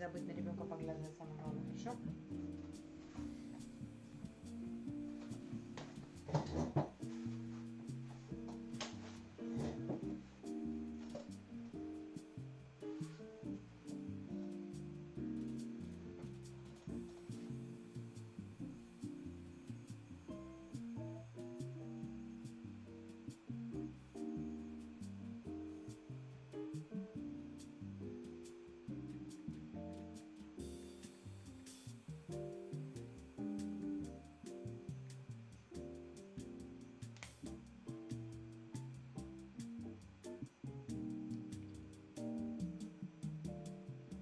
забыть на ребенка поглядывать, самое главное, хорошо?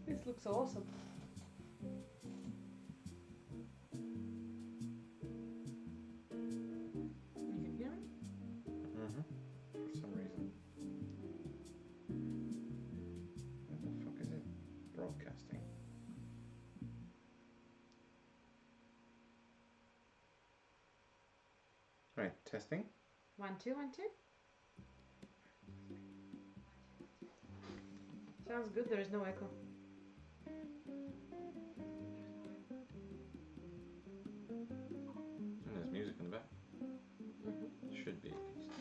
This looks awesome. You can hear me? Mm-hmm. For some reason. What the fuck is it? Broadcasting. Right, testing. 1, 2, 1, 2. Sounds good, there is no echo. And there's music in the back. Mm-hmm. Should be at least.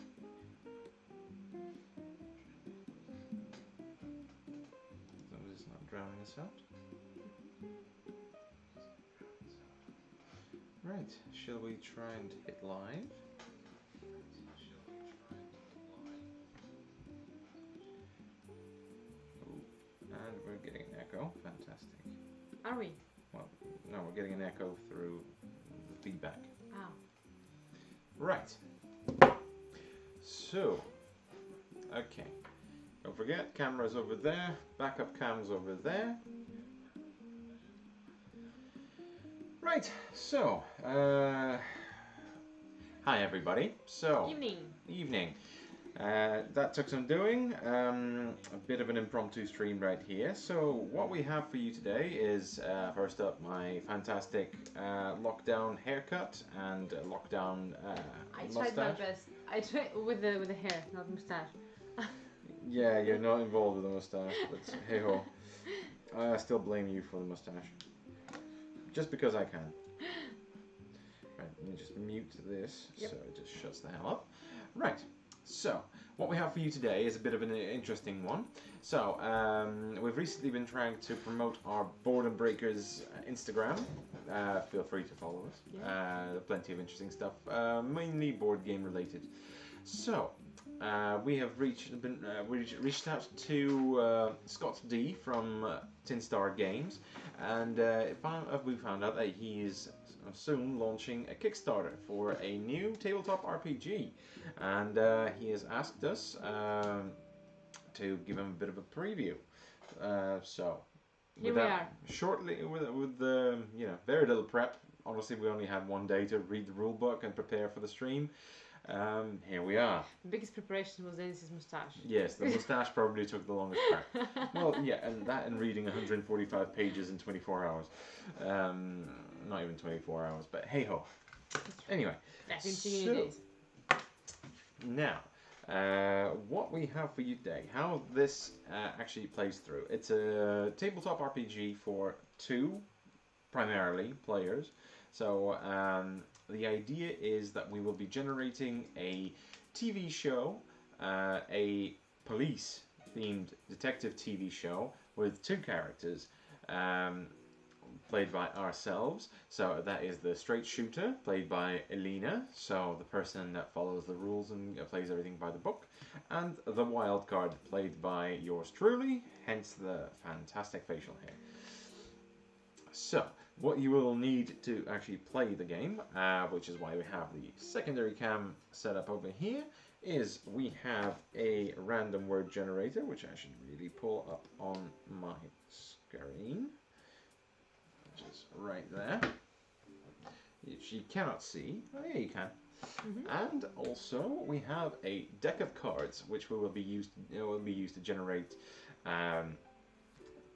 As long as it's not drowning us out. Right, shall we try and hit live? Ooh, and we're getting an echo. Fantastic. Are we? Well, no, we're getting an echo through the feedback. Ah. Right. So, okay. Don't forget, camera's over there, backup cam's over there. Right, so, hi everybody. So, Evening. That took some doing, a bit of an impromptu stream right here. So what we have for you today is, first up, my fantastic lockdown haircut and lockdown I mustache. tried my best. I tried with the hair, not mustache. Yeah, you're not involved with the mustache, but hey ho. I still blame you for the mustache. Just because I can. Right, let me just mute this so it just shuts the hell up. Right. So, what we have for you today is a bit of an interesting one. So, we've recently been trying to promote our Boredom Breakers Instagram. Feel free to follow us. Yeah. Plenty of interesting stuff, mainly board game related. So, we have reached out to Scott D from Tin Star Games, and we found out that he is soon launching a Kickstarter for a new tabletop RPG, and he has asked us to give him a bit of a preview. So Here we are. Shortly, with very little prep. Honestly, we only had one day to read the rule book and prepare for the stream. Here we are. The biggest preparation was Dennis's mustache. Yes, the mustache probably took the longest prep. Well, yeah, and reading 145 pages in 24 hours. Not even 24 hours, but hey ho. Anyway, That's in 2 days. Now, what we have for you today, how this actually plays through. It's a tabletop RPG for 2, primarily, players. So, the idea is that we will be generating a TV show, a police-themed detective TV show with 2 characters, played by ourselves. So that is the straight shooter, played by Elena, so the person that follows the rules and plays everything by the book, and the wild card, played by yours truly, hence the fantastic facial hair. So, what you will need to actually play the game, which is why we have the secondary cam set up over here, is we have a random word generator, which I should really pull up on my screen, which is right there, which you cannot see. Oh yeah, you can. Mm-hmm. And also we have a deck of cards, which will be used to generate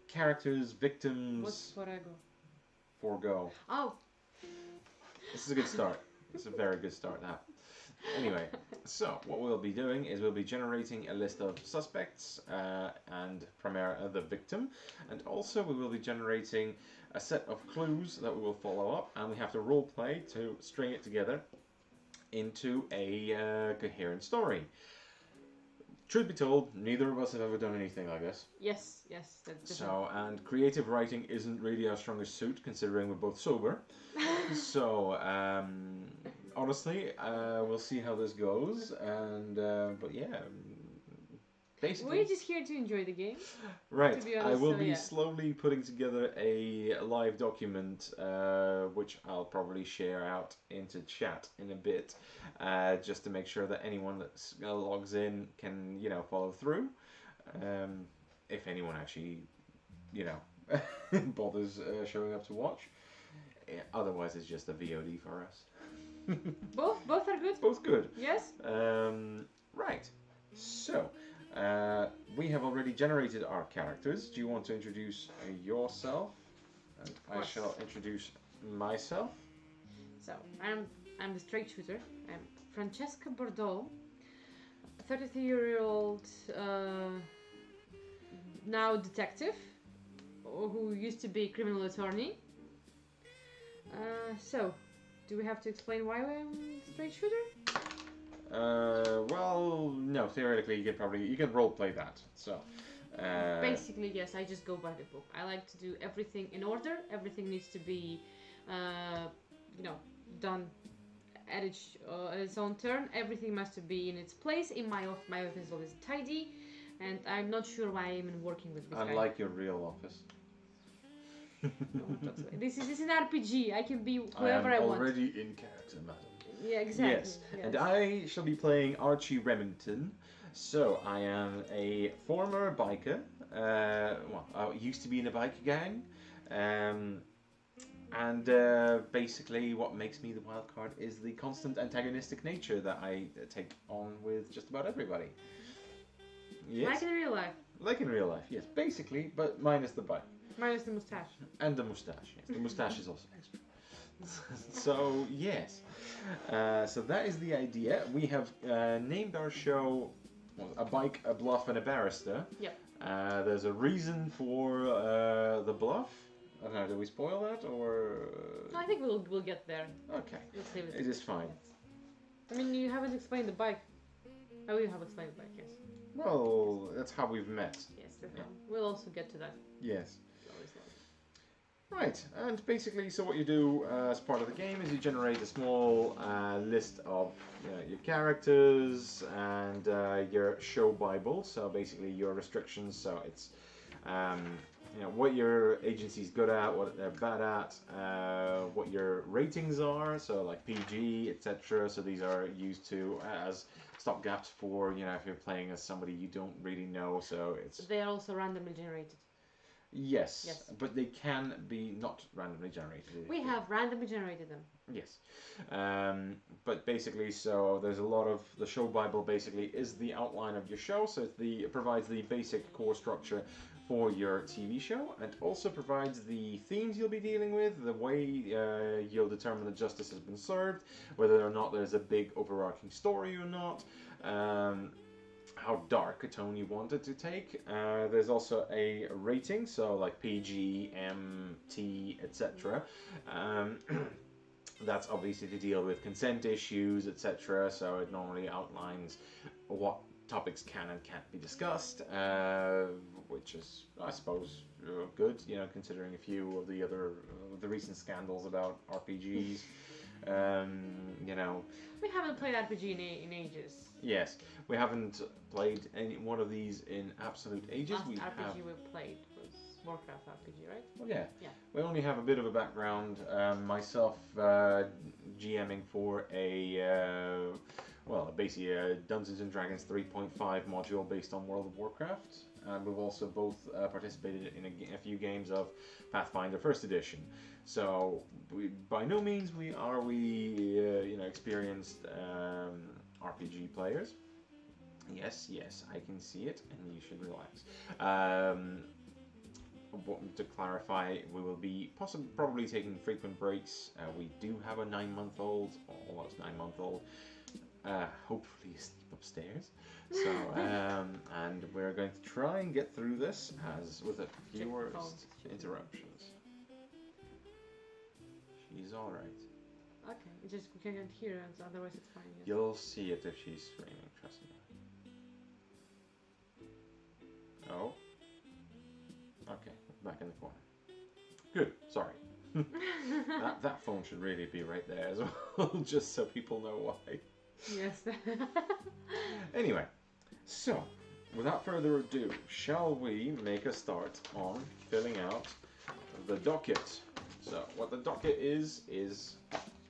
characters, victims. What's Forgo? Oh. This is a good start. It's a very good start, that. Anyway, so what we'll be doing is we'll be generating a list of suspects and primarily the victim, and also we will be generating a set of clues that we will follow up, and we have to role play to string it together into a coherent story. Truth be told, neither of us have ever done anything like this. Yes, that's So, and creative writing isn't really our strongest suit, considering we're both sober. So, honestly, we'll see how this goes, and but yeah, basically. We're just here to enjoy the game. Right, to be honest, I will so be yeah. slowly putting together a live document, which I'll probably share out into chat in a bit, just to make sure that anyone that logs in can, follow through. If anyone actually, bothers showing up to watch. Otherwise, it's just a VOD for us. Both are good. Both good. Yes. Right. So, we have already generated our characters. Do you want to introduce yourself? And I shall introduce myself. So, I'm the straight shooter. I'm Francesca Bordeaux, a 33-year-old now detective who used to be criminal attorney. So, do we have to explain why I'm a straight shooter? Well, no. Theoretically, you can role play that. So, basically, yes. I just go by the book. I like to do everything in order. Everything needs to be, done at its own turn. Everything must be in its place. In my office is always tidy, and I'm not sure why I'm even working with this guy. Unlike your real office. This is an RPG. I can be whoever I want. Already in character, madam. Yeah, exactly. Yes, and I shall be playing Archie Remington. So I am a former biker. I used to be in a biker gang, and basically what makes me the wild card is the constant antagonistic nature that I take on with just about everybody. Yes. Like in real life. Like in real life, yes. Basically, but minus the bike. Minus the mustache. And the mustache, yes. The mustache is also extra. So, yes. So that is the idea. We have named our show A Bike, a Bluff, and a Barrister. Yep. There's a reason for the bluff. I don't know, do we spoil that, or...? No, I think we'll get there. Okay. Let's leave it. It is fine. I mean, you haven't explained the bike. Oh, you have explained the bike, yes. Well, that's how we've met. Yes, that's fine. We'll also get to that. Yes. Right, and basically, so what you do as part of the game is you generate a small list of your characters and your show Bible. So basically, your restrictions. So it's what your agency's good at, what they're bad at, what your ratings are. So like PG, etc. So these are used to as stopgaps for if you're playing as somebody you don't really know. So it's they are also randomly generated. Yes, but they can be not randomly generated. We have randomly generated them. Yes, but basically, so there's a lot of the show Bible. Basically, is the outline of your show, so it provides the basic core structure for your TV show, and also provides the themes you'll be dealing with, the way you'll determine that justice has been served, whether or not there's a big overarching story or not. How dark a tone you want it to take. There's also a rating, so like PG, M, T, etc. That's obviously to deal with consent issues, etc. So it normally outlines what topics can and can't be discussed, which is, I suppose, good, considering a few of the recent scandals about RPGs. We haven't played RPG in ages. Yes, we haven't played any one of these in absolute ages. Last RPG we played was Warcraft RPG, right? Well, yeah. Yeah. We only have a bit of a background. Myself GMing for basically a Dungeons and Dragons 3.5 module based on World of Warcraft. We've also both participated in a few games of Pathfinder First Edition. So by no means are we experienced RPG players. Yes, I can see it, and you should relax. To clarify, we will be probably taking frequent breaks. We do have a 9-month-old, almost 9-month-old. hopefully asleep upstairs. So, and we're going to try and get through this with the fewest interruptions. She's all right. Okay, it's just we can't hear her, so otherwise it's fine. Yes. You'll see it if she's screaming. Trust me. Oh. Okay, back in the corner. Good. Sorry. that phone should really be right there as well, just so people know why. Yes. Anyway, so without further ado, shall we make a start on filling out the docket? So what the docket is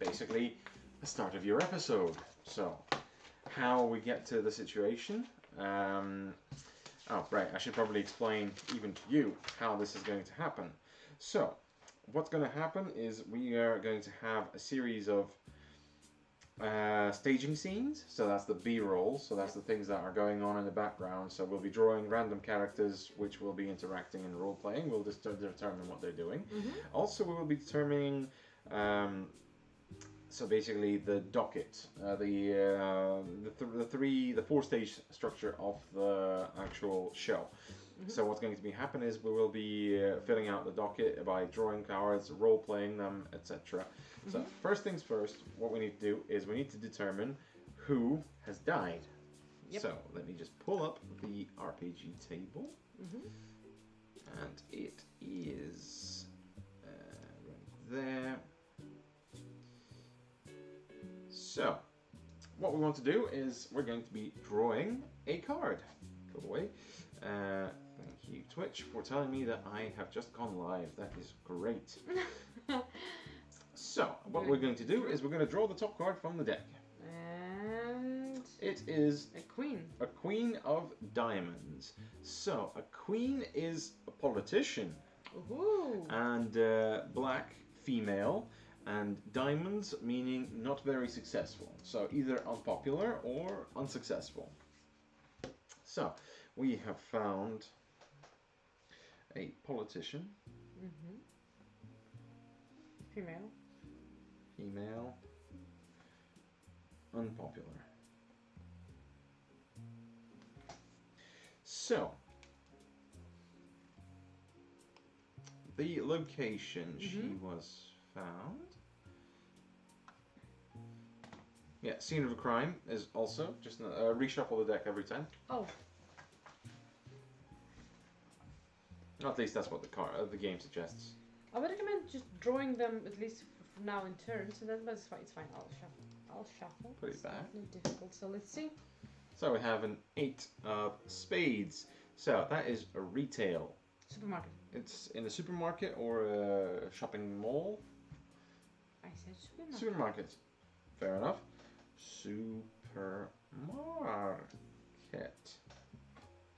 basically the start of your episode. So how we get to the situation. Oh, right, I should probably explain even to you how this is going to happen. So, what's going to happen is we are going to have a series of staging scenes. So that's the B-roll, so that's the things that are going on in the background. So we'll be drawing random characters which will be interacting in role-playing. We'll just determine what they're doing. Mm-hmm. Also, we will be determining... so basically, the docket, the four-stage structure of the actual show. Mm-hmm. So what's going to be happening is we will be filling out the docket by drawing cards, role-playing them, etc. Mm-hmm. So first things first, what we need to do is we need to determine who has died. Yep. So let me just pull up the RPG table, and it is right there. So, what we want to do is we're going to be drawing a card. Go away. Thank you, Twitch, for telling me that I have just gone live. That is great. So, what we're going to do is we're going to draw the top card from the deck. And it is a queen. A queen of diamonds. So, a queen is a politician. Ooh. And black, female. And diamonds meaning not very successful. So either unpopular or unsuccessful. So we have found a politician. Mm-hmm. Female. Female. Unpopular. So the location she was found. Yeah, scene of a crime is also just reshuffle the deck every time. Oh. At least that's what the game suggests. I would recommend just drawing them at least for now in turns, so that's fine. It's fine. I'll shuffle. Put it back. It's not difficult. So let's see. So we have an 8 of spades. So that is a retail. Supermarket. It's in a supermarket or a shopping mall. I said supermarket. Supermarket. Fair enough. Supermarket.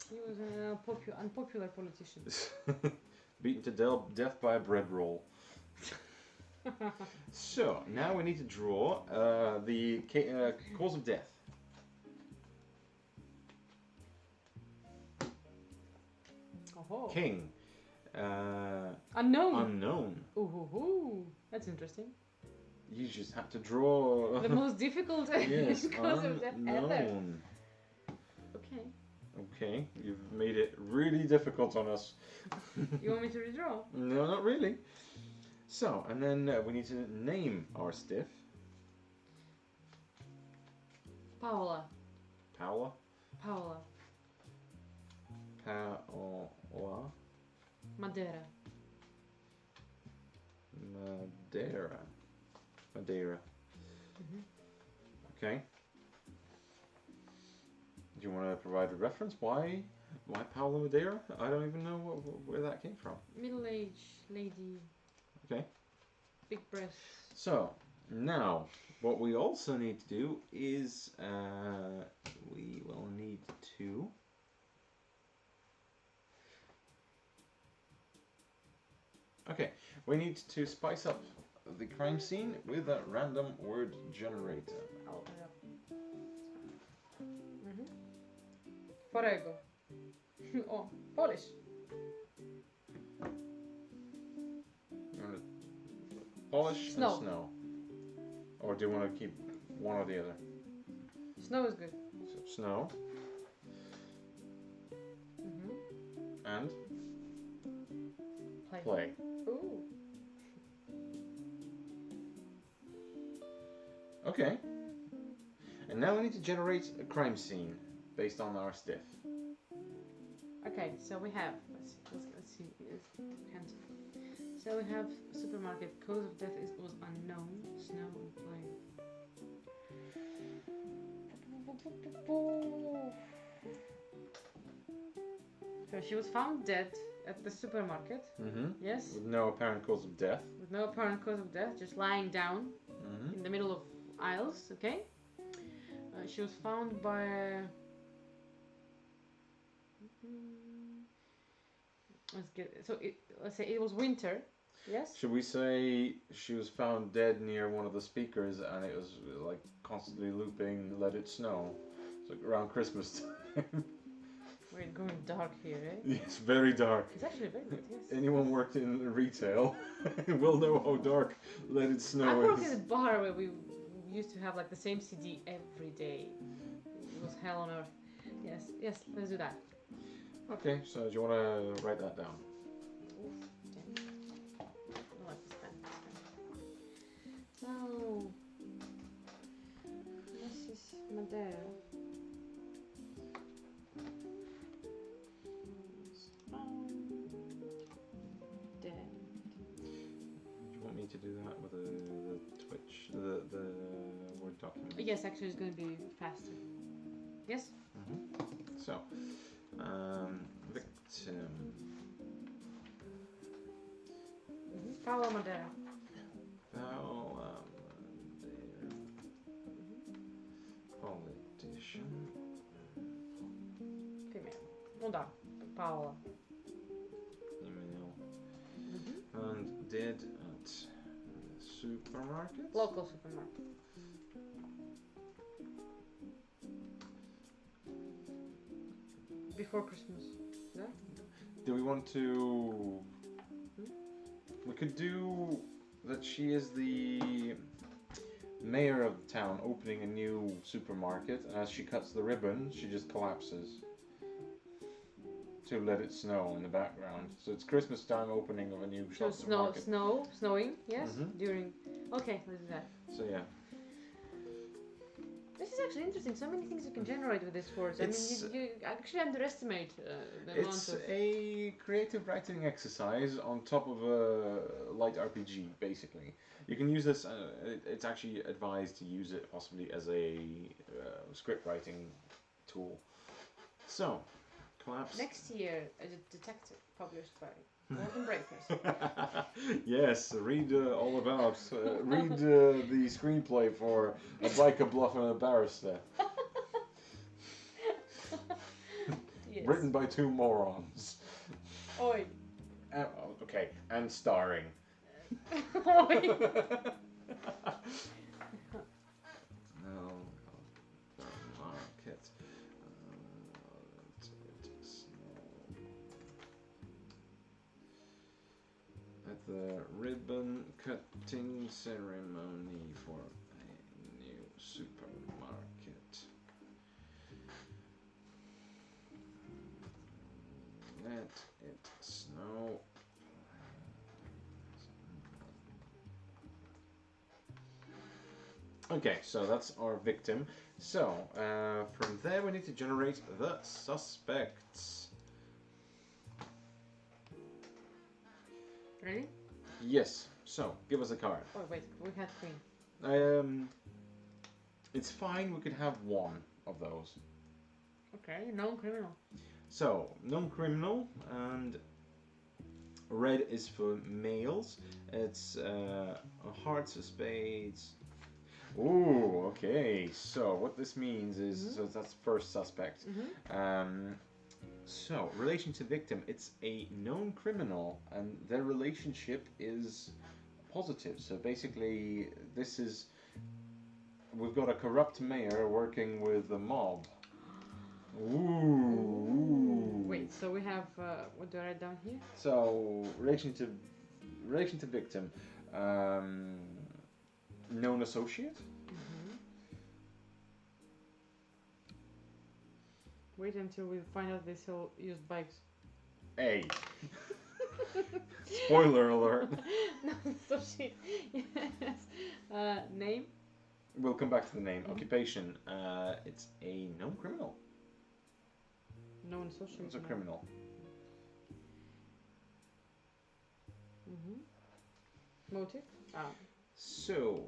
He was an unpopular politician. Beaten to death by a bread roll. So, now we need to draw the cause of death. Oh. King. Unknown. Unknown. Ooh, that's interesting. You just have to draw the most difficult cause of death ever. Unknown. Okay. Okay, you've made it really difficult on us. You want me to redraw? No, not really. So, and then we need to name our stiff. Paola. Paola? Paola. Paola. Madeira. Madeira. Madeira. Okay. Do you want to provide a reference? Why Paola Madeira? I don't even know where that came from. Middle-aged lady. Okay. Big breasts. So, now, what we also need to do is we will need to okay, we need to spice up the crime scene with a random word generator. I'll open it up. Forego. Oh, Polish. You want to polish Snow. and snow? Or do you want to keep one or the other? Snow is good. So snow. And play. Ooh. Okay. And now we need to generate a crime scene based on our stiff. Okay, so we have. Let's see. So we have supermarket. Cause of death was unknown. Snow and play. So she was found dead at the supermarket. Yes. With no apparent cause of death. With no apparent cause of death, just lying down in the middle of aisles. Okay. She was found by. Let's say it was winter. Yes. Should we say she was found dead near one of the speakers and it was like constantly looping "Let It Snow"? It's like around Christmas time. We're going dark here, eh? It's very dark. It's actually very good, yes. Anyone worked in retail will know how dark "Let It Snow" I worked is. in a bar where we used to have like the same CD every day. It was hell on earth. Yes, let's do that. Okay, so do you want to write that down? I like this pen. So, this is Madeira. Dead. Do you want me to do that with the Twitch, the Word document? Yes, actually, it's going to be faster. Yes? So, victim. Paolo Madeira. Paola Madeira. Politician. Female. Não dá. Paola. Female. And dead at the supermarket. Local supermarket. Before Christmas. Yeah? Do we want to... We could do that she is the mayor of the town opening a new supermarket, and as she cuts the ribbon, she just collapses to "Let It Snow" in the background. So it's Christmas time opening of a new So supermarket. snowing, yes? During... Okay, let's do that. So yeah. This is actually interesting. So many things you can generate with this force. I mean, you actually underestimate the amount It's of... a creative writing exercise on top of a light RPG, basically. You can use this, it's actually advised to use it possibly as a script writing tool. So, collapse. Next year, a detective published by Golden Breakers. Yes, read all about, read the screenplay for A Biker Bluff and a Barrister. Yes. Written by two morons. Oi. Okay, and starring. Oi. No, market. At the ribbon cutting ceremony for a new supermarket. Let it snow. Okay, so that's our victim. So, from there we need to generate the suspects. Ready? Yes, so, give us a card. Oh, wait, we had queen. It's fine, we could have one of those. Okay, known criminal. So, known criminal, and red is for males. It's hearts of spades. Ooh, okay. So what this means is, so that's first suspect. So, relation to victim, it's a known criminal, and their relationship is positive. So basically, this is, we've got a corrupt mayor working with the mob. Ooh. Wait, so we have, what do I write down here? So, relation to victim, known associate. Wait until we find out they sell used bikes. Hey. Spoiler alert. No, so shit. Yes. Name? We'll come back to the name. Occupation. It's a known criminal. Known social. It's a criminal. Motive? So,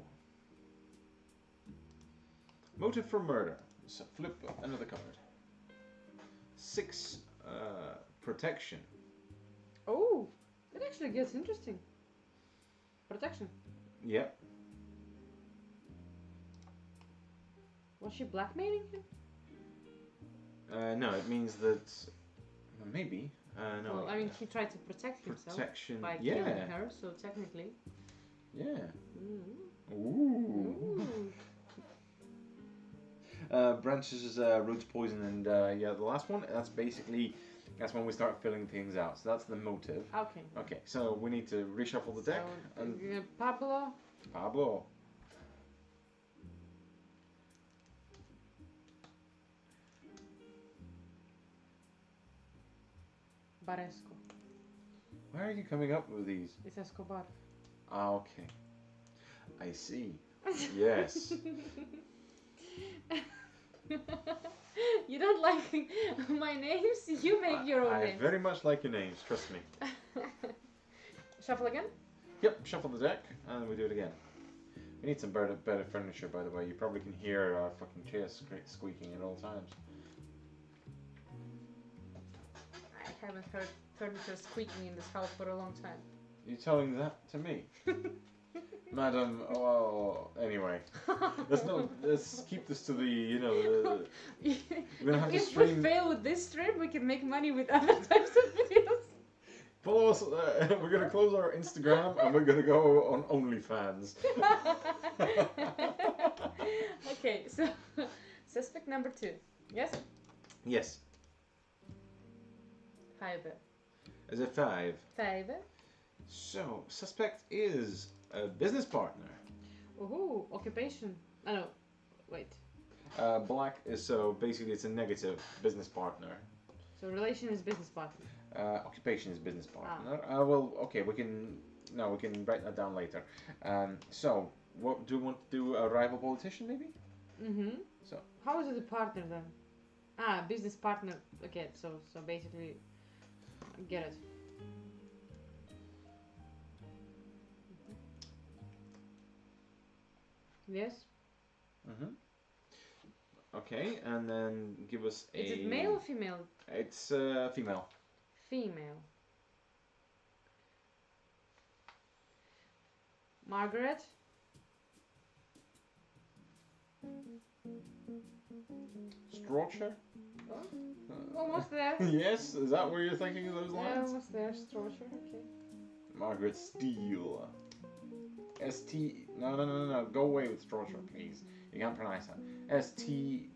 motive for murder. So flip another card. 6 protection. Oh, that actually gets interesting. Protection. Yep. Was she blackmailing him? No, it means that maybe. No. Well, I mean, he tried to protect himself Protection. by Yeah. killing her, so technically. Yeah. Ooh. Branches, roots, poison, and yeah, the last one. That's when we start filling things out. So that's the motive. Okay. Okay, so we need to reshuffle the deck. So, And Pablo. Baresco. Why are you coming up with these? It's Escobar. Ah, okay. I see. Yes. You don't like my names? You make your own I names. very much like your names, trust me. Shuffle again? Yep, shuffle the deck, and we do it again. We need some better furniture, by the way. You probably can hear our fucking chairs squeaking at all times. I haven't heard furniture squeaking in this house for a long time. You're telling that to me? Madam, well, anyway. Let's keep this to the, we're gonna have to If stream. we fail with this stream, we can make money with other types of videos. Follow us, we're gonna close our Instagram and we're gonna go on OnlyFans. Okay, so, suspect number 2. Yes? Yes. 5. As a 5. 5. So, suspect is a business partner. Ooh, occupation. Oh no, wait. Black is, so basically it's a negative business partner. So relation is business partner. Occupation is business partner. Well, okay, we can write that down later. So, what do you want to do? A rival politician, maybe? Mm-hmm. So. How is it a partner then? Business partner. Okay, so basically, get it. Yes. Mhm. Okay, and then give us a. Is it male or female? It's female. Female. Margaret. Strawcher. Almost there. Yes, is that where you're thinking of those Yeah, lines? almost there. Strawcher. Okay. Margaret Steele. No. Go away with Strawcher, please. You can't pronounce that. Steele.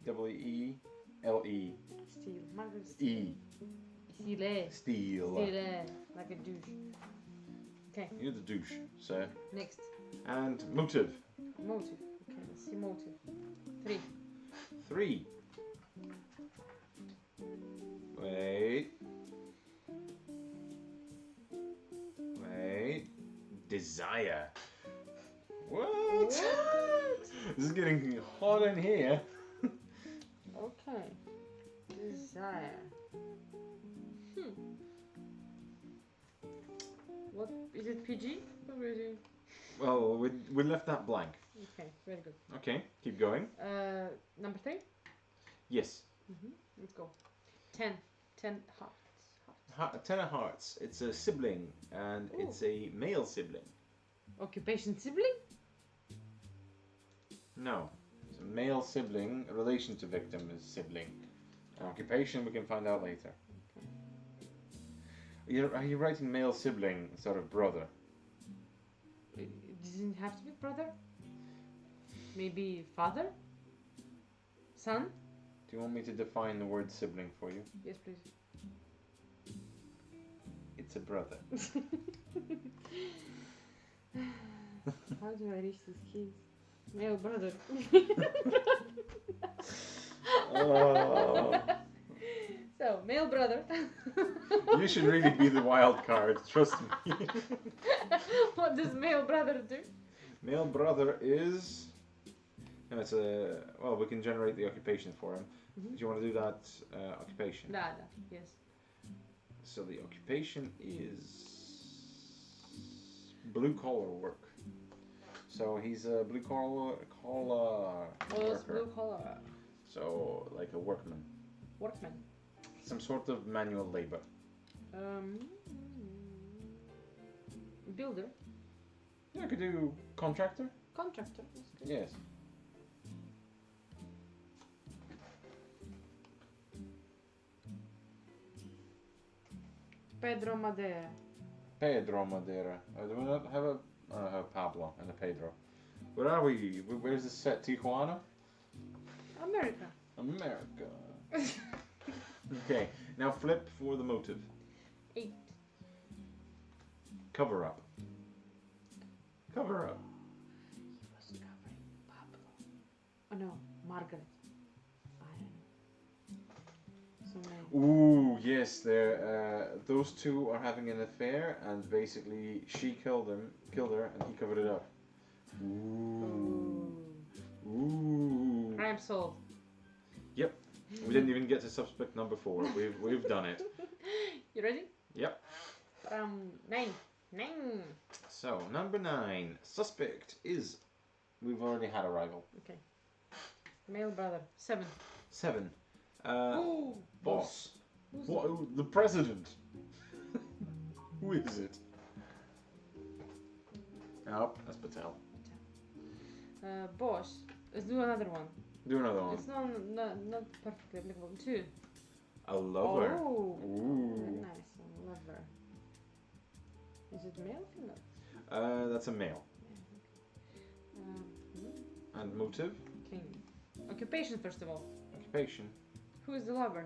Steele. Margaret Steele. Steele. Steele. Like a douche. Okay. You're the douche, sir. Next. And motive. Motive. Okay, let's see motive. 3. 3. Wait. Desire. What? This is getting hot in here. Okay. Desire. What is it? PG? Already. Well, we left that blank. Okay, very good. Okay, keep going. Number 3. Yes. Let's go. 10 hearts. 10 of hearts. It's a sibling, and it's a male sibling. Occupation sibling? No. It's a male sibling. Relation to victim is sibling. Occupation we can find out later. Okay. Are you writing male sibling sort of brother? It doesn't have to be brother. Maybe father? Son? Do you want me to define the word sibling for you? Yes, please. It's a brother. How do I reach these keys? Male brother. Oh. So, male brother. You should really be the wild card, trust me. What does male brother do? Male brother is... No, it's a... Well, we can generate the occupation for him. Mm-hmm. Do you want to do that occupation? Da, yes. So the occupation is... blue collar work. So he's a blue collar worker. Blue collar. So, like a workman. Workman. Some sort of manual labor. Builder. Yeah, I could do contractor. Contractor. That's good. Yes. Pedro Madeira. Pedro Madeira. Do we not have a... I have Pablo and a Pedro. Where are we? Where's this set? Tijuana? America. America. Okay, now flip for the motive. 8. Cover up. Cover up. He was covering Pablo. Oh no, Margaret. I don't know. So maybe. Ooh, yes, those two are having an affair, and basically she killed her, and he covered it up. Ooh. Ooh. Crime solved. Yep. We didn't even get to suspect number 4. We've done it. You ready? Yep. 9. 9. So number 9, suspect is. We've already had a rival. Okay. Male brother. 7. 7. Oh, Boss. Who's What? The president. Who is it? Nope, that's Patel. boss. Let's do another one. Do another one. It's not perfectly applicable. 2. A lover. Oh. Ooh. Very nice. A lover. Is it male or female? That's a male. And motive? King. Occupation, first of all. Occupation. Who is the lover?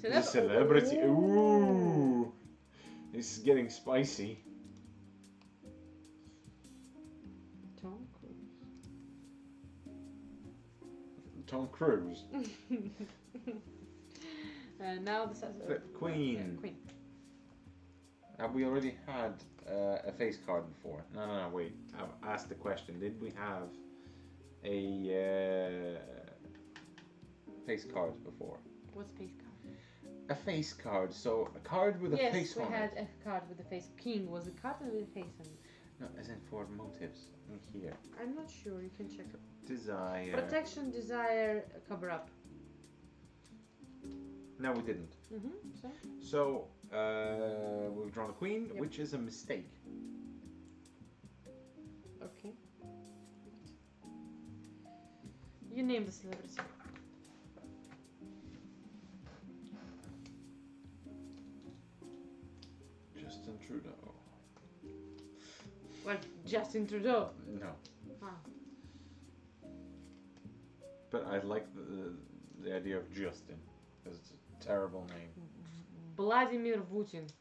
He's a celebrity. Ooh. This is getting spicy. Tom Cruise. Tom Cruise. Now the Flip. Queen. Queen. Have we already had a face card before? No, wait. I've asked the question. Did we have a face card before? What's face card? A face card. So a card with a face on it. Yes, we had a card with a face. King was a card with a face on it. No, as in for motives. In here. I'm not sure. You can check. Desire. Protection, desire, cover up. No, we didn't. So? So we've drawn a queen, Yep. which is a mistake. Okay. You name the celebrity. Justin Trudeau. Like Justin Trudeau. No. Ah. But I like the idea of Justin. Because it's a terrible name. Vladimir Putin.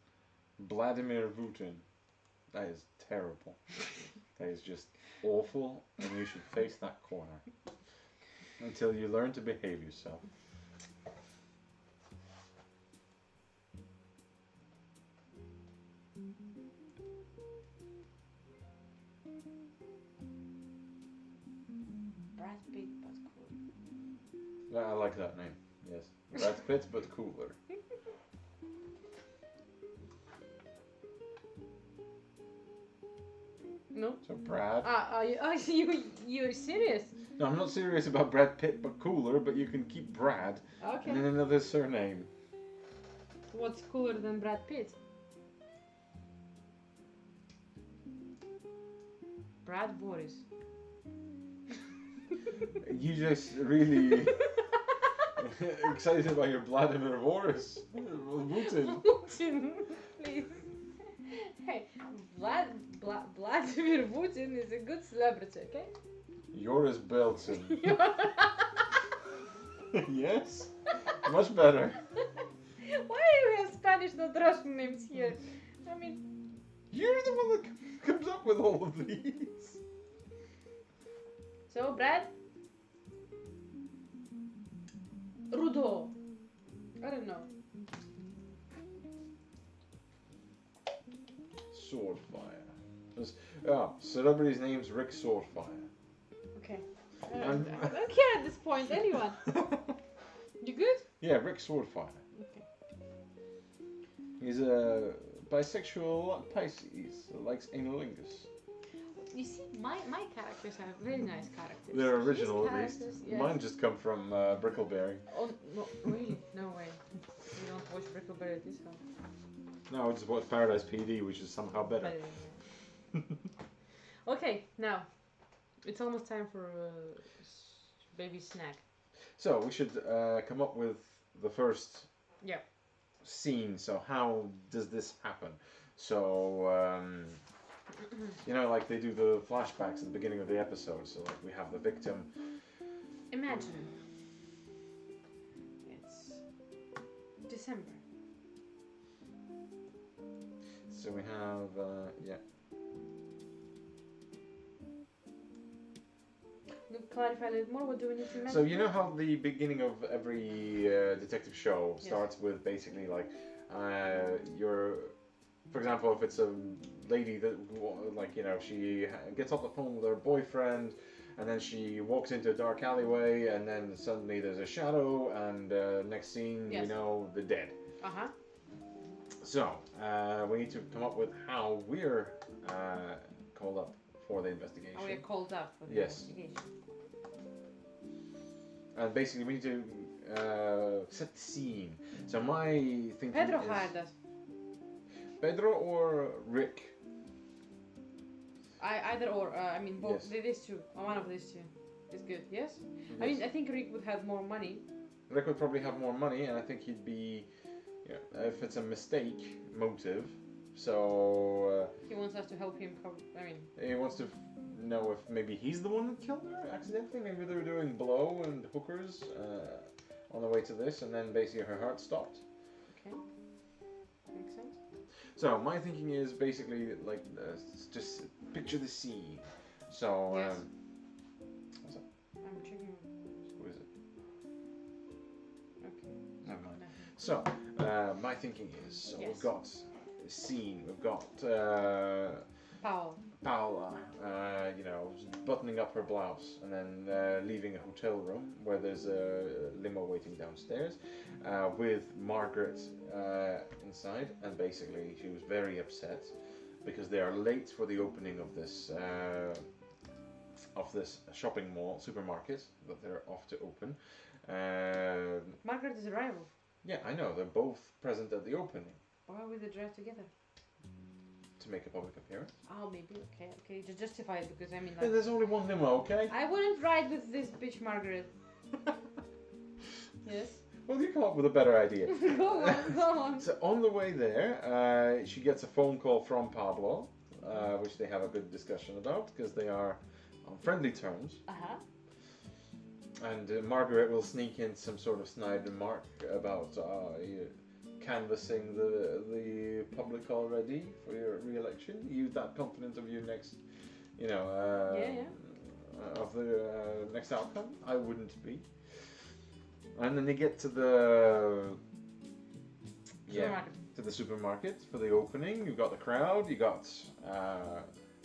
Vladimir Putin. That is terrible. That is just awful, and you should face that corner. Until you learn to behave yourself. Brad Pitt, but cool. I like that name, yes. Brad Pitt, but cooler. No? So Brad. You're serious? No, I'm not serious about Brad Pitt, but cooler, but you can keep Brad. Okay. And then another surname. What's cooler than Brad Pitt? Brad Boris. You just really excited about your Vladimir Boris. Putin. Putin, please. Hey, Vladimir Putin is a good celebrity, okay? Joris Beltsin. Yes? Much better. Why do you have Spanish, not Russian names here? I mean... You're the one that comes up with all of these. So, Brad? Rudo. I don't know. Swordfire. Celebrity's name's Rick Swordfire. Okay. I don't care at this point. Anyone? You good? Yeah, Rick Swordfire. Okay. He's a bisexual Pisces that likes analingus. You see, my characters are very nice characters. They're original, His at least. characters, yes. Mine just come from Brickleberry. Oh, no, really? No way. You don't watch Brickleberry at this house. No, I just watched Paradise PD, which is somehow better. Okay, now it's almost time for baby snack. So we should come up with the first scene. So how does this happen? So like they do the flashbacks at the beginning of the episode. So like we have the victim. Imagine it's December. So we have Clarify a little more. What do we need to imagine? So you know how the beginning of every detective show starts with basically like for example, if it's a lady that she gets off the phone with her boyfriend, and then she walks into a dark alleyway, and then suddenly there's a shadow, and next scene we know the dead. So we need to come up with how we're called up for the investigation. How we're called up for the investigation. And basically we need to set the scene. So my thinking Pedro is... hired us. Pedro or Rick? Either or. I mean, both. Yes. These two. One of these two is good. Yes? I mean, I think Rick would have more money. Rick would probably have more money, and I think he'd be... if it's a mistake motive, so... he wants us to help him. He wants to know if maybe he's the one that killed her accidentally. Maybe they were doing blow and hookers on the way to this, and then basically her heart stopped. Okay. Makes sense. So my thinking is basically like just picture the scene. So yes. What's up? I'm checking. Who is it? Okay. Never mind. So my thinking is we've got a scene. We've got Paola, buttoning up her blouse and then leaving a hotel room where there's a limo waiting downstairs with Margaret inside, and basically she was very upset because they are late for the opening of this shopping mall, supermarket that they're off to open. Margaret is a rival. Yeah, I know, they're both present at the opening. Why would they drive together? To make a public appearance. Oh, maybe. Okay. Just justify it because I mean. Like, there's only one limo, okay? I wouldn't ride with this bitch, Margaret. Yes. Well, you come up with a better idea. Go on. So on the way there, she gets a phone call from Pablo, which they have a good discussion about because they are on friendly terms. And Margaret will sneak in some sort of snide remark about canvassing the public already for your re-election. You that confident of your next, of the next outcome? I wouldn't be. And then they get to the supermarket for the opening. You've got the crowd. You got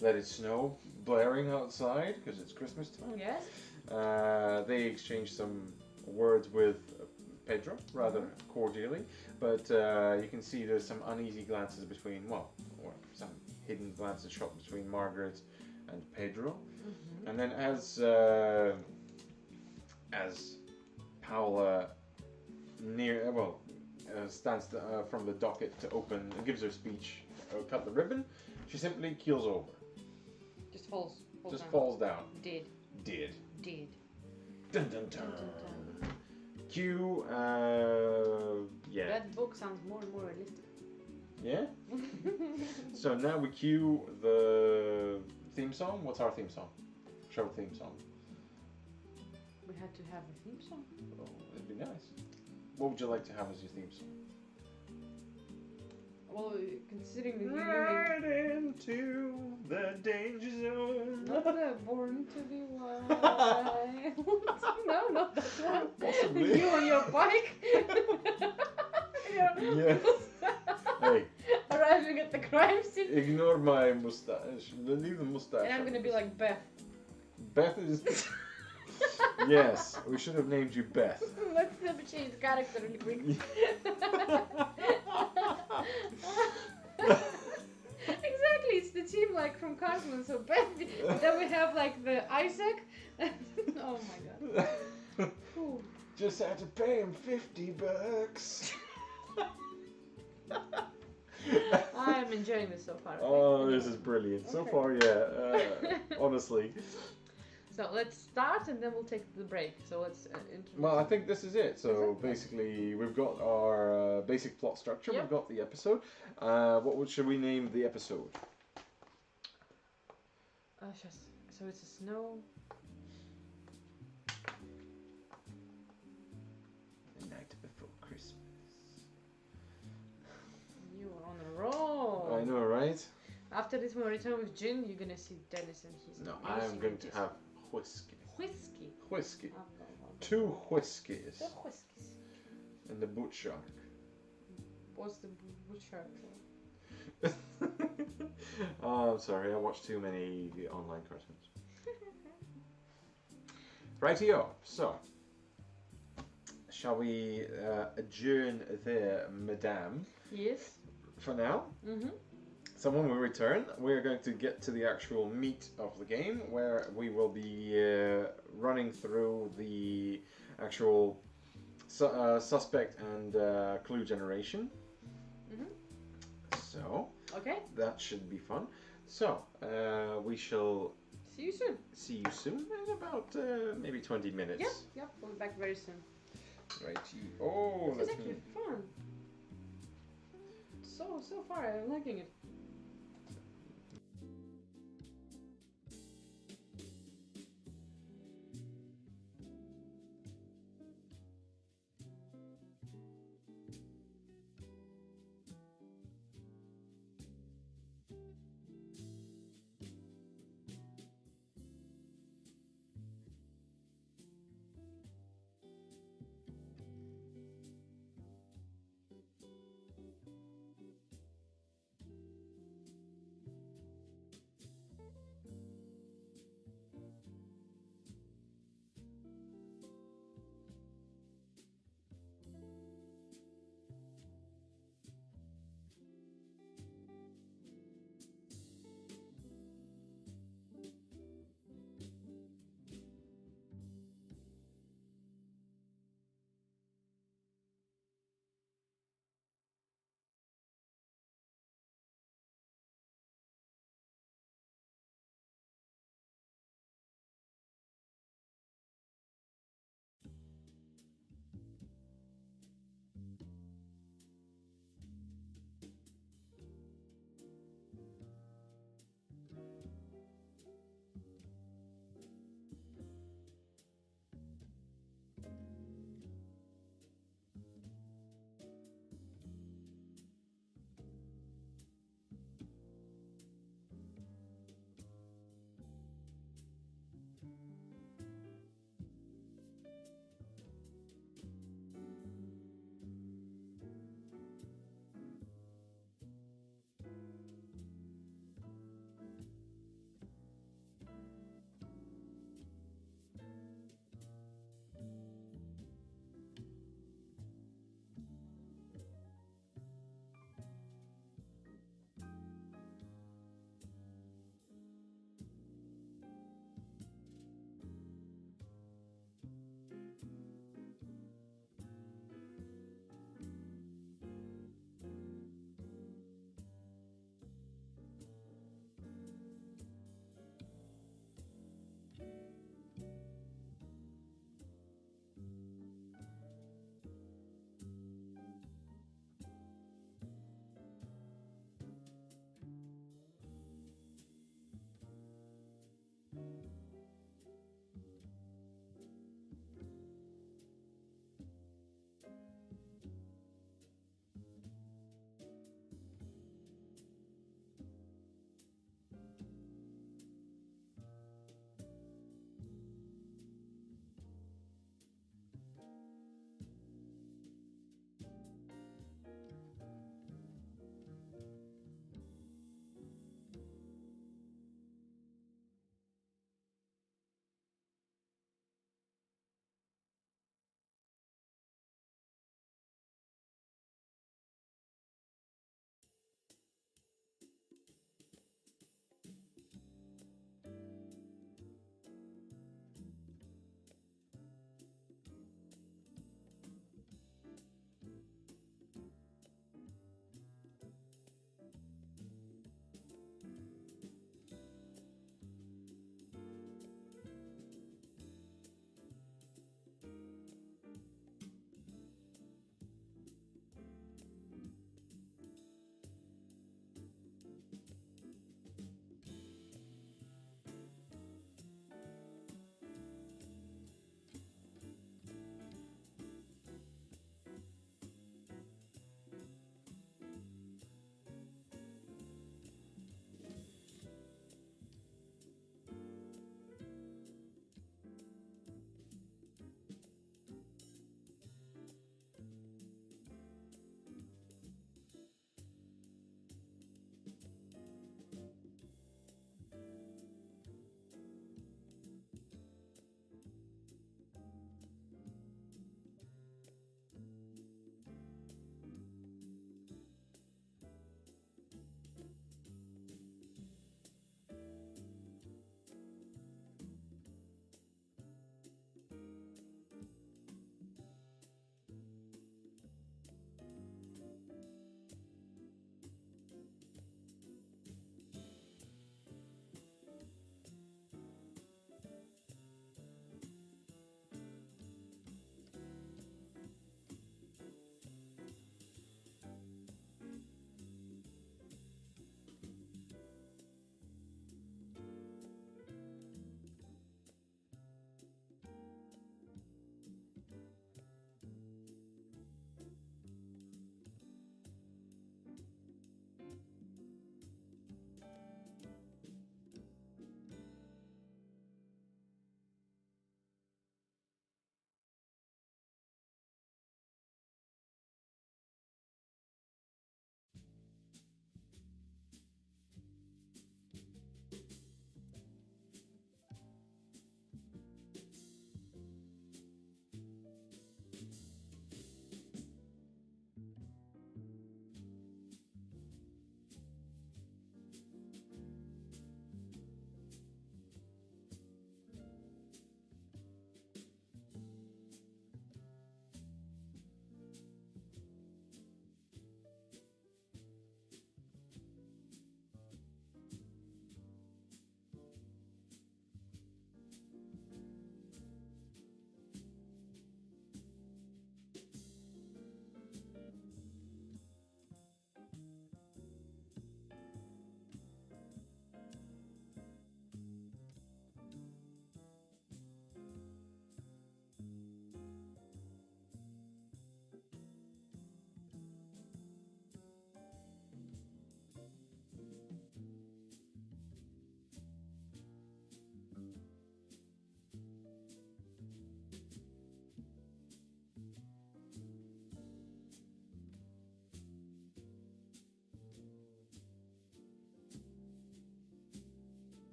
Let It Snow blaring outside because it's Christmas time. Yes. They exchange some words with Pedro rather cordially, but you can see there's some uneasy glances between, or some hidden glances shot between Margaret and Pedro. And then as Paola stands from the docket to open, gives her speech, cut the ribbon, she simply keels over. Just falls falls down. Did. Dun dun dun. Cue, That book sounds more and more realistic. Yeah? So now we cue the theme song. What's our theme song? Show theme song. We had to have a theme song. Oh, that'd be nice. What would you like to have as your theme song? Well, considering the right into the danger zone. Not born to be wild. No, not that one. Possibly. You on your bike. Yeah. Hey. Arriving looking at the crime scene. Ignore my mustache. Leave the mustache. And I'm gonna be like Beth. Beth is. Yes, we should have named you Beth. Let's change the character really quick. Exactly, it's the team like from Cartman. So Beth. Then we have like the Isaac. Oh my god. Ooh. Just had to pay him $50. I'm enjoying this so far. Oh, this is brilliant. So Okay. far, yeah. Honestly. So let's start and then we'll take the break. So let's introduce. Well, I think this is it. So Is it? basically, we've got our basic plot structure. Yep. We've got the episode. Should we name the episode? So it's a snow. The night before Christmas. You are on a roll. I know, right? After this, when we return with Jin, you're gonna see Dennis and he's. No, I am going to have whiskey. Whiskey. Whiskey. Oh, 2 whiskies. The whiskies. And the boot shark. What's the wood shark? Oh, I'm sorry. I watched too many online cartoons. Rightio. So, shall we adjourn there, Madame? Yes. For now. Mm-hmm. So when we return, we're going to get to the actual meat of the game, where we will be running through the actual suspect and clue generation. Mm-hmm. So Okay. that should be fun. So we shall See you soon. see you soon in about maybe 20 minutes. Yep. We'll be back very soon. Right. Oh, This is let me. actually fun. So far, I'm liking it.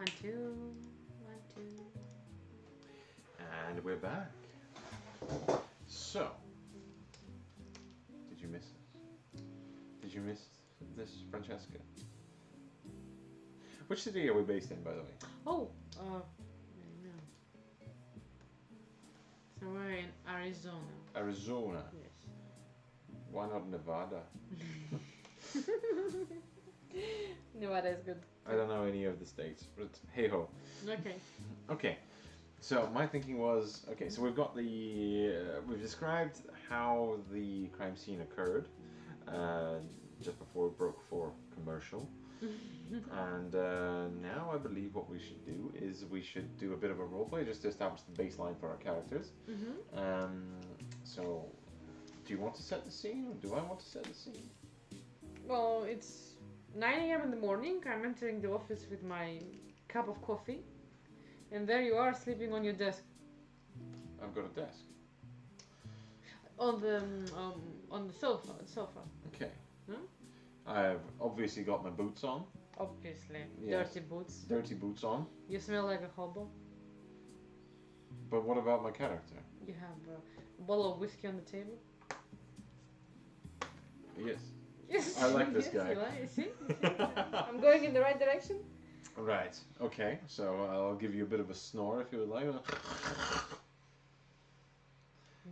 1, 2, 1, 2. And we're back. So, did you miss us? Did you miss this, Francesca? Which city are we based in, by the way? Oh, no. Somewhere in Arizona. Arizona. Yes. Why not Nevada? Nevada is good. I don't know any of the states, but hey ho. Okay. Okay. So my thinking was, okay, so we've got we've described how the crime scene occurred just before it broke for commercial. And now I believe what we should do is we should do a bit of a roleplay just to establish the baseline for our characters. So, do you want to set the scene or do I want to set the scene? Well, it's 9 a.m. in the morning. I'm entering the office with my cup of coffee. And there you are, sleeping on your desk. I've got a desk. On the sofa. Okay. Hmm? I've obviously got my boots on. Obviously. Yes. Dirty boots. Dirty boots on. You smell like a hobo. But what about my character? You have a bottle of whiskey on the table. Yes. Yes. I like this yes, guy. You like, you see? I'm going in the right direction. Right. Okay. So I'll give you a bit of a snore if you would like.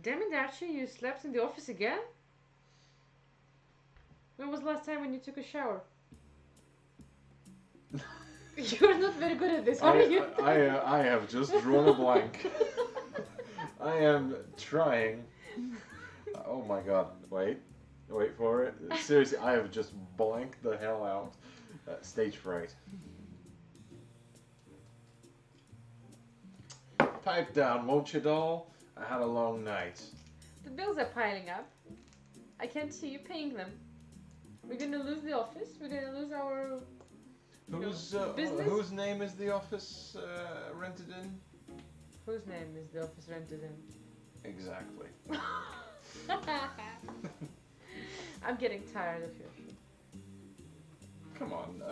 Damn it, Archie! You slept in the office again? When was the last time when you took a shower? You're not very good at this, are you? I have just drawn a blank. I am trying. Oh my god. Wait for it. Seriously, I have just blanked the hell out. Stage fright. Pipe down, won't you, doll? I had a long night. The bills are piling up. I can't see you paying them. We're gonna lose the office. We're gonna lose our business. Whose name is the office rented in? Whose name is the office rented in? Exactly. I'm getting tired of you. Come on,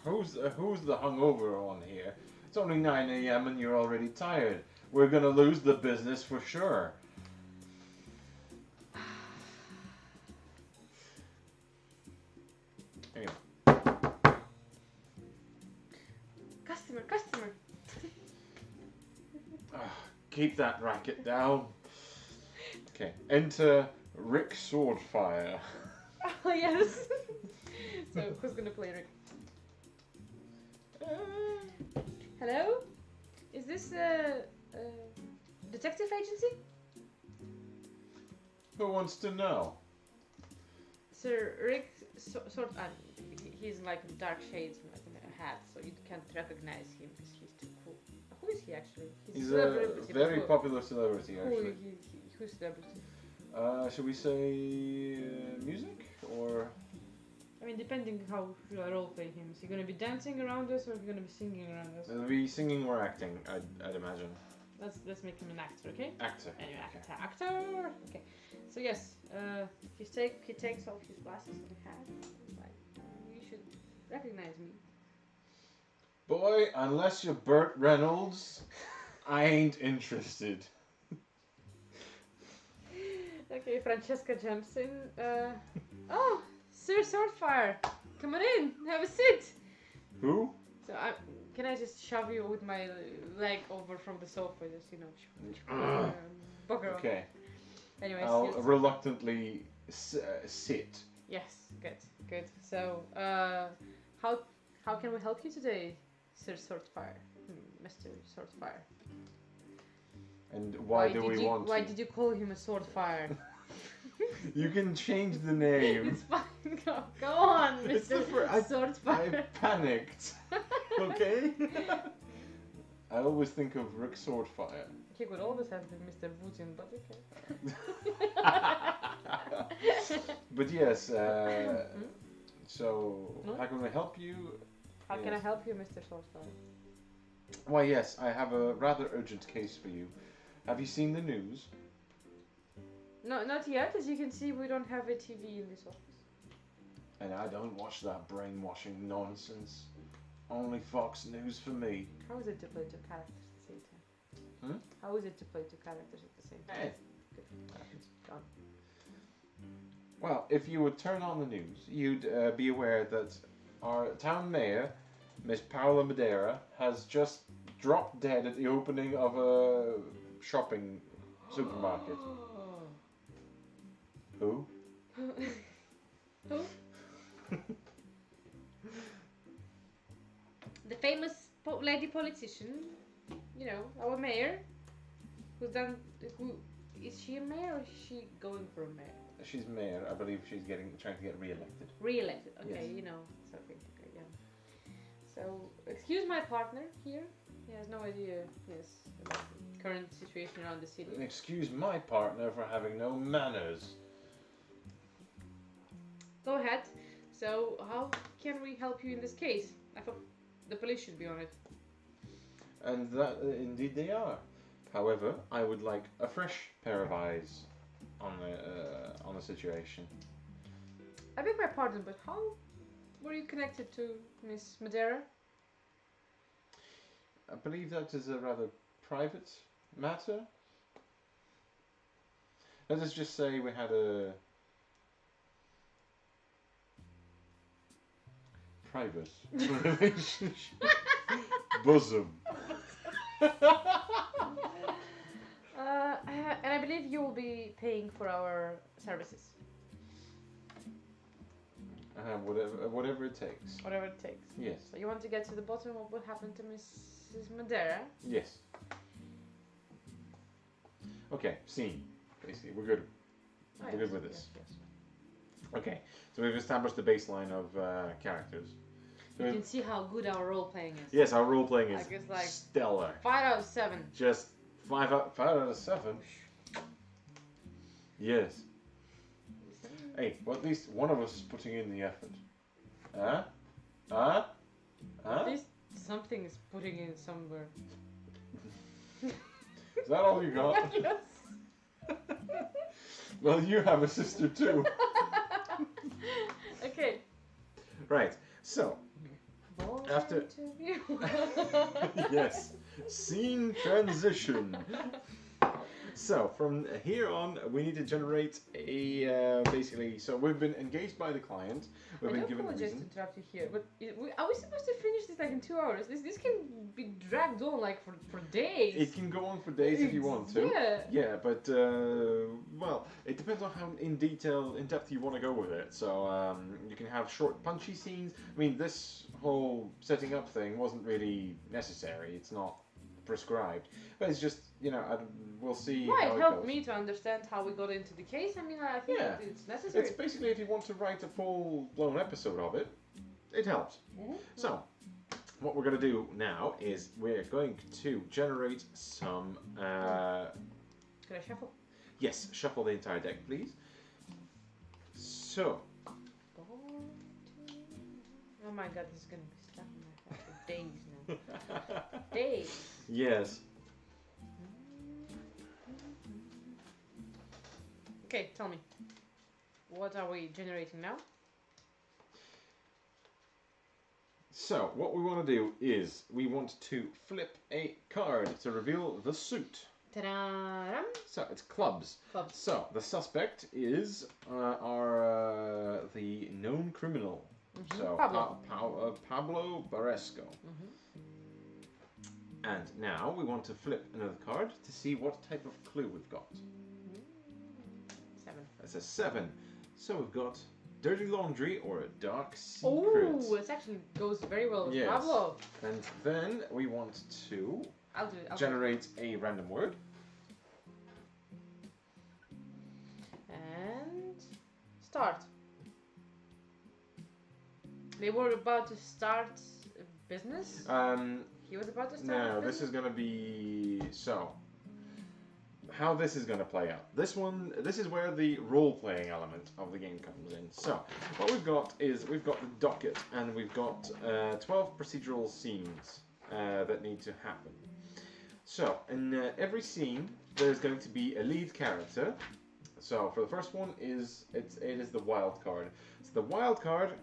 who's the hungover on here? It's only 9 a.m. and you're already tired. We're gonna lose the business for sure. Anyway. Customer. Keep that racket down. Okay, enter Rick Swordfire. Oh yes. So who's gonna play Rick? Hello? Is this a detective agency? Who wants to know? Sir Rick, he's like dark shades and like in a hat, so you can't recognize him because he's too cool. Who is he actually? He's a very popular celebrity, actually. Who's celebrity? Should we say music or? I mean, depending how you role play him. Is he gonna be dancing around us or is he gonna be singing around us? It'll be singing or acting, I'd imagine. Let's make him an actor, okay? Actor. Anyway, Okay. actor. Okay. So yes, he takes off his glasses and hat. Like, you should recognize me. Boy, unless you're Burt Reynolds, I ain't interested. Okay, Francesca jumps in. Oh, Sir Swordfire, come on in, have a seat. Who? So can I just shove you with my leg over from the sofa, just bugger off. Okay. Anyways, I'll yes. reluctantly sit. Yes, good. So, how can we help you today, Sir Swordfire, Mr. Swordfire? And why do we want Why to? did you call him a Swordfire? You can change the name. It's fine. Go on, It's Mr. Swordfire. I panicked. Okay? I always think of Rick Swordfire. He could always have been Mr. Putin, but okay. But yes, so how can I help you? How can I help you, Mr. Swordfire? Why, yes, I have a rather urgent case for you. Have you seen the news? No, not yet. As you can see, we don't have a TV in this office. And I don't watch that brainwashing nonsense. Only Fox News for me. How is it to play two characters at the same time? Hmm? How is it to play two characters at the same time? Good. Done. Well, if you would turn on the news, you'd be aware that our town mayor, Miss Paola Madeira, has just dropped dead at the opening of a shopping supermarket. Who? Who? The famous lady politician, you know, our mayor, who is she a mayor or is she going for a mayor? She's mayor. I believe she's trying to get re-elected. Re-elected. Okay, Yes. you know, it's okay. Okay, yeah. So, excuse my partner here. He has no idea, yes, about the current situation around the city. And excuse my partner for having no manners. Go ahead. So, how can we help you in this case? I thought the police should be on it. And that indeed they are. However, I would like a fresh pair of eyes on the situation. I beg my pardon, but how were you connected to Miss Madeira? I believe that is a rather private matter. Let us just say we had a private relationship. Bosom. And I believe you will be paying for our services. Whatever it takes. Whatever it takes. Yes. So you want to get to the bottom of what happened to Mrs. Madeira? Yes. Okay, scene. Basically, we're good. Oh, We're yes, good with this. Yes, yes. Okay, so we've established the baseline of characters. So You can see how good our role playing is. yes, our role playing is Like, it's like stellar. 5 out of 7. Just 5 out of 7. Yes. Hey, well, at least one of us is putting in the effort. Huh? Huh? Huh? At least something is putting in somewhere. Is that all you got? Yes. Well, you have a sister too. Okay. Right. So, After- Interview. yes, scene transition. So from here on, we need to generate a basically. So we've been engaged by the client. We've I been do given a apologize to reason. interrupt you here, but are we supposed to finish this like in 2 hours? This can be dragged on like for days. It can go on for days if you want to. Yeah. Yeah, but well, it depends on how in depth you want to go with it. So you can have short, punchy scenes. I mean, this whole setting up thing wasn't really necessary. It's not prescribed, but it's just we'll see. Right, how it helped goes. me to understand how we got into the case. I mean, I think Yeah. it's necessary. It's basically if you want to write a full-blown episode of it, it helps. Mhm. So, what we're going to do now is we're going to generate some. Could I shuffle? Yes, shuffle the entire deck, please. So, Oh my god, this is gonna be stuck in my head for days now. Days. yes. Okay, tell me. What are we generating now? So, what we want to do is we want to flip a card to reveal the suit. Ta-da! So, it's clubs. Clubs. So, the suspect is the known criminal. Mhm. So, Pablo. Pablo Baresco. Mhm. And now we want to flip another card to see what type of clue we've got. 7. That's a 7. So we've got dirty laundry or a dark secret. Oh, it actually goes very well with Yes. Pablo. And then we want to I'll do it. generate a random word. And start. They were about to start a business. He was about to start. No, a this is business? going to be so. How this is going to play out. This is where the role-playing element of the game comes in. So, what we've got is we've got the docket, and we've got 12 procedural scenes that need to happen. So, in every scene, there's going to be a lead character. So for the first one it is the wild card. So the wild card,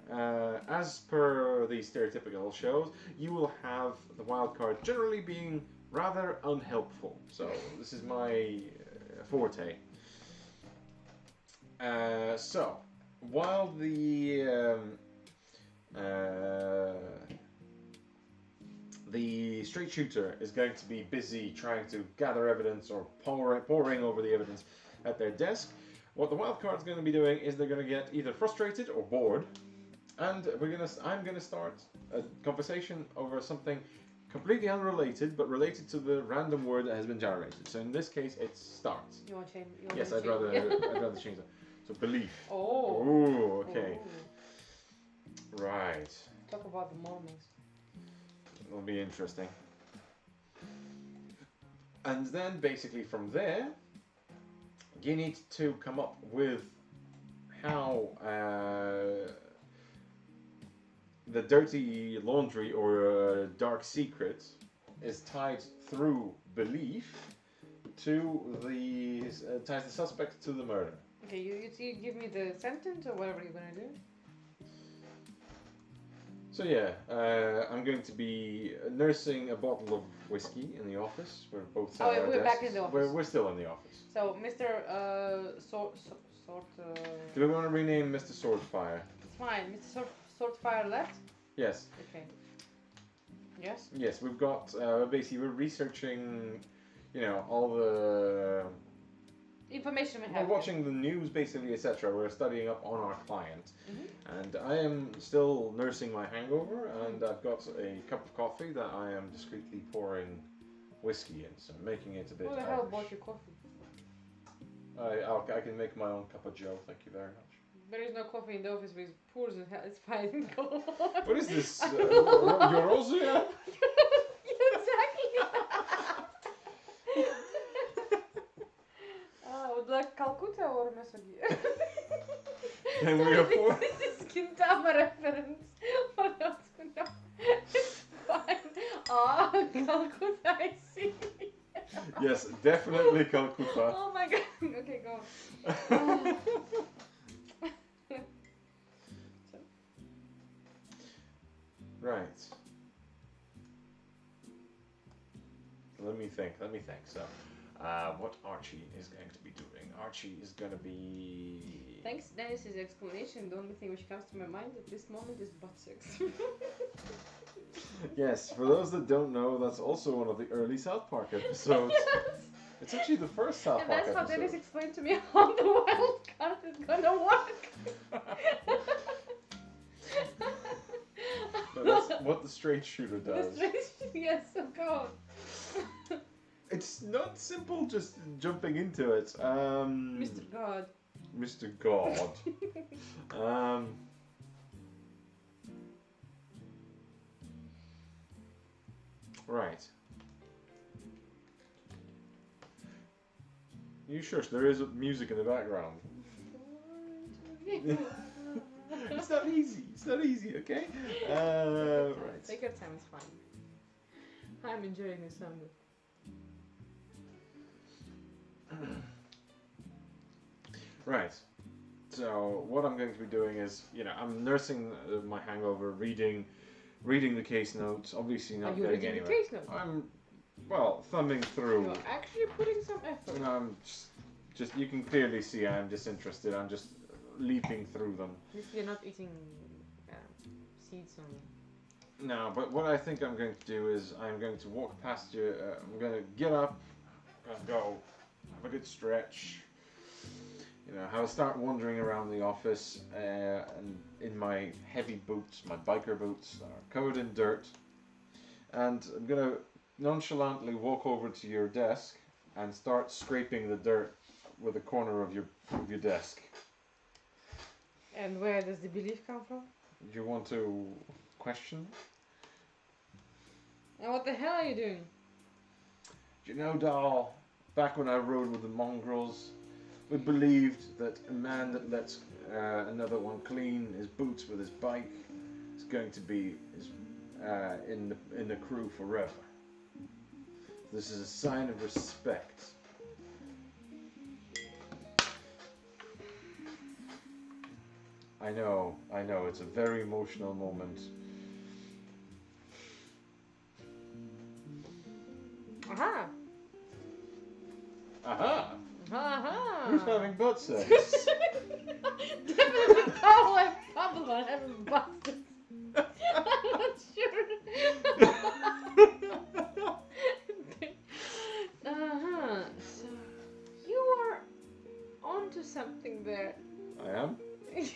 as per the stereotypical shows, you will have the wild card generally being rather unhelpful. So this is my forte. So while the straight shooter is going to be busy trying to gather evidence or poring over the evidence at their desk, what the wild card is going to be doing is they're going to get either frustrated or bored, and I'm going to start a conversation over something completely unrelated but related to the random word that has been generated. So in this case, it starts. You want to change? Yes, I'd rather change that. So belief. Oh. Ooh, okay. Oh. Right. Talk about the Mormons. It'll be interesting. And then basically from there, you need to come up with how the dirty laundry or dark secret is tied through belief to ties the suspect to the murder. Okay, you give me the sentence or whatever you're gonna do. So yeah, I'm going to be nursing a bottle of whiskey in the office. We're both at our we're desks. back in the office. We're still in the office. So, Mr. Do we want to rename Mr. Swordfire? It's fine. Mr. Swordfire left? Yes. Okay. Yes? Yes, we've got, basically we're researching, all the... information we have. We're watching the news, basically, etc. We're studying up on our client. Mm-hmm. And I am still nursing my hangover, and I've got a cup of coffee that I am discreetly pouring whiskey in, so making it a bit Who the hell Irish. bought your coffee? I can make my own cup of joe, thank you very much. There is no coffee in the office, but it's poor as hell. It's fine. Go on. What is this? Your Rosia? Exactly. Would you like Calcutta or Mesogi? Can we afford? This is Gintama reference. What else could I? It's fine. Calcutta, I see. Yes, definitely Calcutta. Oh my god. Okay, go. Right. Let me think. So, what Archie is going to be doing? Archie is going to be... Thanks, Dennis's explanation. The only thing which comes to my mind at this moment is butt sex. Yes, for those that don't know, that's also one of the early South Park episodes. Yes. It's actually the first South And Park that's how episode. Dennis explained to me how the wild card is gonna work. No, that's what the straight shooter does. Yes, of course. It's not simple just jumping into it. Mr. God. Mr. God. Right. You sure? There is music in the background. It's not easy. It's not easy, okay? Right. Take your time, it's fine. I'm enjoying this sound. Right. So what I'm going to be doing is, I'm nursing my hangover, reading the case notes. Obviously not getting reading anywhere. the case notes? I'm, thumbing through. You're actually putting some effort. And I'm just you can clearly see I'm disinterested. I'm just leaping through them. You're not eating seeds on. No, but what I think I'm going to do is I'm going to walk past you. I'm going to get up, go have a good stretch. I'll start wandering around the office, and in my heavy boots, my biker boots, that are covered in dirt. And I'm going to nonchalantly walk over to your desk and start scraping the dirt with the corner of your desk. And where does the belief come from? Do you want to question? And what the hell are you doing? Do you know, doll, back when I rode with the mongrels, we believed that a man that lets another one clean his boots with his bike is going to be in the crew forever. This is a sign of respect. I know, it's a very emotional moment. Aha! Aha! Aha! Who's having butt sex? Definitely Paolo and Pablo are having butt sex. I'm not sure. So, you are onto something there. I am? Yes.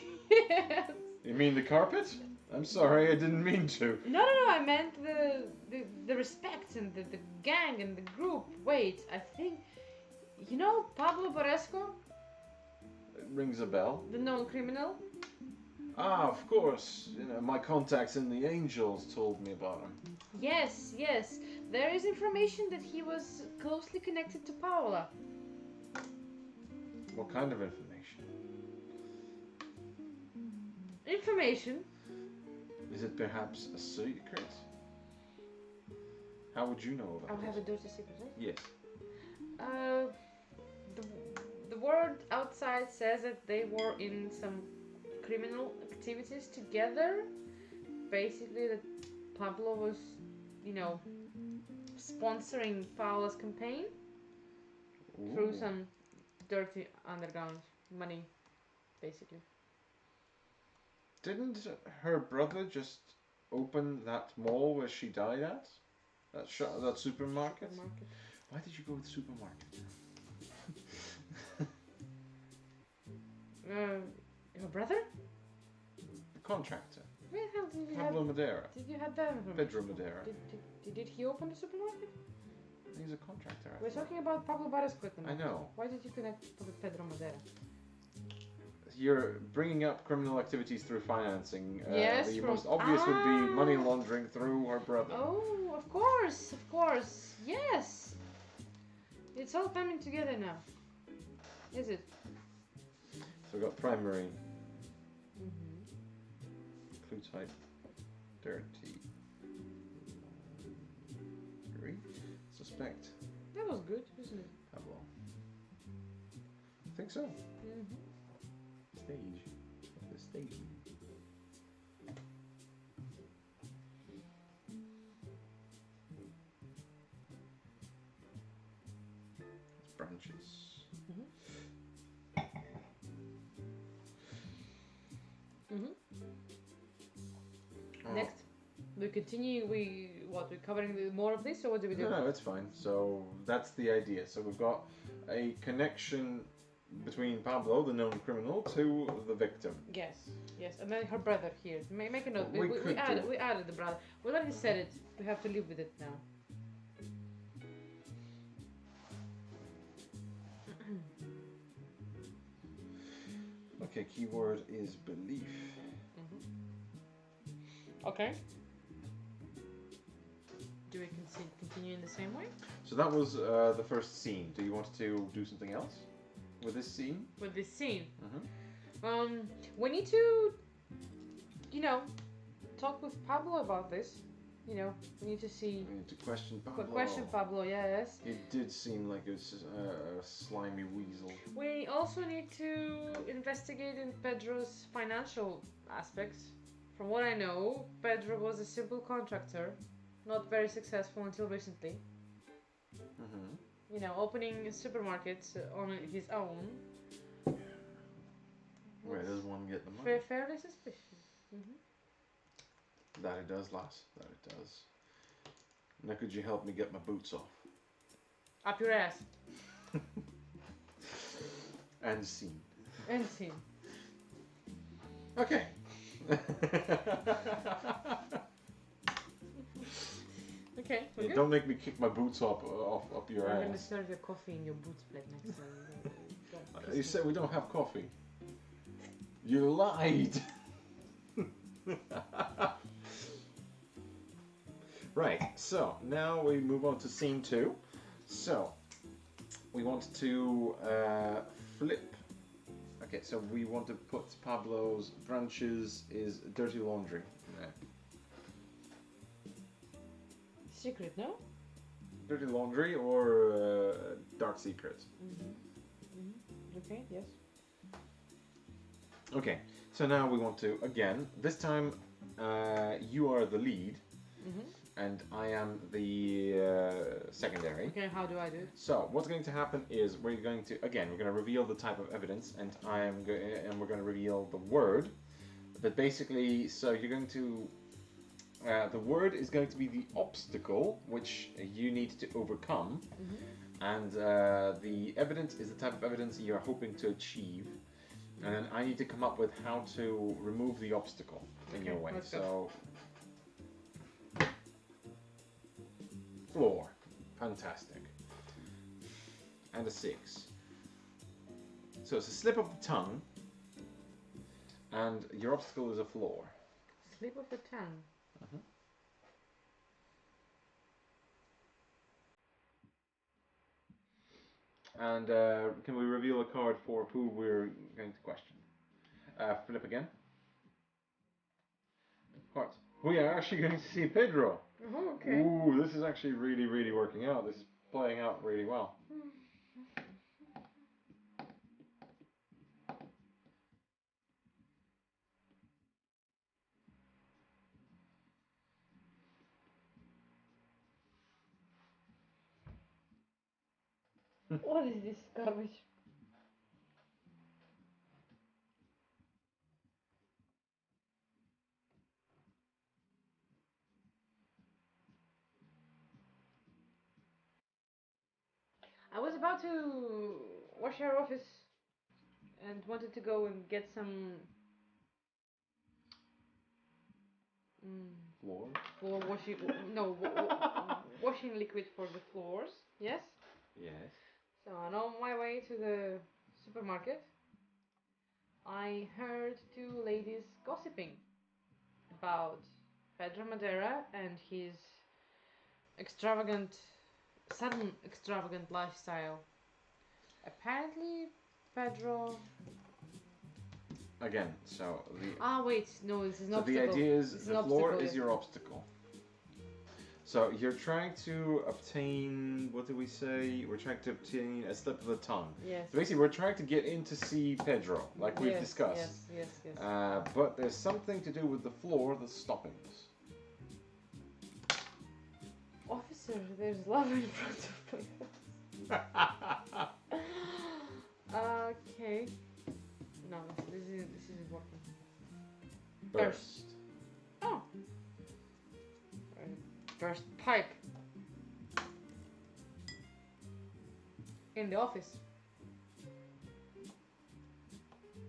You mean the carpet? I'm sorry, I didn't mean to. No, I meant the respect and the gang and the group. Wait, I think... You know Pablo Baresco? It rings a bell. The known criminal? Ah, of course. You know, my contacts in the Angels told me about him. Yes. There is information that he was closely connected to Paola. What kind of information? Information? Is it perhaps a secret? How would you know about I'll it? have a dirty secret, right? Yes. The word outside says that they were in some criminal activities together. Basically, that Pablo was, sponsoring Paola's campaign through some dirty underground money, basically. Didn't her brother just open that mall where she died at? That supermarket? Why did you go with supermarket? Your brother? The contractor. Where the hell did you Pablo Madeira. Did you have that information? Pedro Madeira. Did he open the supermarket? He's a contractor. We're talking about Pablo Baresco. I know. Why did you connect with Pedro Madeira? You're bringing up criminal activities through financing. Yes, the most obvious would be money laundering through her brother. Oh, of course. Yes. It's all coming together now. Is it? So we've got primary. Mm-hmm. Clue type. Dirty. Laundry. Suspect. That was good, isn't it? Pablo. I think so. Mm-hmm. Stage. The stage. Branches. Mm-hmm. Oh. Next, we continue. We're covering more of this, or what do we do? No, it's fine. So that's the idea. So we've got a connection between Pablo, the known criminal, to the victim. Yes, and then her brother here. Make a note. We added the brother. We already said it. We have to live with it now. Okay, keyword is belief. Mm-hmm. Okay. Do we continue in the same way? So that was the first scene. Do you want to do something else with this scene? With this scene? Mm-hmm. We need to, talk with Pablo about this. We need to see... We need to question Pablo. Question Pablo, yes. It did seem like a slimy weasel. We also need to investigate in Pedro's financial aspects. From what I know, Pedro was a simple contractor, not very successful until recently. Mm-hmm. Opening supermarkets on his own. Where does one get the money? Fairly suspicious. Mm-hmm. That it does, lass. That it does. Now could you help me get my boots off? Up your ass. And scene. Okay. Okay. Yeah, don't make me kick my boots up your I'm ass. going to serve your coffee in your boots plate next time. You said we don't have coffee. You lied. Right, so now we move on to scene 2. So we want to flip. Okay, so we want to put Pablo's branches is dirty laundry. Yeah. Secret, no? Dirty laundry or dark secret. Mm-hmm. Okay, yes. Okay, So now we want to, again, this time you are the lead, and I am the secondary. Okay, how do I do it? So what's going to happen is we're going to reveal the type of evidence, and we're going to reveal the word. But basically, so you're going to, the word is going to be the obstacle which you need to overcome, and the evidence is the type of evidence you're hoping to achieve. And then I need to come up with how to remove the obstacle in your way. So, floor, fantastic, and a 6. So it's a slip of the tongue, and your obstacle is a floor. Slip of the tongue. And can we reveal a card for who we're going to question? Flip again. Cards. We are actually going to see Pedro. Oh, okay. Ooh, this is actually really, really working out. This is playing out really well. What is this garbage? I was about to wash our office and wanted to go and get some Floor. floor washing. No, washing liquid for the floors. Yes. Yes. So on my way to the supermarket, I heard two ladies gossiping about Pedro Madeira and his sudden extravagant lifestyle. Apparently, Pedro. Again, so the. Wait, no, this is So not. the idea is It's the floor is your obstacle. So you're trying to obtain, what do we say? We're trying to obtain a slip of the tongue. Yes. So basically, we're trying to get in to see Pedro, like we've discussed. Yes. But there's something to do with the floor that's stopping us. Officer, there's lava in front of my house. Okay. No, this isn't working. Burst. Oh. Burst pipe. In the office.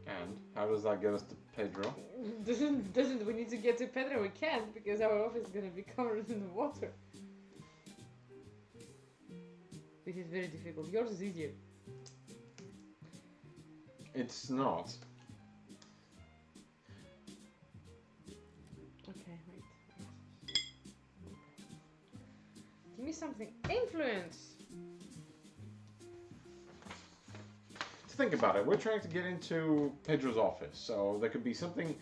And how does that get us to Pedro? Doesn't we need to get to Pedro? We can't because our office is gonna be covered in water. This is very difficult. Yours is easier. It's not. Okay, wait. Give me something. Influence! To think about it, we're trying to get into Pedro's office, so there could be something.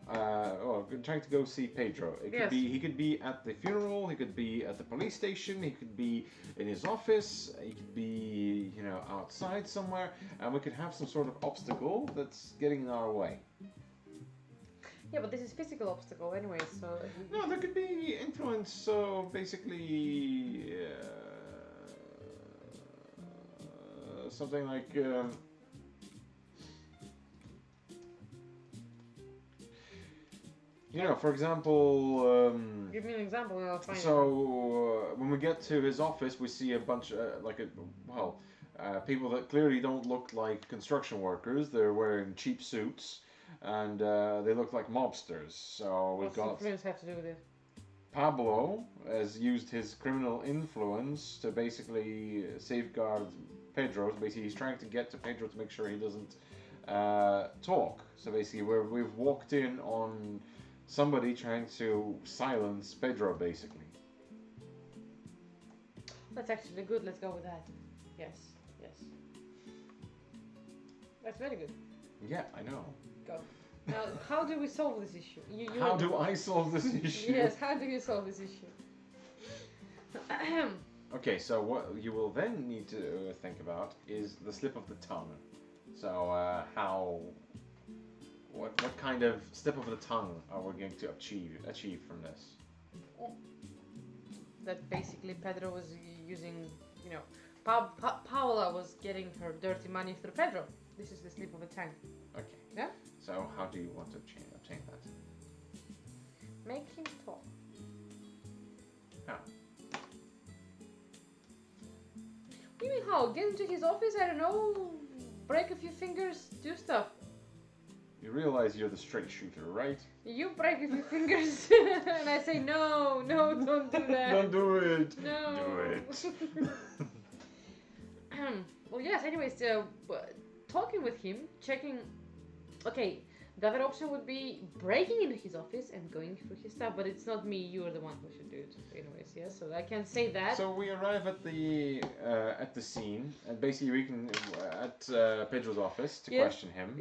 We're trying to go see Pedro. It could be he could be at the funeral. He could be at the police station. He could be in his office. He could be, outside somewhere, and we could have some sort of obstacle that's getting in our way. Yeah, but this is physical obstacle anyway, so... No, there could be influence, so basically... something like... for example... Give me an example and I'll find it. So, when we get to his office, we see a bunch, people that clearly don't look like construction workers. They're wearing cheap suits. And they look like mobsters. So we've got. What's influence have to do with it? Pablo has used his criminal influence to basically safeguard Pedro. So basically, he's trying to get to Pedro to make sure he doesn't talk. So basically, we've walked in on somebody trying to silence Pedro, basically. That's actually good. Let's go with that. Yes. That's very good. Yeah, I know. Go. Now, how do we solve this issue? How do I solve this issue? Yes, how do you solve this issue? Okay, so what you will then need to think about is the slip of the tongue. So, how what kind of slip of the tongue are we going to achieve from this? That basically Pedro was using, you know, Paola was getting her dirty money through Pedro. This is the slip of the tongue. Okay. Yeah? So how do you want to obtain that? Make him talk. How? What do you mean how? Get into his office, I don't know, break a few fingers, do stuff. You realize you're the straight shooter, right? You break a few fingers and I say no, don't do that. Don't do it. No. Do it. Well, yes, anyways, talking with him, checking. Okay, the other option would be breaking into his office and going through his stuff, but it's not me, you're the one who should do it. Anyways, yes, so I can say that. So we arrive at the scene, and basically we can at Pedro's office to question him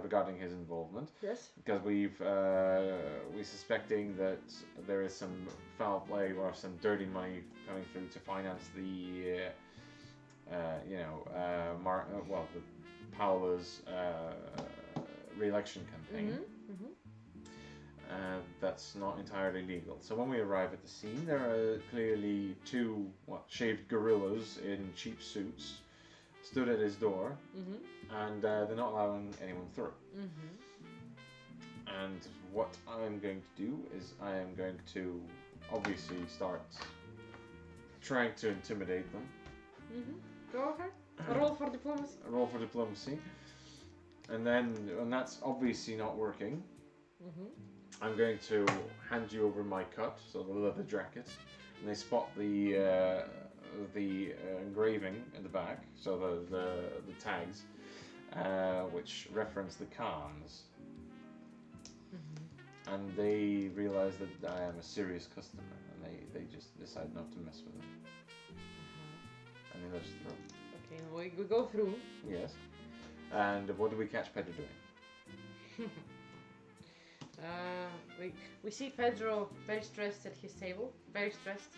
regarding his involvement. Yes. Because we're suspecting that there is some foul play or some dirty money coming through to finance the the Paola's re-election campaign. That's not entirely legal. So when we arrive at the scene, there are clearly two shaved gorillas in cheap suits stood at his door, and they're not allowing anyone through. And what I'm going to do is I am going to obviously start trying to intimidate them. Go ahead. Roll for diplomacy. Roll for diplomacy. And then, when that's obviously not working, I'm going to hand you over my cut, so the leather jacket, and they spot the engraving in the back, so the tags, which reference the Khans, and they realize that I am a serious customer, and they just decide not to mess with it, and they let us through. Okay, we go through. Yes. And what do we catch Pedro doing? We see Pedro very stressed at his table, very stressed,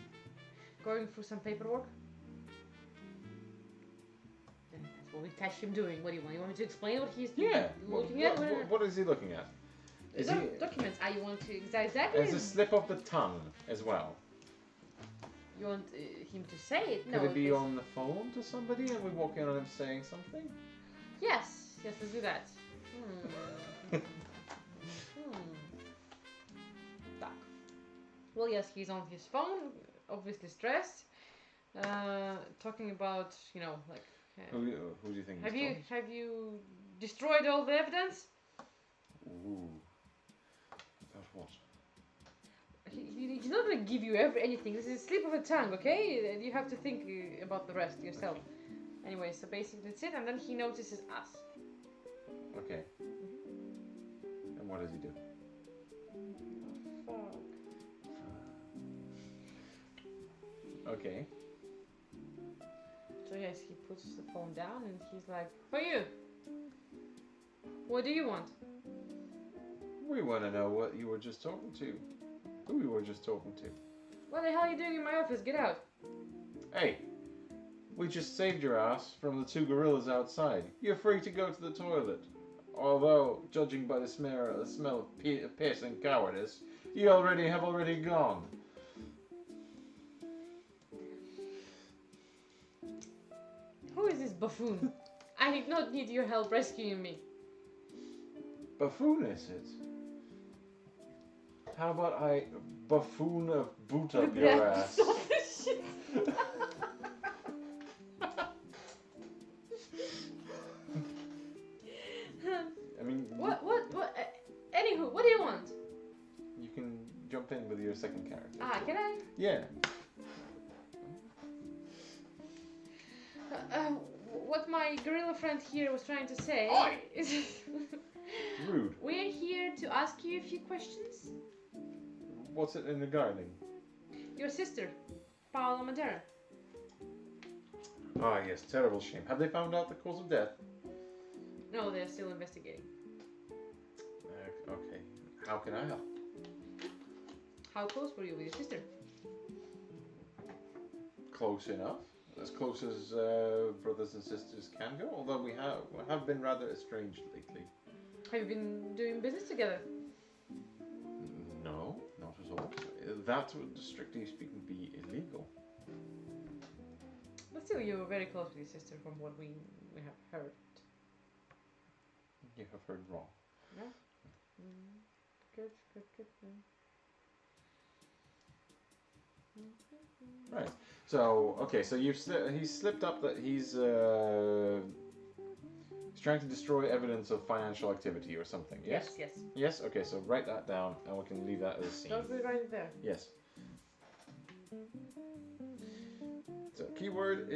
going through some paperwork. And that's what we catch him doing. What do you want? You want me to explain what he's looking at? What is he looking at? Documents. You want to exactly? There's a slip of the tongue as well. You want him to say it? Could it be on the phone to somebody and we walk in on him saying something? Yes, let's do that. Tak. Well, yes, he's on his phone, obviously stressed, talking about, like... Who do you think have you destroyed all the evidence? Ooh. About what? He's not going to give you anything. This is a slip of the tongue, okay? You have to think about the rest yourself. Anyway, so basically that's it, and then he notices us. Okay. And what does he do? Fuck. Okay. So yes, he puts the phone down and he's like, "For you. What do you want?" We want to know what you were just talking to. Who you were just talking to. What the hell are you doing in my office? Get out. Hey. We just saved your ass from the two gorillas outside. You're free to go to the toilet. Although, judging by the smell of piss and cowardice, you have already gone. Who is this buffoon? I did not need your help rescuing me. Buffoon is it? How about I buffoon a boot up your ass? Stop this shit. I mean... What? Anywho, what do you want? You can jump in with your second character. Can I? Yeah. What my gorilla friend here was trying to say is... Rude. We're here to ask you a few questions. What's it in regarding? Your sister, Paola Madera. Ah, yes, terrible shame. Have they found out the cause of death? No, they're still investigating. Okay. How can I help? How close were you with your sister? Close enough. As close as brothers and sisters can go, although we have been rather estranged lately. Have you been doing business together? No, not at all. That would, strictly speaking, be illegal. But still, you were very close with your sister from what we have heard. You have heard wrong. Yeah? Good. Right. So, okay, so he's slipped up that he's trying to destroy evidence of financial activity or something, yes? Yes. Yes? Okay, so write that down and we can leave that as a scene. Don't we write it there? Yes. So, keyword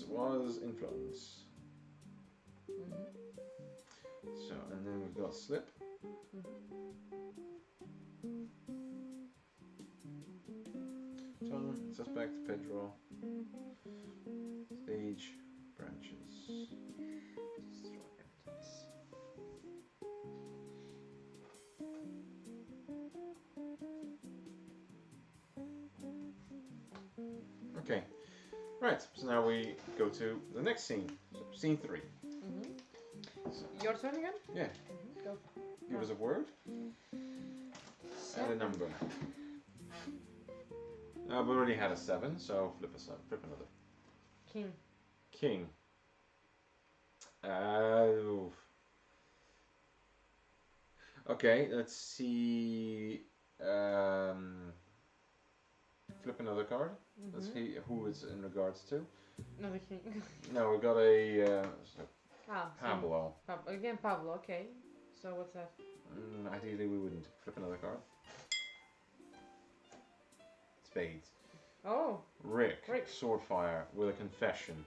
was influence. So, and then we've got slip. Tom, suspect, Pedro. Stage, branches. Destroy evidence. Okay. Right, so now we go to the next scene. So, scene 3. So, Your turn again? yeah. Go. Give us a word and a number. We already had a 7, so flip another. King. King. Okay, let's see. Flip another card. Let's see who it's in regards to. Another king. No, we got a Pablo. Pablo. Again, Pablo. Okay. So what's that? Ideally, we wouldn't. Flip another card. Spades. Oh. Rick. Swordfire with a confession.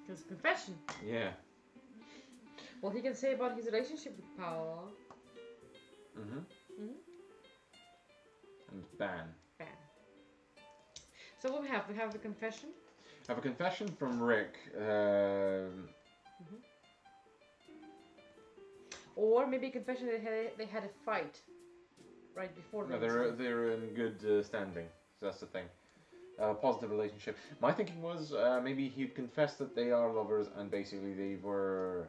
His confession. Yeah. What he can say about his relationship with Paolo. And ban. So what we have? We have the confession. I have a confession from Rick. Or maybe a confession that they had a fight right before. No, they're in good standing. So that's the thing. Positive relationship. My thinking was maybe he'd confess that they are lovers and basically they were,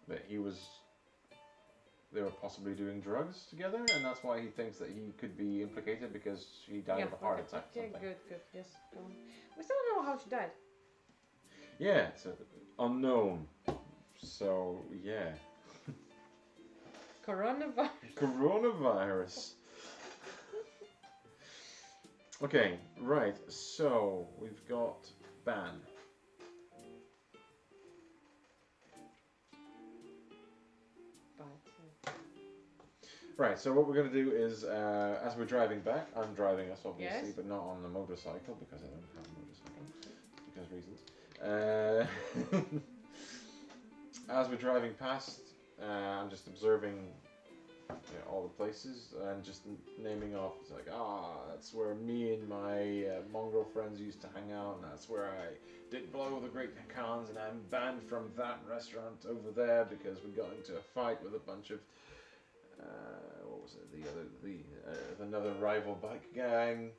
that they were possibly doing drugs together, and that's why he thinks that he could be implicated because she died of a heart attack. Okay, something. good. Yes, go on. We still don't know how she died. Yeah, it's unknown. So yeah. Coronavirus. Okay, right. So we've got ban. Right, so what we're going to do is, as we're driving back, I'm driving us obviously, Yes. but not on the motorcycle because I don't have a motorcycle, because reasons. As we're driving past, I'm just observing all the places and just naming off. It's like, that's where me and my mongrel friends used to hang out, and that's where I did blow the great cans, and I'm banned from that restaurant over there because we got into a fight with a bunch of what was it? Another rival bike gang.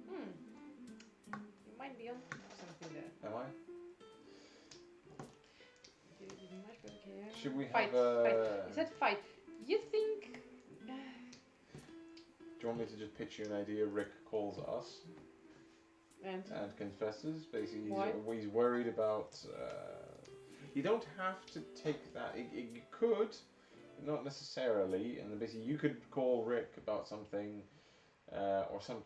You might be on something there. Am I? You might be okay. Should we Fight. have a? You said fight. You think? Do you want me to just pitch you an idea? Rick calls us. And confesses. Basically, Why? He's worried about. You don't have to take that. You could, but not necessarily. And basically, you could call Rick about something, or some.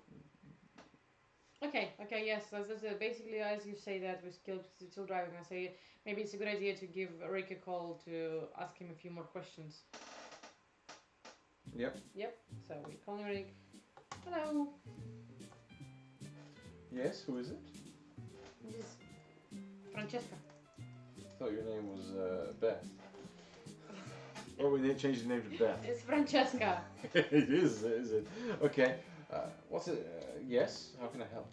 Okay, yes. That's basically as you say that we're still driving. I say maybe it's a good idea to give Rick a call to ask him a few more questions. Yep. So we're calling Rick. Hello. Yes. Who is it? This is Francesca. I thought your name was Beth. Oh, we changed the name to Beth. It's Francesca. It is it? Okay. What's it? Yes. How can I help?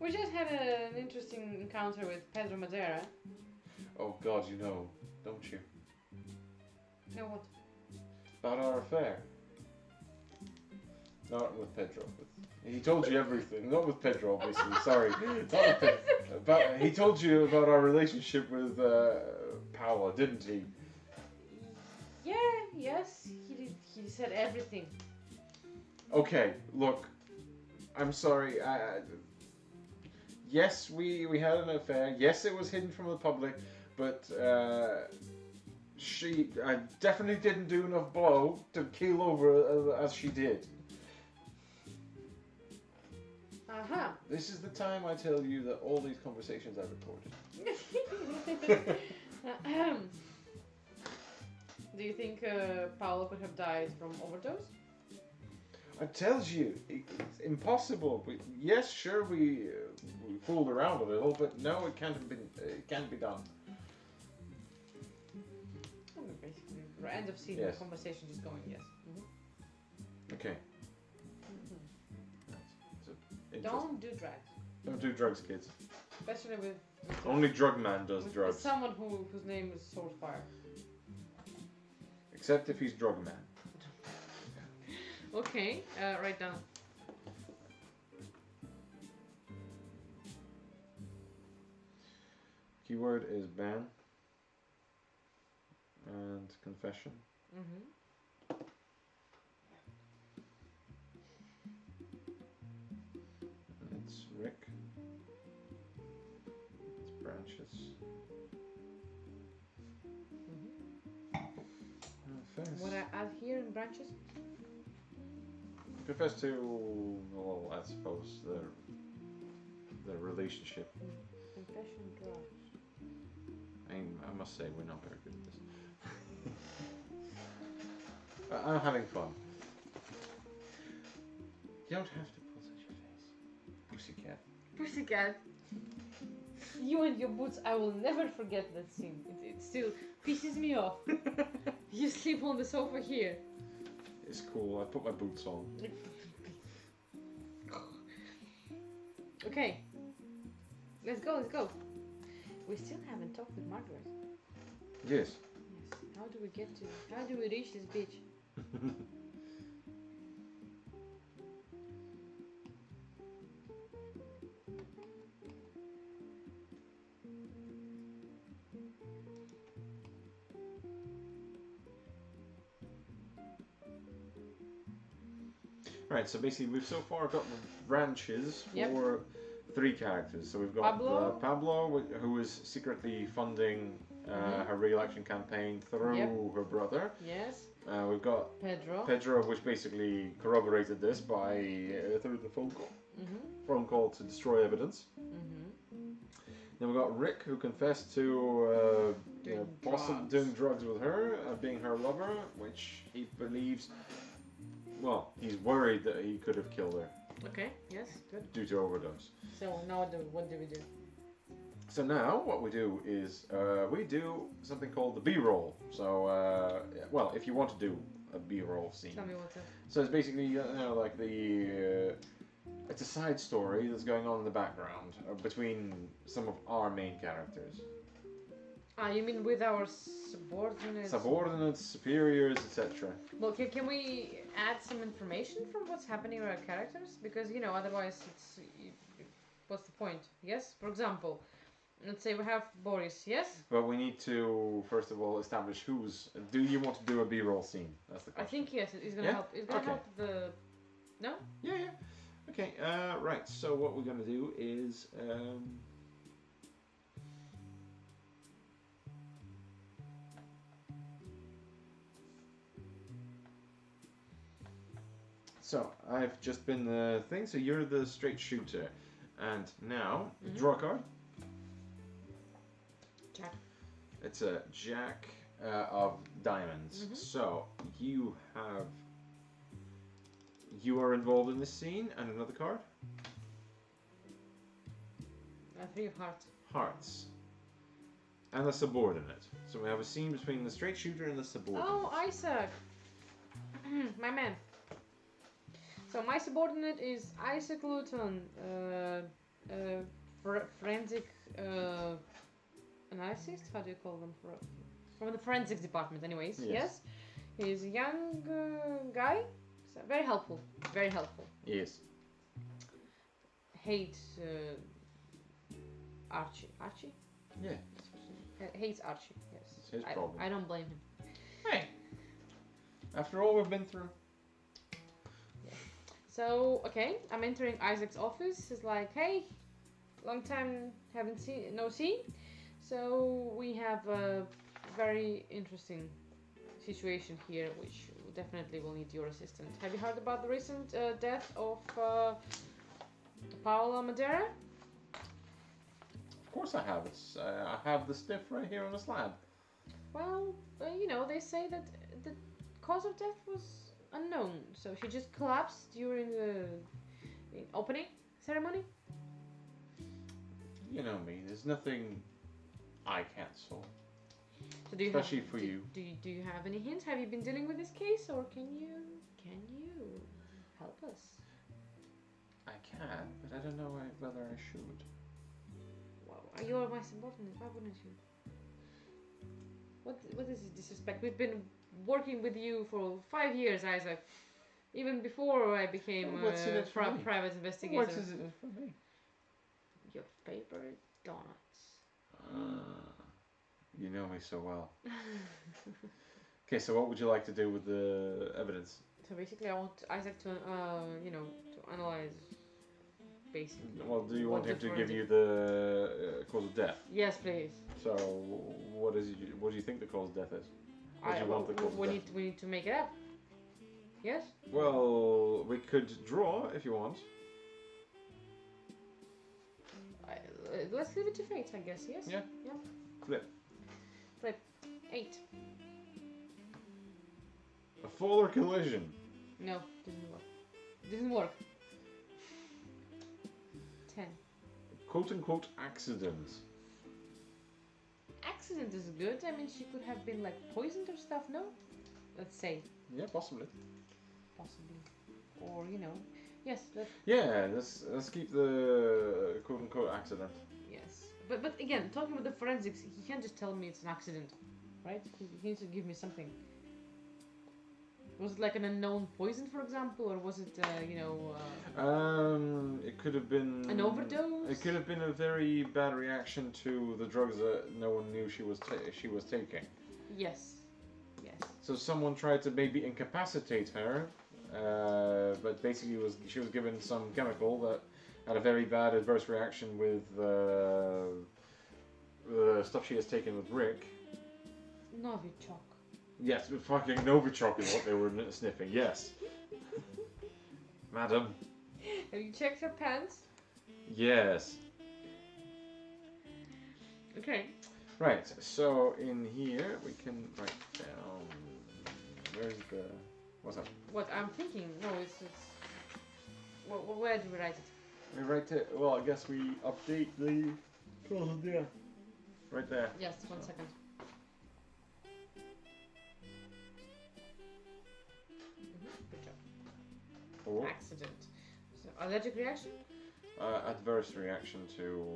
We just had an interesting encounter with Pedro Madeira. Oh God, you know, don't you? Know what? About our affair. Not with Pedro. He told you everything. Not with Pedro, obviously. Sorry. Not with Pedro. But he told you about our relationship with Paula, didn't he? Yeah, yes, he did. He said everything. Okay, look. I'm sorry. Yes, we had an affair. Yes, it was hidden from the public, but she definitely didn't do enough blow to keel over as she did. Uh-huh. This is the time I tell you that all these conversations are recorded. Do you think Paolo could have died from overdose? I tells you, it's impossible. Yes, sure, we fooled around a little, but no, it can't have been. It can't be done. Basically, end of scene. Yes. The conversation just going yes. Mm-hmm. Okay. Mm-hmm. Don't do drugs. Don't do drugs, kids. Especially with Only drug man does drugs. With someone whose name is Soulfire. Except if he's drug man. Okay, write down. Keyword is ban and confession. Mm-hmm. It's Rick. It's branches. Mm-hmm. What I add here in branches? Confess to, well, I suppose the relationship. Confession drugs. I must say we're not very good at this. I'm having fun. You don't have to pull such your face. Pussycat. Pussycat. You and your boots, I will never forget that scene. It still pisses me off. You sleep on the sofa here. It's cool, I put my boots on. Okay. Let's go. We still haven't talked with Margaret. Yes. Yes. How do we reach this beach? Right, so basically we've so far got the branches Yep. for 3 characters. So we've got Pablo. who is secretly funding her re-election campaign through her brother. Yes. We've got Pedro. which basically corroborated this by through the phone call. Mm-hmm. Phone call to destroy evidence. Mm-hmm. Then we've got Rick, who confessed to doing drugs with her, being her lover, which he believes. Well, he's worried that he could have killed her. Okay. Yes. Good. Due to overdose. So now what do we do? So now what we do is we do something called the B-roll. So well, if you want to do a B-roll scene. Tell me what to. So it's basically like the it's a side story that's going on in the background between some of our main characters. Ah, you mean with our subordinates? Subordinates, superiors, etc. Well, can we add some information from what's happening with our characters? Because, otherwise what's the point? Yes? For example, let's say we have Boris, yes? But we need to, first of all, establish who's... Do you want to do a B-roll scene? That's the question. I think, yes, it's going to help. It's going to help the... No? Yeah. Okay, right, so what we're going to do is... So, I've just been the thing, so you're the straight shooter. And now, draw a card. Jack. It's a jack of diamonds. So, you are involved in this scene, and another card. 3 of hearts. Hearts. And a subordinate. So we have a scene between the straight shooter and the subordinate. Oh, Isaac! My man. So my subordinate is Isaac Luton, forensic analysis. How do you call them? From the forensics department, anyways. Yes. He's a young guy, So very helpful. Very helpful. Yes. Hates Archie. Archie? Yeah. Hates Archie. Yes. It's his problem. I don't blame him. Hey. After all we've been through. So okay, I'm entering Isaac's office. He's like, hey, long time no see. So we have a very interesting situation here, which definitely will need your assistance. Have you heard about the recent death of Paola Madera? Of course I have. I have the stiff right here on the slab. Well, they say that the cause of death was unknown. So she just collapsed during the opening ceremony. You know me. There's nothing I can't solve. So do you Especially for you. Do you have any hints? Have you been dealing with this case, or can you help us? I can, but I don't know whether I should. Well, you're my subordinate. Why wouldn't you? What is this disrespect? We've been working with you for 5 years, Isaac. Even before I became a private investigator. What is it for me? Your favorite donuts. You know me so well. Okay, so what would you like to do with the evidence? So basically, I want Isaac to, to analyze. Basically. Well, do you want him to give you the cause of death? Yes, please. So, what do you think the cause of death is? What do you want the cause of death? We need to make it up. Yes. Well, we could draw if you want. Let's leave it to fate, I guess. Yes. Yeah. Yeah. Flip. 8. A fall or collision? No, didn't work. 10. Quote unquote accident. Accident is good. I mean, she could have been like poisoned or stuff. No, let's say. Yeah, possibly. Possibly, or yes. Yeah, let's keep the quote unquote accident. Yes, but again, talking about the forensics, he can't just tell me it's an accident, right? He needs to give me something. Was it like an unknown poison, for example, or was it, It could have been an overdose? It could have been a very bad reaction to the drugs that no one knew she was taking. Yes. Yes. So someone tried to maybe incapacitate her, but basically she was given some chemical that had a very bad adverse reaction with the stuff she has taken with Rick. Novichok. Yes, fucking Novichok is what they were sniffing, yes. Madam. Have you checked your pants? Yes. Okay. Right, so in here we can write down... Where's the... What's up? What I'm thinking, no, it's... Where do we write it? We write it... Well, I guess we update the... Yeah. Right there. Yes, 1 second. Good job. Or Accident. So, allergic reaction? adverse reaction to...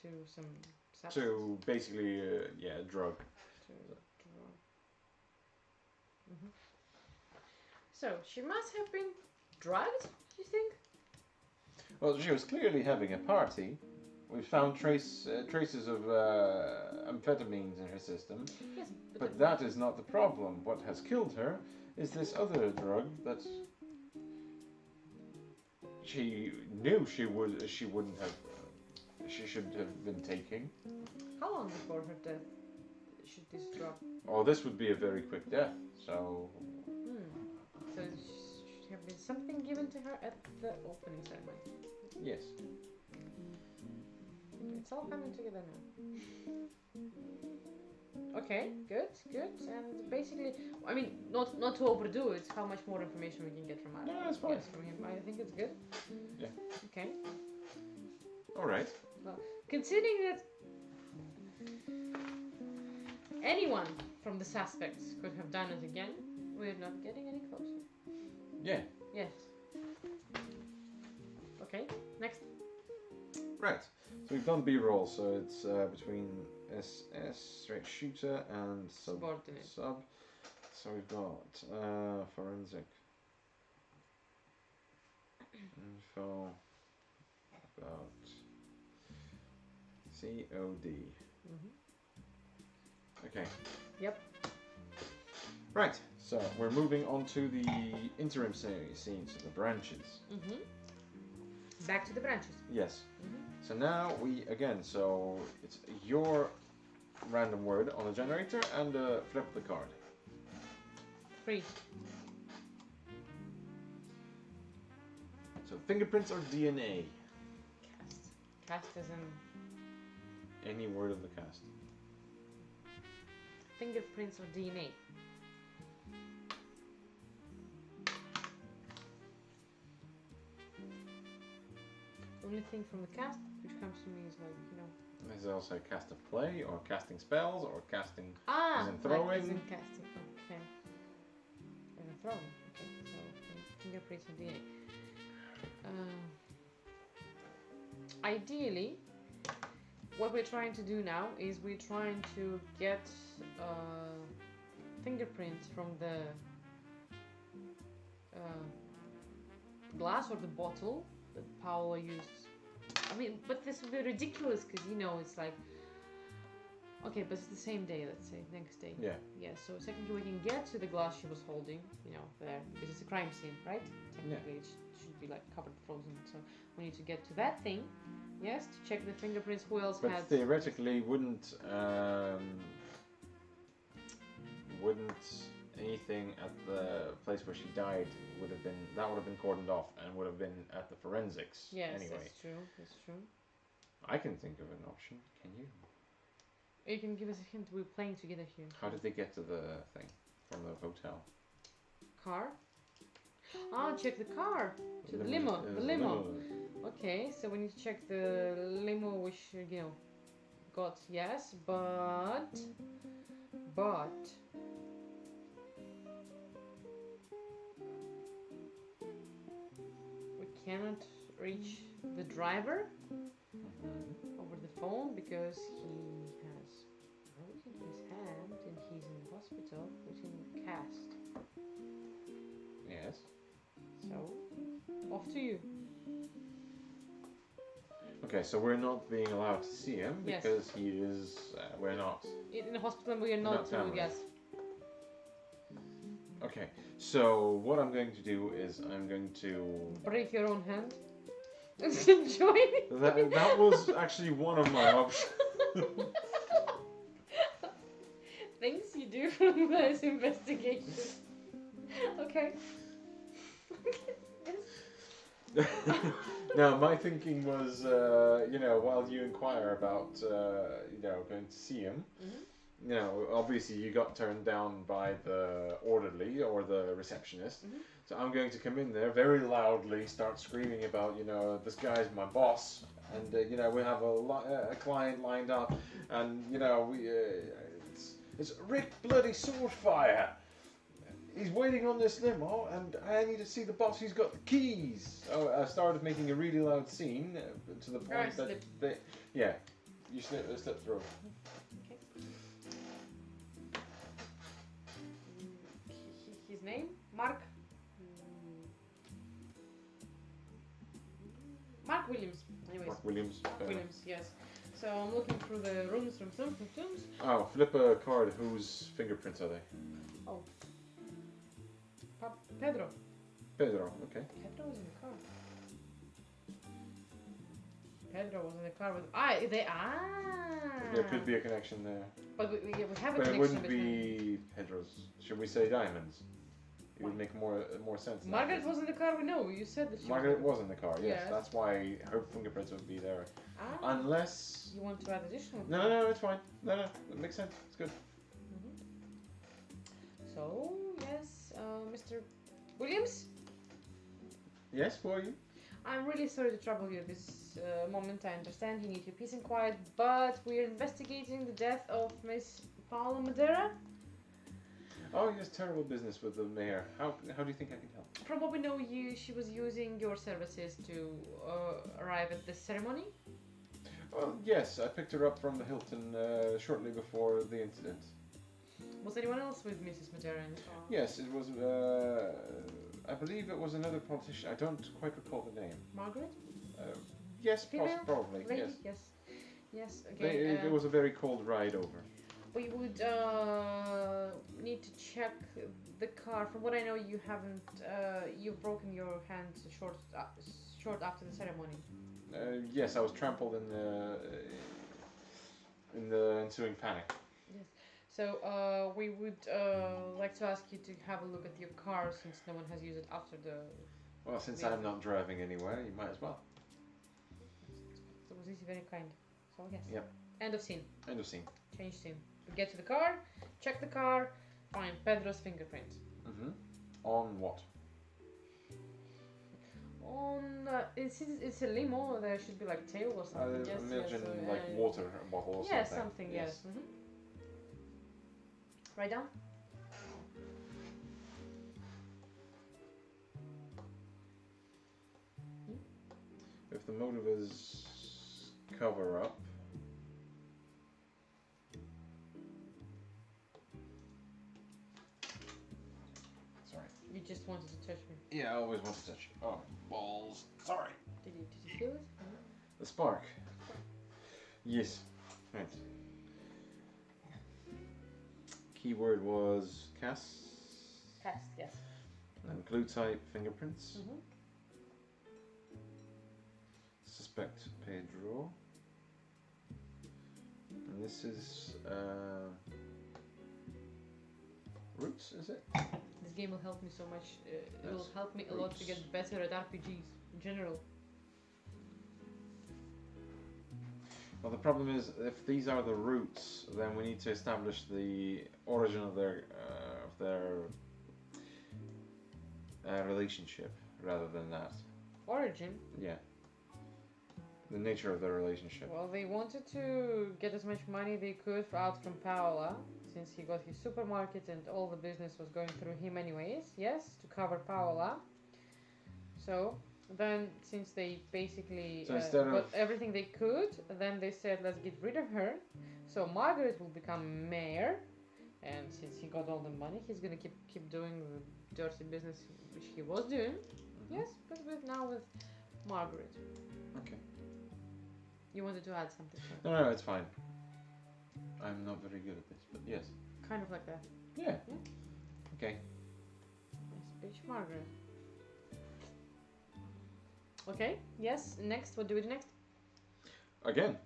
To some substance. To basically, a drug. To drug. So, she must have been drugged, you think? Well, she was clearly having a party. We found traces of amphetamines in her system. Yes, But that is not the problem. What has killed her is this other drug that she knew she should have been taking. How long before her death should this drug? Oh, this would be a very quick death. So. So should have been something given to her at the opening ceremony. Yes. It's all coming together now. Okay, good. And basically, I mean, not to overdo it. How much more information we can get from No, it's fine. from him? I think it's good. Yeah. Okay. All right. Well, considering that anyone from the suspects could have done it again, we're not getting any closer. Yeah. Yes. Okay. Next. Right. We've done B-roll, so it's between SS, straight shooter, and Subordinate. sub. So we've got forensic info about COD. Okay. Yep. Right. So we're moving on to the interim scenes, the branches. Back to the branches. Yes. So now so it's your random word on a generator and flip the card. 3. So fingerprints or DNA? Cast. Cast as in Any word of the cast. fingerprints or DNA. The only thing from the cast which comes to me is like, There's also cast of play or casting spells or casting as in throwing. Like as in casting. Okay. As in throwing. Okay. So fingerprints or DNA. Ideally, what we're trying to do now is we're trying to get fingerprints from the glass or the bottle that Paola used. I mean, but this would be ridiculous because it's like, okay, but it's the same day, let's say, next day. Yeah. Yeah, so secondly we can get to the glass she was holding, there, because it's a crime scene, right? Technically it should be like covered, frozen, so we need to get to that thing, yes, to check the fingerprints, who else But had... theoretically, wouldn't anything at the place where she died would have been cordoned off and would have been at the forensics. Yes, anyway. That's true. I can think of an option. Can you? You can give us a hint. We're playing together here. How did they get to the thing from the hotel? Car? Oh, check the car. To the limo. The limo. Okay, so we need to check the limo, which got yes, but we cannot reach the driver over the phone because he has broken his hand and he's in the hospital within cast. Yes. So, off to you. Okay, so we're not being allowed to see him Yes. because he is. We're not. In the hospital, we are not to yes. Okay, so what I'm going to do is I'm going to Break your own hand. And enjoy it. That was actually one of my options. Things you do from this investigation. Okay. Now, my thinking was, while you inquire about, going to see him, obviously you got turned down by the orderly or the receptionist. So I'm going to come in there very loudly, start screaming about, this guy's my boss, and we have a client lined up, and it's Rick bloody Swordfire. He's waiting on this limo, and I need to see the boss. He's got the keys. So I started making a really loud scene to the point that you slip through. Okay. His name? Mark Williams. Anyways. Mark Williams. Mark Williams, yes. So I'm looking through the rooms. Oh, flip a card. Whose fingerprints are they? Oh. Pedro. Pedro, okay. Pedro was in the car. Pedro was in the car with... There could be a connection there. But we have a But connection it wouldn't between... be Pedro's. Should we say diamonds? It would make more sense. Margaret was in the car, we know. You said that she Margaret was in the car, yes. Yes. That's why her fingerprints would be there. Unless... You want to add additional? No, it's fine. No, it makes sense. It's good. So, yes, Mr. Williams? Yes, who are you? I'm really sorry to trouble you at this moment. I understand you need your peace and quiet, but we're investigating the death of Miss Paula Madeira. Oh, yes, terrible business with the mayor. How do you think I can help? From what we know, she was using your services to arrive at the ceremony. Well, yes, I picked her up from the Hilton shortly before the incident. Was anyone else with Mrs. Materin? Yes, it was. I believe it was another politician. I don't quite recall the name. Margaret? Yes, Female? probably. Lady? Yes. Yes. Yes. Okay. It was a very cold ride over. We would need to check the car. From what I know, you haven't. You've broken your hand short after the ceremony. Yes, I was trampled in the ensuing panic. Yes. So we would like to ask you to have a look at your car since no one has used it after the. Well, since I'm not driving anywhere, you might as well. So was this very kind? So yes. Yep. End of scene. End of scene. Change scene. We get to the car, check the car, find Pedro's fingerprints. Mm-hmm. On what? On it's a limo. There should be like tail or I something. imagine like water bottle or yes, something. something. Yes. Mm-hmm. Write down. If the motive is cover up. Sorry. You just wanted to touch me. Yeah, I always want to touch you. Oh, balls. Sorry. Did you feel it? The spark. Yes. Right. Keyword was Cass. Past, yes. And clue type fingerprints. Mm-hmm. Suspect Pedro. And this is Roots, is it? This game will help me so much. It will help me a lot to get better at RPGs in general. Well, the problem is, if these are the roots, then we need to establish the origin of their relationship, rather than that. Origin? Yeah. The nature of their relationship. Well, they wanted to get as much money they could out from Paola, since he got his supermarket and all the business was going through him anyways, yes, to cover Paola. So, then, since they basically got everything they could, then they said, let's get rid of her. So Margaret will become mayor, and since he got all the money, he's gonna keep doing the dirty business which he was doing. Mm-hmm. Yes, but now with Margaret. Okay. You wanted to add something? No, it's fine. I'm not very good at this, but yes. Kind of like that. Yeah. Yeah. Okay. Nice bitch, Margaret. Okay, yes, next. What do we do next? Again.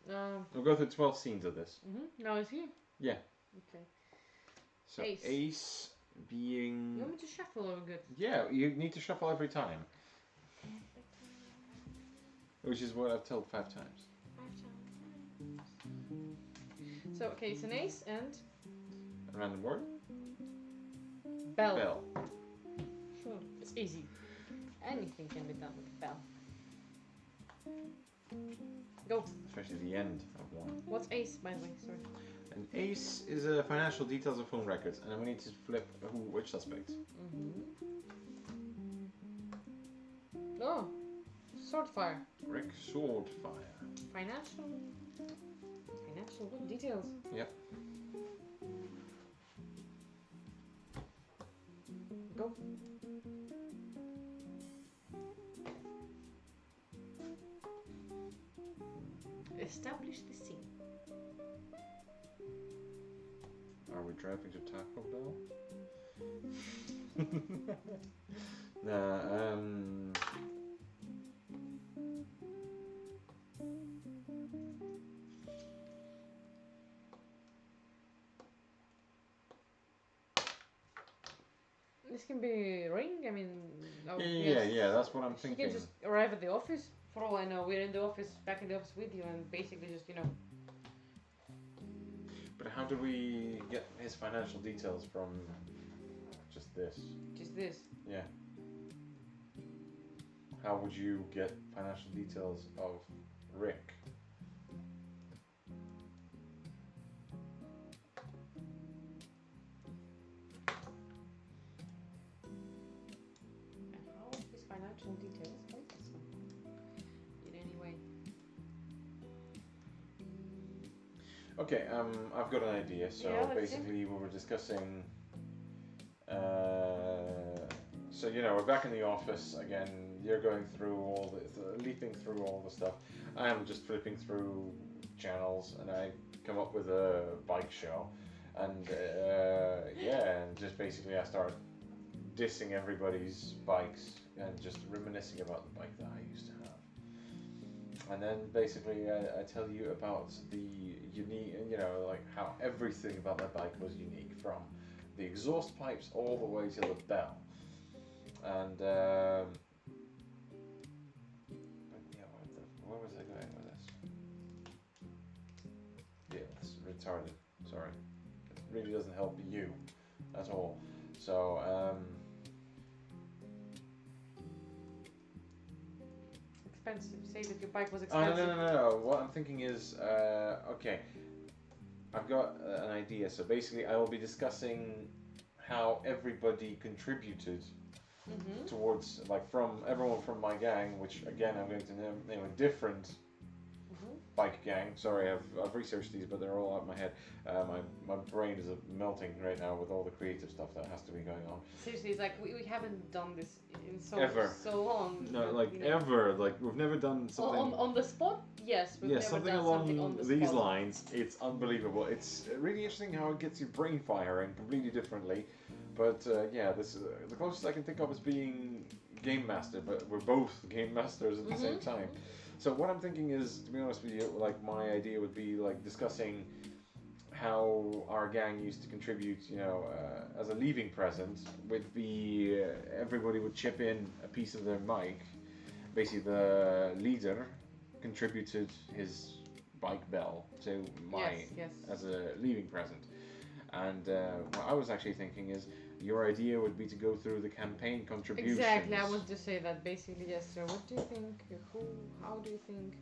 We'll go through 12 scenes of this. Now it's you. Yeah. Okay. So Ace. Ace being... You want me to shuffle over good? Yeah, you need to shuffle every time. Which is what I've told 5 times. 5 times. So, okay, it's an ace and... A random word? Bell. Bell. Sure, it's easy. Anything can be done with a bell. Go. Especially the end of one. What's ace, by the way? Sorry. An ace is financial details of phone records, and we need to flip which suspect. Oh, swordfire. Rick Swordfire. Financial what? Details. Yep. Go. Establish the scene. Are we driving to Taco Bell? Nah, This can be ring. I mean, yeah, that's what I'm You thinking. can just arrive at the office. For all I know, we're in the office, back in the office with you, and basically just But how do we get his financial details from just this? Just this. Yeah. How would you get financial details of Rick? And how is his financial details? In any way. Okay, I've got an idea. So Yeah, let's see. basically, we were discussing. So we're back in the office again. You're going through all the, leaping through all the stuff. I am just flipping through channels, and I come up with a bike show, and and just basically I start dissing everybody's bikes and just reminiscing about the bike that I used to have. And then basically I tell you about the unique, like how everything about my bike was unique, from the exhaust pipes all the way to the bell. And but yeah, where was I going with this? Yeah, it's retarded. Sorry, it really doesn't help you at all. So Expensive. Say that your bike was oh expensive. no. What I'm thinking is okay. I've got an idea. So basically, I will be discussing how everybody contributed towards, like, from everyone from my gang, which again I'm going to name a different bike gang. Sorry, I've researched these, but they're all out of my head. My brain is melting right now with all the creative stuff that has to be going on. Seriously, it's like we haven't done this in so long. No, like ever. Like we've never done something on the spot. Yes, we've never something done along something on the these spot. lines. It's unbelievable. It's really interesting how it gets your brain firing completely differently. But this is the closest I can think of is being game master. But we're both game masters at the same time. So what I'm thinking is, to be honest with you, like my idea would be like discussing how our gang used to contribute, as a leaving present. Would be everybody would chip in a piece of their mic. Basically, the leader contributed his bike bell to Yes. as a leaving present. And what I was actually thinking is, your idea would be to go through the campaign contributions. Exactly, I wanted to say that basically. Yes, sir. What do you think? How do you think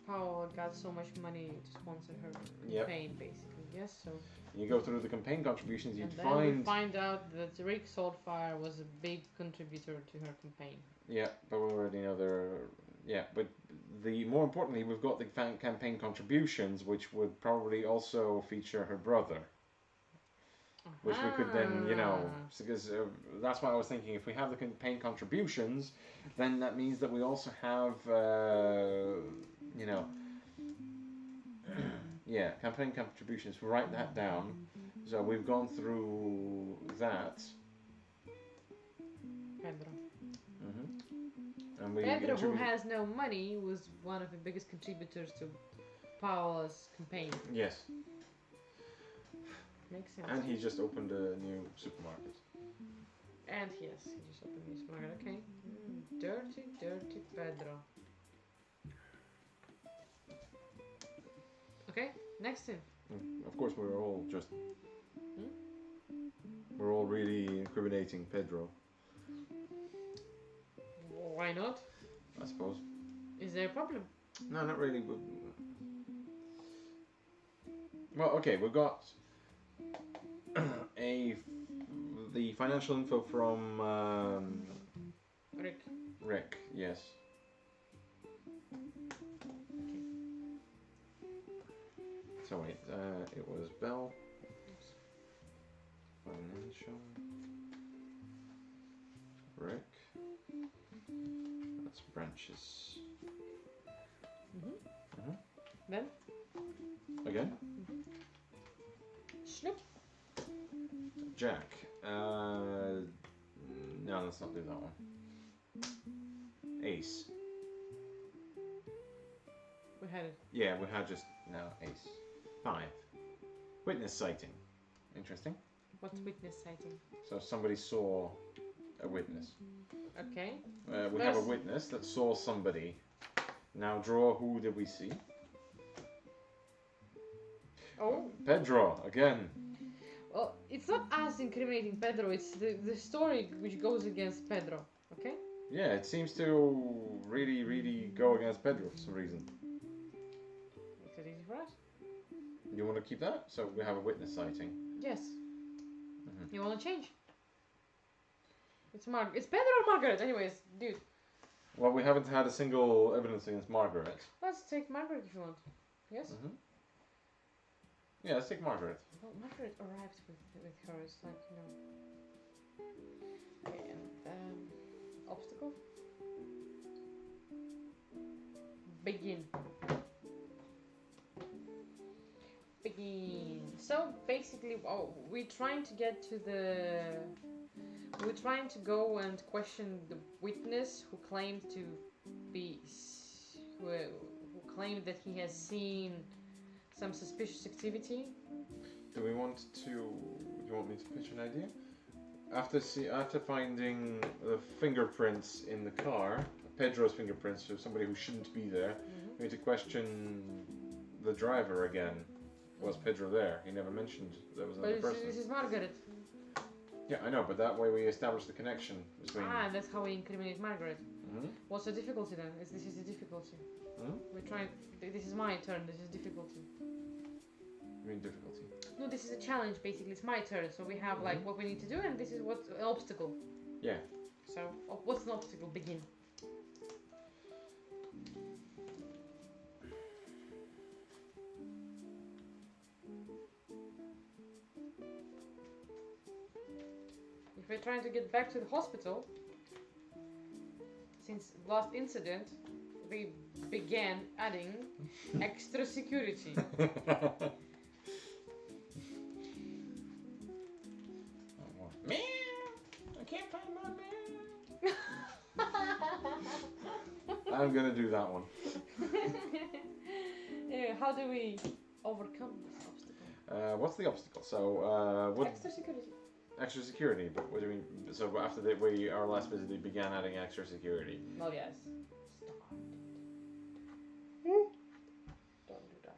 Paola got so much money to sponsor her campaign? Basically, yes. So you go through the campaign contributions. You'd we find out that Rick Saltfire was a big contributor to her campaign. Yeah, but we already know there. Yeah, but more importantly, we've got the campaign contributions, which would probably also feature her brother. Which we could then, because that's why I was thinking, if we have the campaign contributions, then that means that we also have, campaign contributions. Write that down. So we've gone through that. Pedro. And Pedro, who has no money, was one of the biggest contributors to Paola's campaign. Yes. Makes sense. And he just opened a new supermarket. And yes, he just opened a new supermarket. Okay. Dirty Pedro. Okay, next thing. Of course, we're all really incriminating Pedro. Why not? I suppose. Is there a problem? No, not really. Well, okay, we've got the financial info from Rick, yes. Okay. So wait, it was Bell. Financial. Rick. That's branches. Then? Again? Snoop. Jack. No, let's not do that one. Ace. We had it. Yeah, we had just Ace. 5. Witness sighting. Interesting. What's witness sighting? So somebody saw a witness. Okay. We have a witness that saw somebody. Now draw. Who did we see? Oh. Pedro again. Well, it's not us incriminating Pedro. It's the story which goes against Pedro. Okay. Yeah, it seems to really, really go against Pedro for some reason. Makes it easy for us. You want to keep that? So we have a witness sighting. Yes. You want to change? It's Pedro or Margaret? Anyways, dude. Well, we haven't had a single evidence against Margaret. Let's take Margaret if you want. Yes? Yeah, let's take Margaret. Well, Margaret arrived with her. It's like, Okay, and obstacle. Begin. So basically, we're trying to get to we're trying to go and question the witness who claimed to be, who claimed that he has seen some suspicious activity. Do you want me to pitch an idea? After finding the fingerprints in the car, Pedro's fingerprints of somebody who shouldn't be there, we need to question the driver again. Was Pedro there? He never mentioned there was another person. This is Margaret. Yeah, I know, but that way we establish the connection between... That's how we incriminate Margaret. Mm-hmm. What's the difficulty then? This is the difficulty. Hmm? We're trying... This is my turn, this is difficulty. You mean difficulty? No, this is a challenge, basically. It's my turn, so we have like what we need to do, and this is what's an obstacle. Yeah. So, what's an obstacle? Begin. If we're trying to get back to the hospital, since last incident, we began adding extra security. Man, I can't find my man. I'm gonna do that one. How do we overcome this obstacle? What's the obstacle? So, what? Extra security. Extra security, but what do you mean? So after our last visit, we began adding extra security. Oh yes. Don't do that.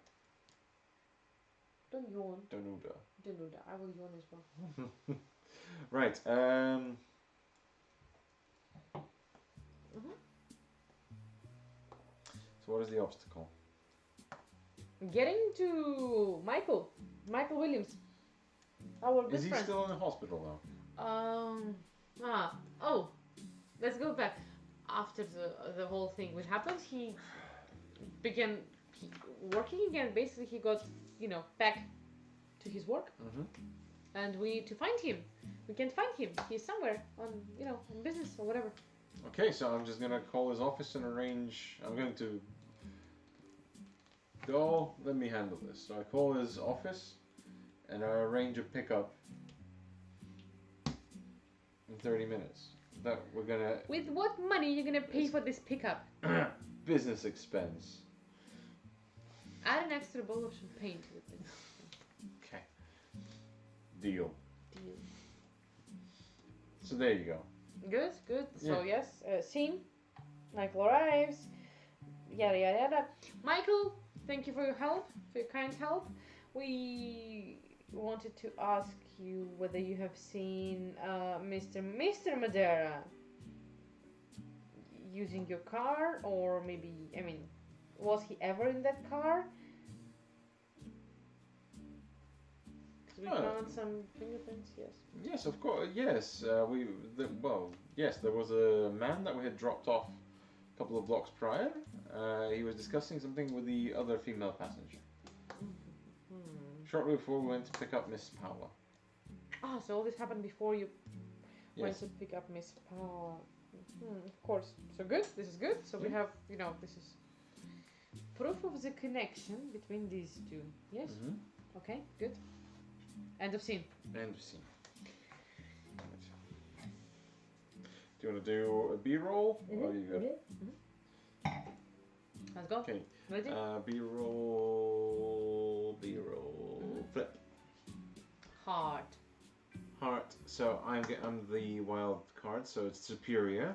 Don't yawn. Don't do that. Don't do that. I will yawn as well. Right. So what is the obstacle? Getting to Michael Williams. Our good Is he friend. still in the hospital though? Let's go back. After the whole thing what happened, he began working again. Basically, he got back to his work, and we need to find him. We can't find him. He's somewhere on business or whatever. Okay, so I'm just gonna call his office and arrange. I'm going to go. Let me handle this. So I call his office. And I arrange a pickup in 30 minutes. That we're gonna... With what money are you gonna pay for this pickup? Business expense. Add an extra bowl of champagne to it. Okay. Deal. So there you go. Good. So Yeah. yes, scene. Michael arrives. Yada yada yada. Michael, thank you for your help, for your kind help. We wanted to ask you whether you have seen Mr. Madeira using your car, or maybe, was he ever in that car? We found some fingerprints, yes. Yes, of course. Yes, yes, there was a man that we had dropped off a couple of blocks prior. He was discussing something with the other female passenger. Shortly before we went to pick up Miss Paula. So all this happened before you went Yes. to pick up Miss Paula. Of course. So good. This is good. So we have, this is proof of the connection between these two. Yes. Okay. Good. End of scene. End of scene. Do you want to do a B-roll? Or you got... Let's go. Okay. Ready? B-roll. Flip. Heart. Heart. So I'm the wild card, so it's superior.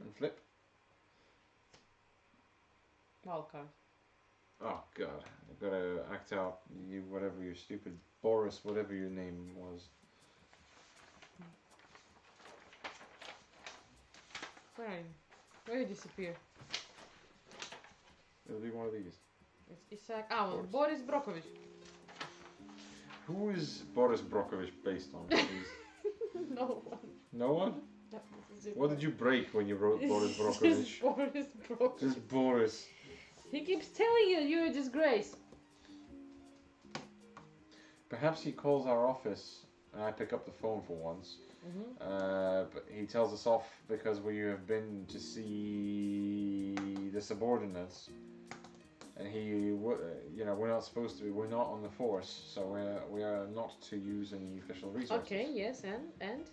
And flip. Wild card. Oh god, I've got to act out whatever your stupid Boris, whatever your name was. Where are you? Where did you disappear? It'll be one of these. It's Isaac. Boris Brokovich. Who is Boris Brokovich based on, please? No one. No one? What did you break when you wrote Boris Brokovich? Just Boris Brokovich. Just Boris. He keeps telling you you're a disgrace. Perhaps he calls our office and I pick up the phone for once. But he tells us off because we have been to see the subordinates, and we're not supposed to be. We're not on the force, so we are not to use any official resources. Okay, yes, and?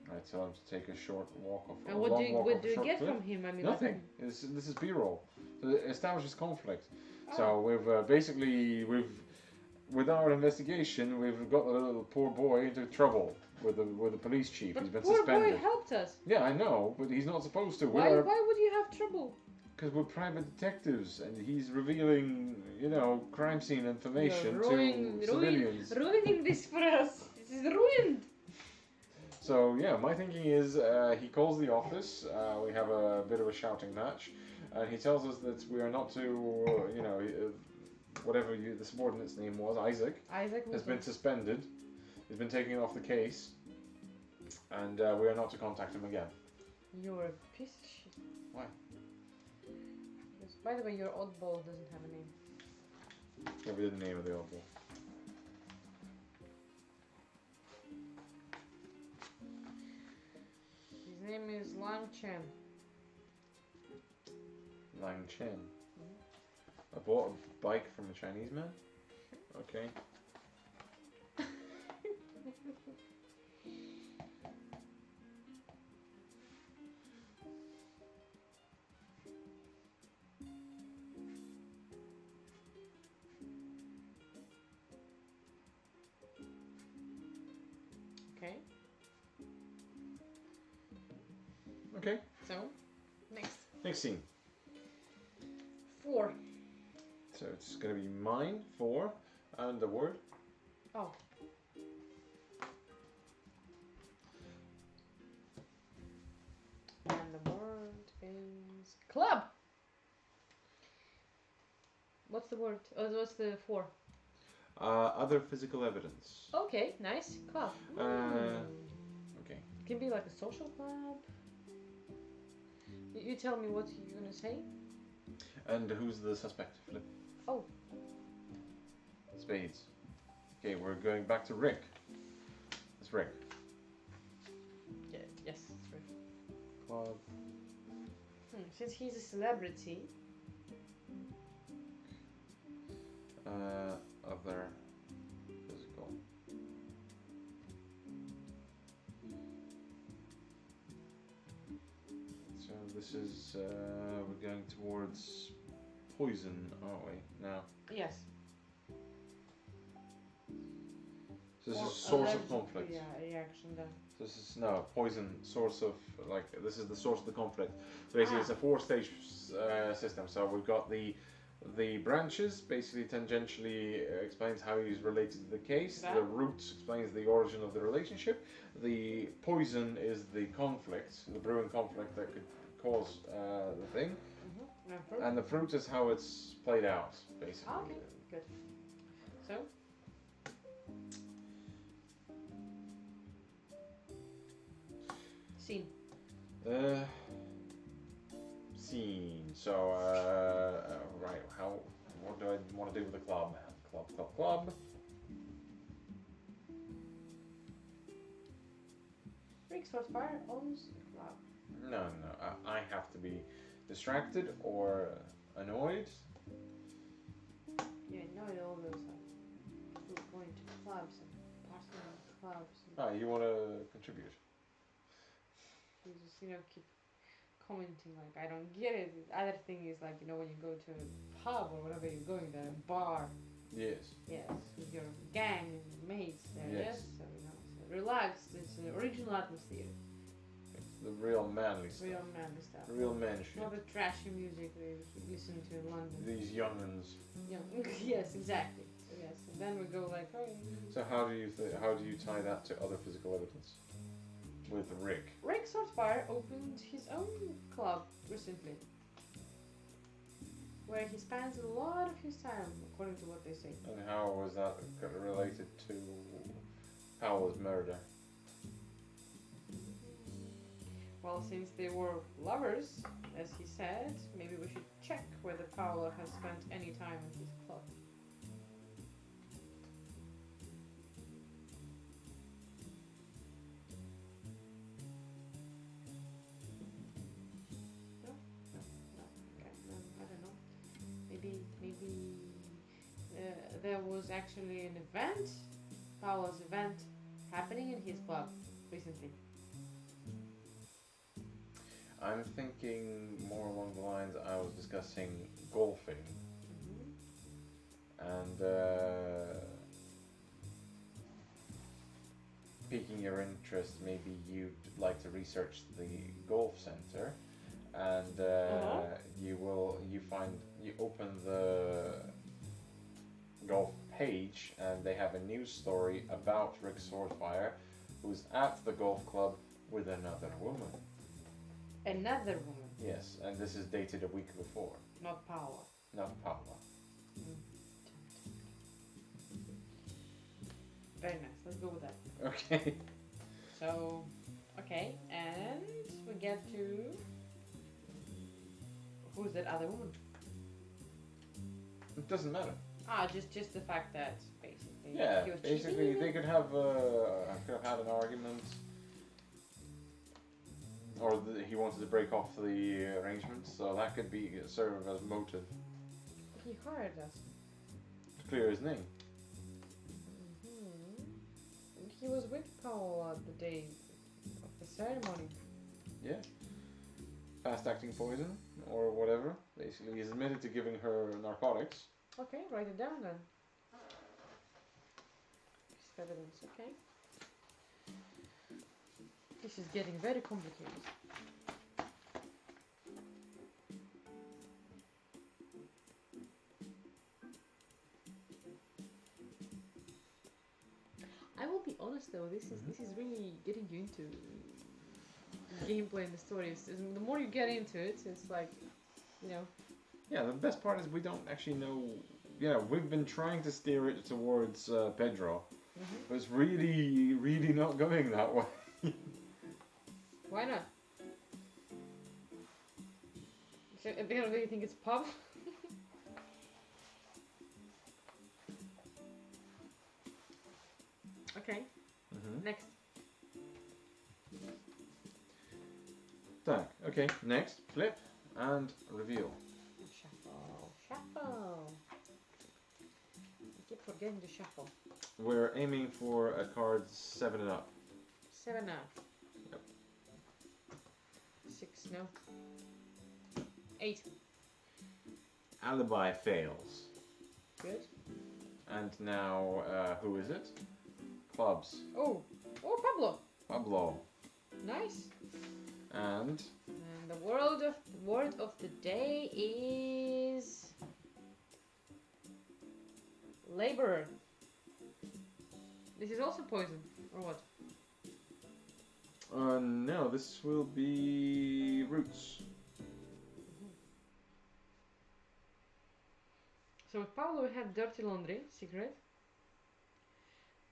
I tell him to take a short walk off. And what do you get from him? I mean, nothing. This is B-roll. So it establishes conflict. So we've with our investigation, we've got the little poor boy into trouble with the police chief. But he's been poor suspended. boy helped us. Yeah, I know, but he's not supposed to. Why would you have trouble? Because we're private detectives, and he's revealing, crime scene information to civilians. Ruining this for us. This is ruined. So yeah, my thinking is he calls the office. We have a bit of a shouting match, and he tells us that we are not to, whatever the subordinate's name was, Isaac has been suspended. He's been taken off the case, and we are not to contact him again. You're a piece of shit. Why? Because, by the way, your oddball doesn't have a name. Yeah, we did the name of the oddball. His name is Lang Chen. Lang Chen. I bought a bike from a Chinese man. Okay. Okay. Okay. So, Next scene. 4. So it's going to be mine, 4, and the word. Oh. And the word is club. What's the word? Oh, what's the 4? Other physical evidence. Okay, nice. Club. Okay. It can be like a social club. You tell me what you're gonna say. And who's the suspect? Flip. Oh. Spades. Okay, we're going back to Rick. It's Rick. Yeah, yes, it's Rick. Club. Since he's a celebrity. Other physical. So this is we're going towards poison, aren't we? Now. Yes. So this is source of conflict. Yeah, reaction then. This is poison source of this is the source of the conflict. Basically, it's a 4-stage system. So we've got the branches, basically tangentially explains how he's related to the case. That. The root explains the origin of the relationship. The poison is the conflict, the brewing conflict that could cause the thing. And the fruit is how it's played out, basically. Okay, good. So? Scene. Scene. So, right, what do I want to do with the club? Club. Rick Fire owns the club. No, I have to be distracted or annoyed. You know all those people going to clubs and partying at clubs. You want to contribute? You just, keep commenting like, I don't get it. The other thing is like, when you go to a pub or whatever you're going there, a bar. Yes. Yes, with your gang and mates there, Yes. So, so relaxed. It's an original atmosphere. It's the real manly stuff. Real manly stuff. Real man shit. Not the trashy music we listen to in London. These young'uns. Yeah. Yes, exactly. So yes, and then we go like, oh. So how do you tie that to other physical evidence? With Rick. Rick Fire opened his own club recently, where he spends a lot of his time, according to what they say. And how was that related to Howell's murder? Well, since they were lovers, as he said, maybe we should check whether Paolo has spent any time in his club. No? No. Okay. No, I don't know. Maybe there was actually an event, Paolo's event, happening in his club recently. I'm thinking more along the lines I was discussing golfing. And piquing your interest, maybe you'd like to research the golf center, and you open the golf page, and they have a news story about Rick Swordfire, who's at the golf club with another woman. Another woman. Yes, and this is dated a week before. Not Paolo. Not Paula. Very nice. Let's go with that. Okay. So, okay, and we get to who's that other woman? It doesn't matter. Just the fact that basically. Yeah, he was basically cheating. they could have had an argument, or he wanted to break off the arrangement, so that could be serve as motive He hired us. to clear his name. And he was with Paola the day of the ceremony. Yeah. Fast-acting poison or whatever. Basically, he's admitted to giving her narcotics. Okay, write it down then. Piece of evidence, okay. This is getting very complicated. I will be honest though, this is really getting you into the gameplay and the stories. The more you get into it, it's like, you know. Yeah, the best part is we don't actually know. Yeah, we've been trying to steer it towards Pedro, but it's really, really not going that way. Why not? So at the end of the day, you think it's pub? Okay. Next. Так, okay, next, flip and reveal. Shuffle. Shuffle. I keep forgetting to shuffle. We're aiming for a card 7 and up. 7 up. Yep. 6, no. 8. Alibi fails. Good. And now, who is it? Clubs. Oh, Pablo. Pablo. Nice. And And the word of the day is laborer. This is also poison, or what? no, this will be roots. So with Pablo we had dirty laundry, secret.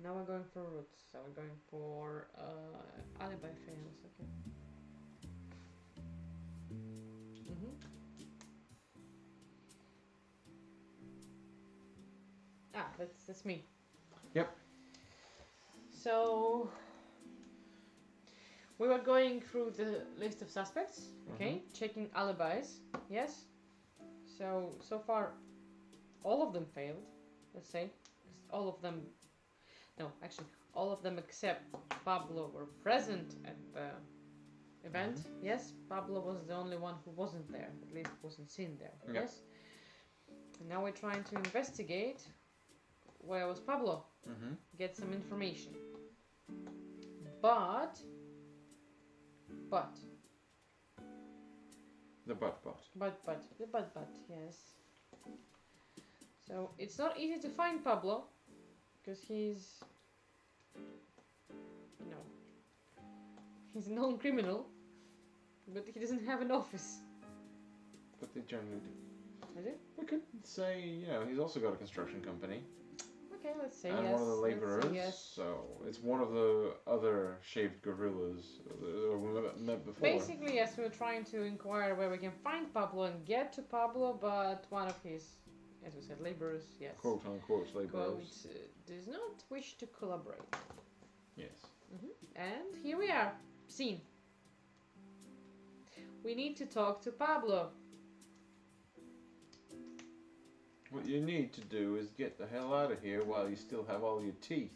Now we're going for roots. So we're going for alibi fails, okay. That's me. Yep. So we were going through the list of suspects, okay, checking alibis, yes. So far all of them failed, let's say. All of them, no, actually all of them except Pablo were present at the event. Yes, Pablo was the only one who wasn't there, at least wasn't seen there. Yep. Yes. And now we're trying to investigate where was Pablo, get some information. But The butt. yes. So it's not easy to find Pablo because he's, you know, he's a known criminal, but he doesn't have an office. But they generally do. Is it? We could say, you know, he's also got a construction company. Okay, let's say and yes. one of the Let's say laborers. yes. So it's one of the other shaped gorillas that we met before. Basically, yes, we're trying to inquire where we can find Pablo and get to Pablo, but one of his, as we said, laborers, yes, Quote unquote laborers. quote, does not wish to collaborate. Yes. And here we are, scene. We need to talk to Pablo. What you need to do is get the hell out of here while you still have all your teeth.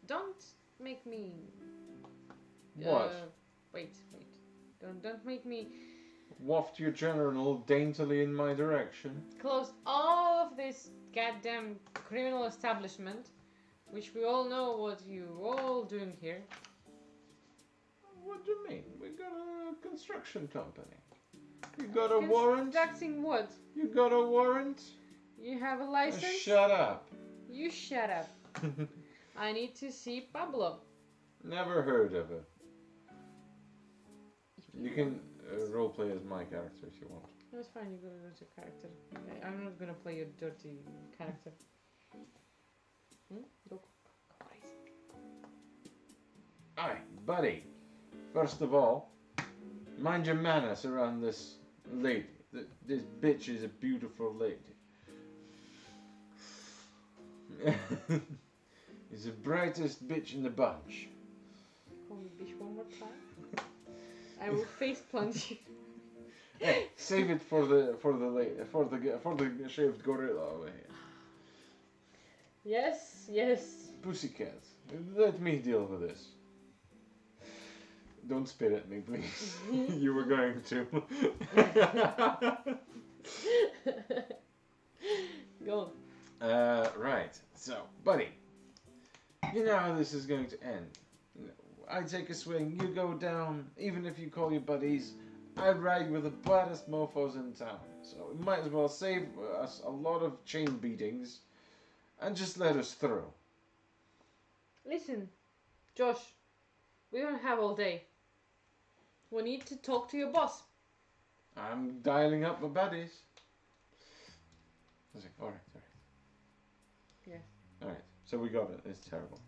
Don't make me. What? Wait. Don't make me Waft your general daintily in my direction. close all of this goddamn criminal establishment, which we all know what you all doing here. What do you mean? We got a construction company. You got a warrant? Constructing what? You got a warrant? You have a license? Shut up. You shut up. I need to see Pablo. Never heard of it. You can roleplay as my character if you want. That's fine, you go to character. I'm not gonna play your dirty character. Go crazy. Aye, buddy. First of all, mind your manners around this lady. This bitch is a beautiful lady. He's the brightest bitch in the bunch. Call me bitch one more time. I will face plunge you. Hey, save it for the shaved gorilla over here. Yes. Pussycat, let me deal with this. Don't spit at me, please. You were going to. Go. Right. So, buddy, you know how this is going to end. I take a swing, you go down. Even if you call your buddies, I ride with the baddest mofos in town. So it might as well save us a lot of chain beatings and just let us through. Listen, Josh, we don't have all day. We need to talk to your boss. I'm dialing up my buddies. I was like, alright. Yeah. Alright, so we got it. It's terrible.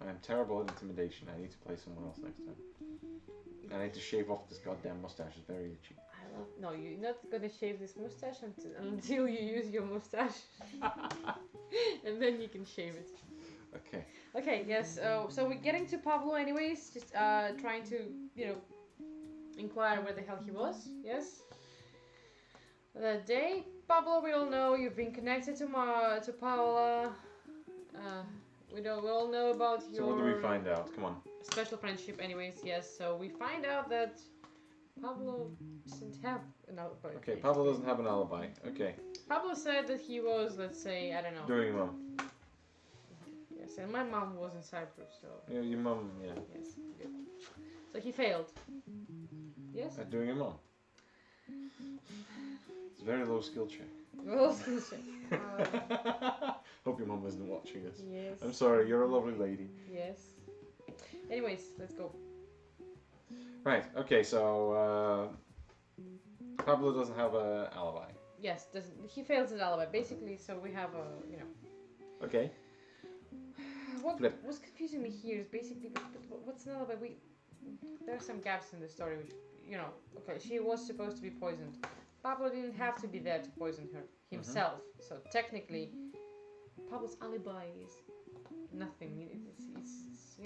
I am terrible at intimidation. I need to play someone else next time. I need to shave off this goddamn mustache. It's very itchy. No, you're not gonna shave this mustache until you use your mustache. And then you can shave it. Okay. Okay, yes, so we're getting to Pablo anyways, just trying to, inquire where the hell he was, yes? That day, Pablo, we all know you've been connected to Paola. We all know about your... So what do we find out? Come on. Special friendship anyways, yes, so we find out that Pablo doesn't have an alibi. Okay, Pablo doesn't have an alibi. Okay. Pablo said that he was, let's say, I don't know. Doing mum. Yes, and my mom was in Cyprus, so... Yeah, your mum, yeah. Yes, good. So he failed. Yes? At doing your mum. It's a very low skill check. Well, check. Hope your mum isn't watching this. Yes. I'm sorry, you're a lovely lady. Yes. Anyways, let's go. Right, okay, so Pablo doesn't have an alibi. Yes, he fails his alibi, basically, so we have a, Okay. What Flip. was confusing me here is basically, what's an alibi? There are some gaps in the story, which, okay, she was supposed to be poisoned. Pablo didn't have to be there to poison her himself, so technically, Pablo's alibi is nothing. It's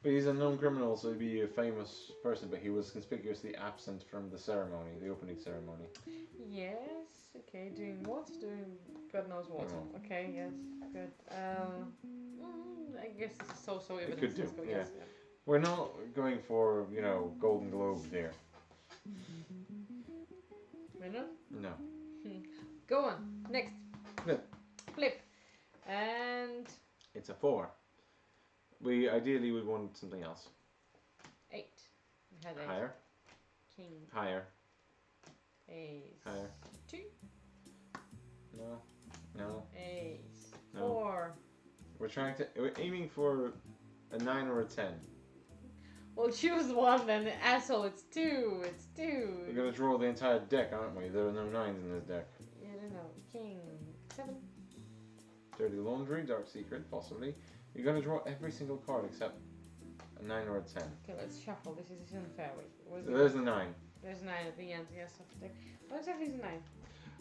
But he's a known criminal, so he'd be a famous person, but he was conspicuously absent from the ceremony, the opening ceremony. Yes, okay, doing what? Doing God knows what. Oh. Okay, yes, good. I guess this is so evidence. It could do, Let's go, yeah. yes, We're not going for, Golden Globes here. We're not? No. Go on, next. Flip. And... It's a 4. Ideally we want something else. 8. We had 8. Higher. King. Higher. Ace. Higher. 2. No. Ace. No. 4. We're aiming for a 9 or a 10. Well, choose one then, asshole. It's 2. It's 2. We're gonna draw the entire deck, aren't we? There are no 9s in this deck. Yeah, I don't know. King. 7. Dirty Laundry, Dark Secret, possibly. You're going to draw every single card except a 9 or a 10. Okay, let's shuffle. This is unfair. Wait, So there's the 9. There's 9 at the end. Yes, what exactly is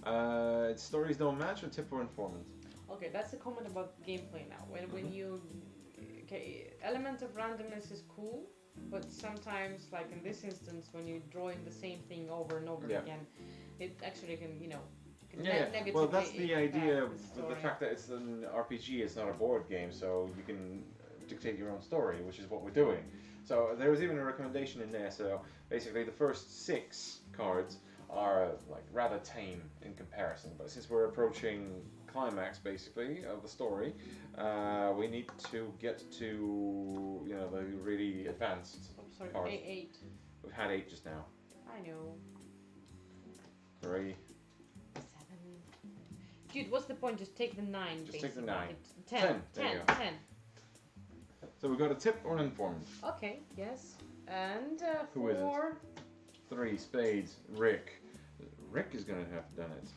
9? Stories don't match, or tip or informant. Okay, that's a comment about gameplay now. When you element of randomness is cool, but sometimes, like in this instance, when you're drawing the same thing over and over again, it actually can negatively. Well, that's the idea of the story. fact that it's an RPG. It's not a board game, so you can dictate your own story, which is what we're doing. So there was even a recommendation in there. So basically, the first 6 cards are like rather tame in comparison, but since we're approaching climax basically of the story, we need to get to the really advanced cards. 8. We've had 8 just now. I know. 3. 7. Dude, what's the point? Just take the 9. Just basically. take the 9. 10. There you go. 10. So we've got a tip or an informant. Okay. Yes. And Who is it? 4. 3 spades. Rick. Rick is going to have done it.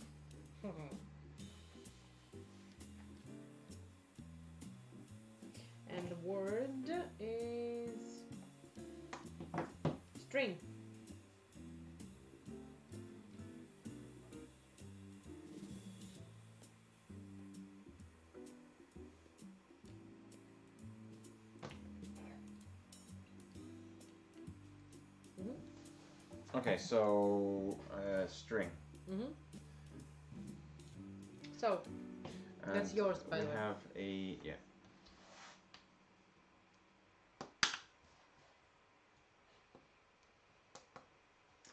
And the word is string. Okay, so string. So that's And yours, by the way. We have a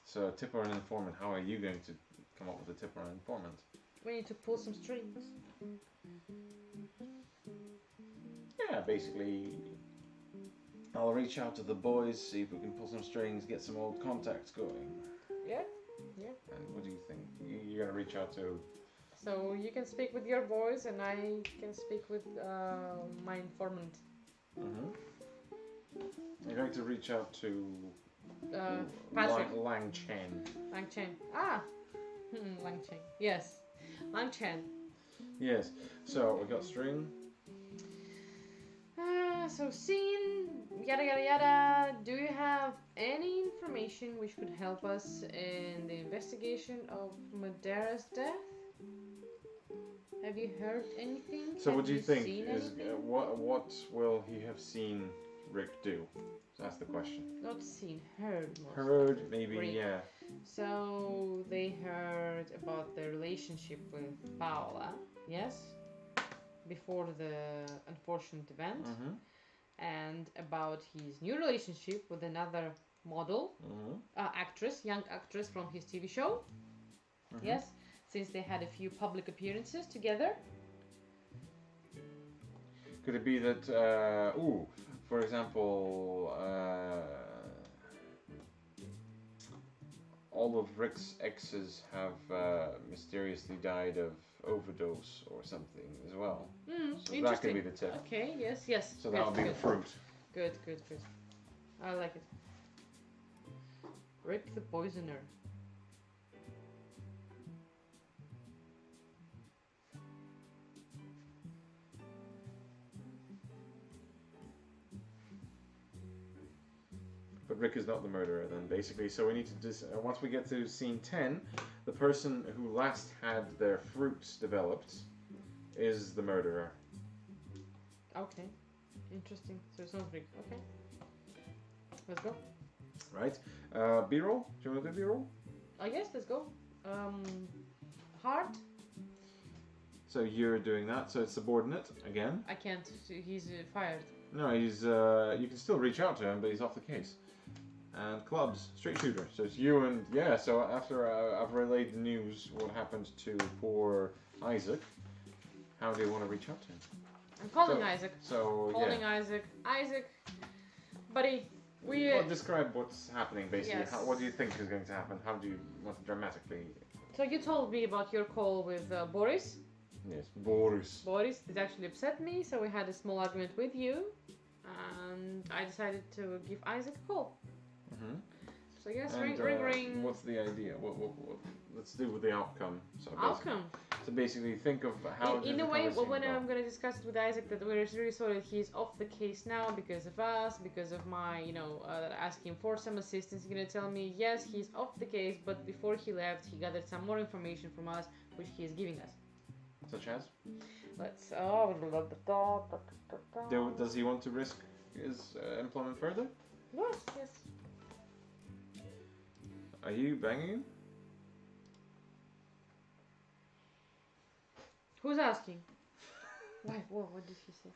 So a tip or an informant. How are you going to come up with a tip or an informant? We need to pull some strings. Yeah, basically, I'll reach out to the boys, see if we can pull some strings, get some old contacts going. Yeah. And what do you think? You're gonna reach out to? So you can speak with your boys, and I can speak with my informant. You're going to reach out to Patrick. Lang Chen. Lang Chen. Ah. Lang Chen. Yes. Lang Chen. Yes. So we got string. So scene, yada yada yada. Do you have any information which could help us in the investigation of Madera's death? Have you heard anything? So Have what do you think? seen Is anything? what will he have seen Rick do? So that's the question. Not seen, heard. Most Heard, maybe, Great. yeah. So they heard about the relationship with Paola, yes, before the unfortunate event, and about his new relationship with another model, actress, young actress from his TV show, yes, since they had a few public appearances together. Could it be that, for example, all of Rick's exes have mysteriously died of overdose or something as well? So that could be the tip. Okay, yes. So good, that would be good. the fruit. Good. I like it. Rick the Poisoner. But Rick is not the murderer then, basically. So we need to once we get to scene 10, the person who last had their fruits developed is the murderer. Okay, interesting. So it's not Rick. Okay, let's go. Right. B-roll? Do you want to do B-roll? Yes, let's go. Heart. So you're doing that. So it's subordinate again. I can't. He's fired. No, he's. You can still reach out to him, but he's off the case. And clubs, straight shooter. So it's you and So after I've relayed the news, what happened to poor Isaac? How do you want to reach out to him? I'm calling Isaac. So Calling Isaac. Isaac, buddy. Well, describe what's happening basically. Yes. What do you think is going to happen? How do you want to dramatically? So you told me about your call with Boris. Yes, Boris. Boris did actually upset me, so we had a small argument with you, and I decided to give Isaac a call. So yes, And, ring. What's the idea? What, let's do with the outcome. Outcome. So basically, think of how. In a way, when I'm going to discuss it with Isaac, that we're really sorry that he's off the case now because of us, because of my, asking for some assistance. He's going to tell me, yes, he's off the case, but before he left, he gathered some more information from us, which he is giving us. Such as? Let's. Does he want to risk his employment further? Yes. Are you banging him? Who's asking? Why? What did she say?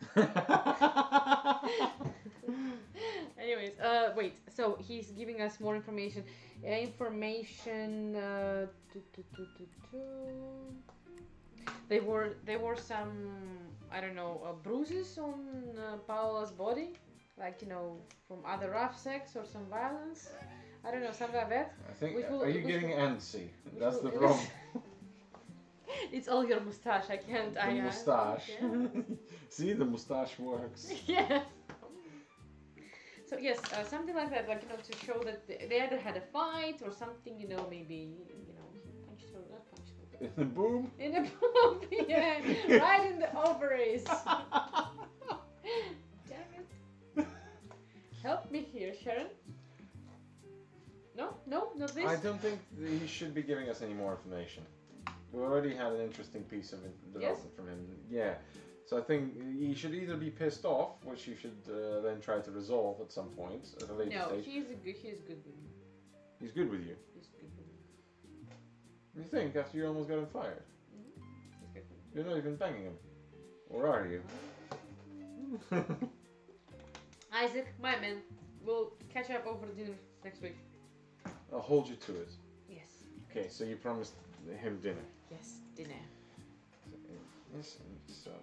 Anyways, wait. So he's giving us more information. There were some, I don't know, bruises on Paola's body, like from other rough sex or some violence. I don't know, something like that. I think. Are you getting antsy? That's the problem. It's all your mustache. I can't. The mustache. See, the mustache works. Yes. So yes, something like that, like to show that they either had a fight or something. Maybe he punched her, not punched her. In the boob. In the boob, yeah, right in the ovaries. Damn it! Help me here, Sharon. No, not this. I don't think he should be giving us any more information. We already had an interesting piece of development from him. Yeah. So I think he should either be pissed off, which you should then try to resolve at some point at a later stage. No, he's good with me. He's good with you. He's good with me. You think after you almost got him fired? Mm-hmm. He's good with me. You're not even banging him, or are you? Isaac, my man, we'll catch up over dinner next week. I'll hold you to it. Yes. Okay, so you promised him dinner. Yes, dinner. Yes, and sub.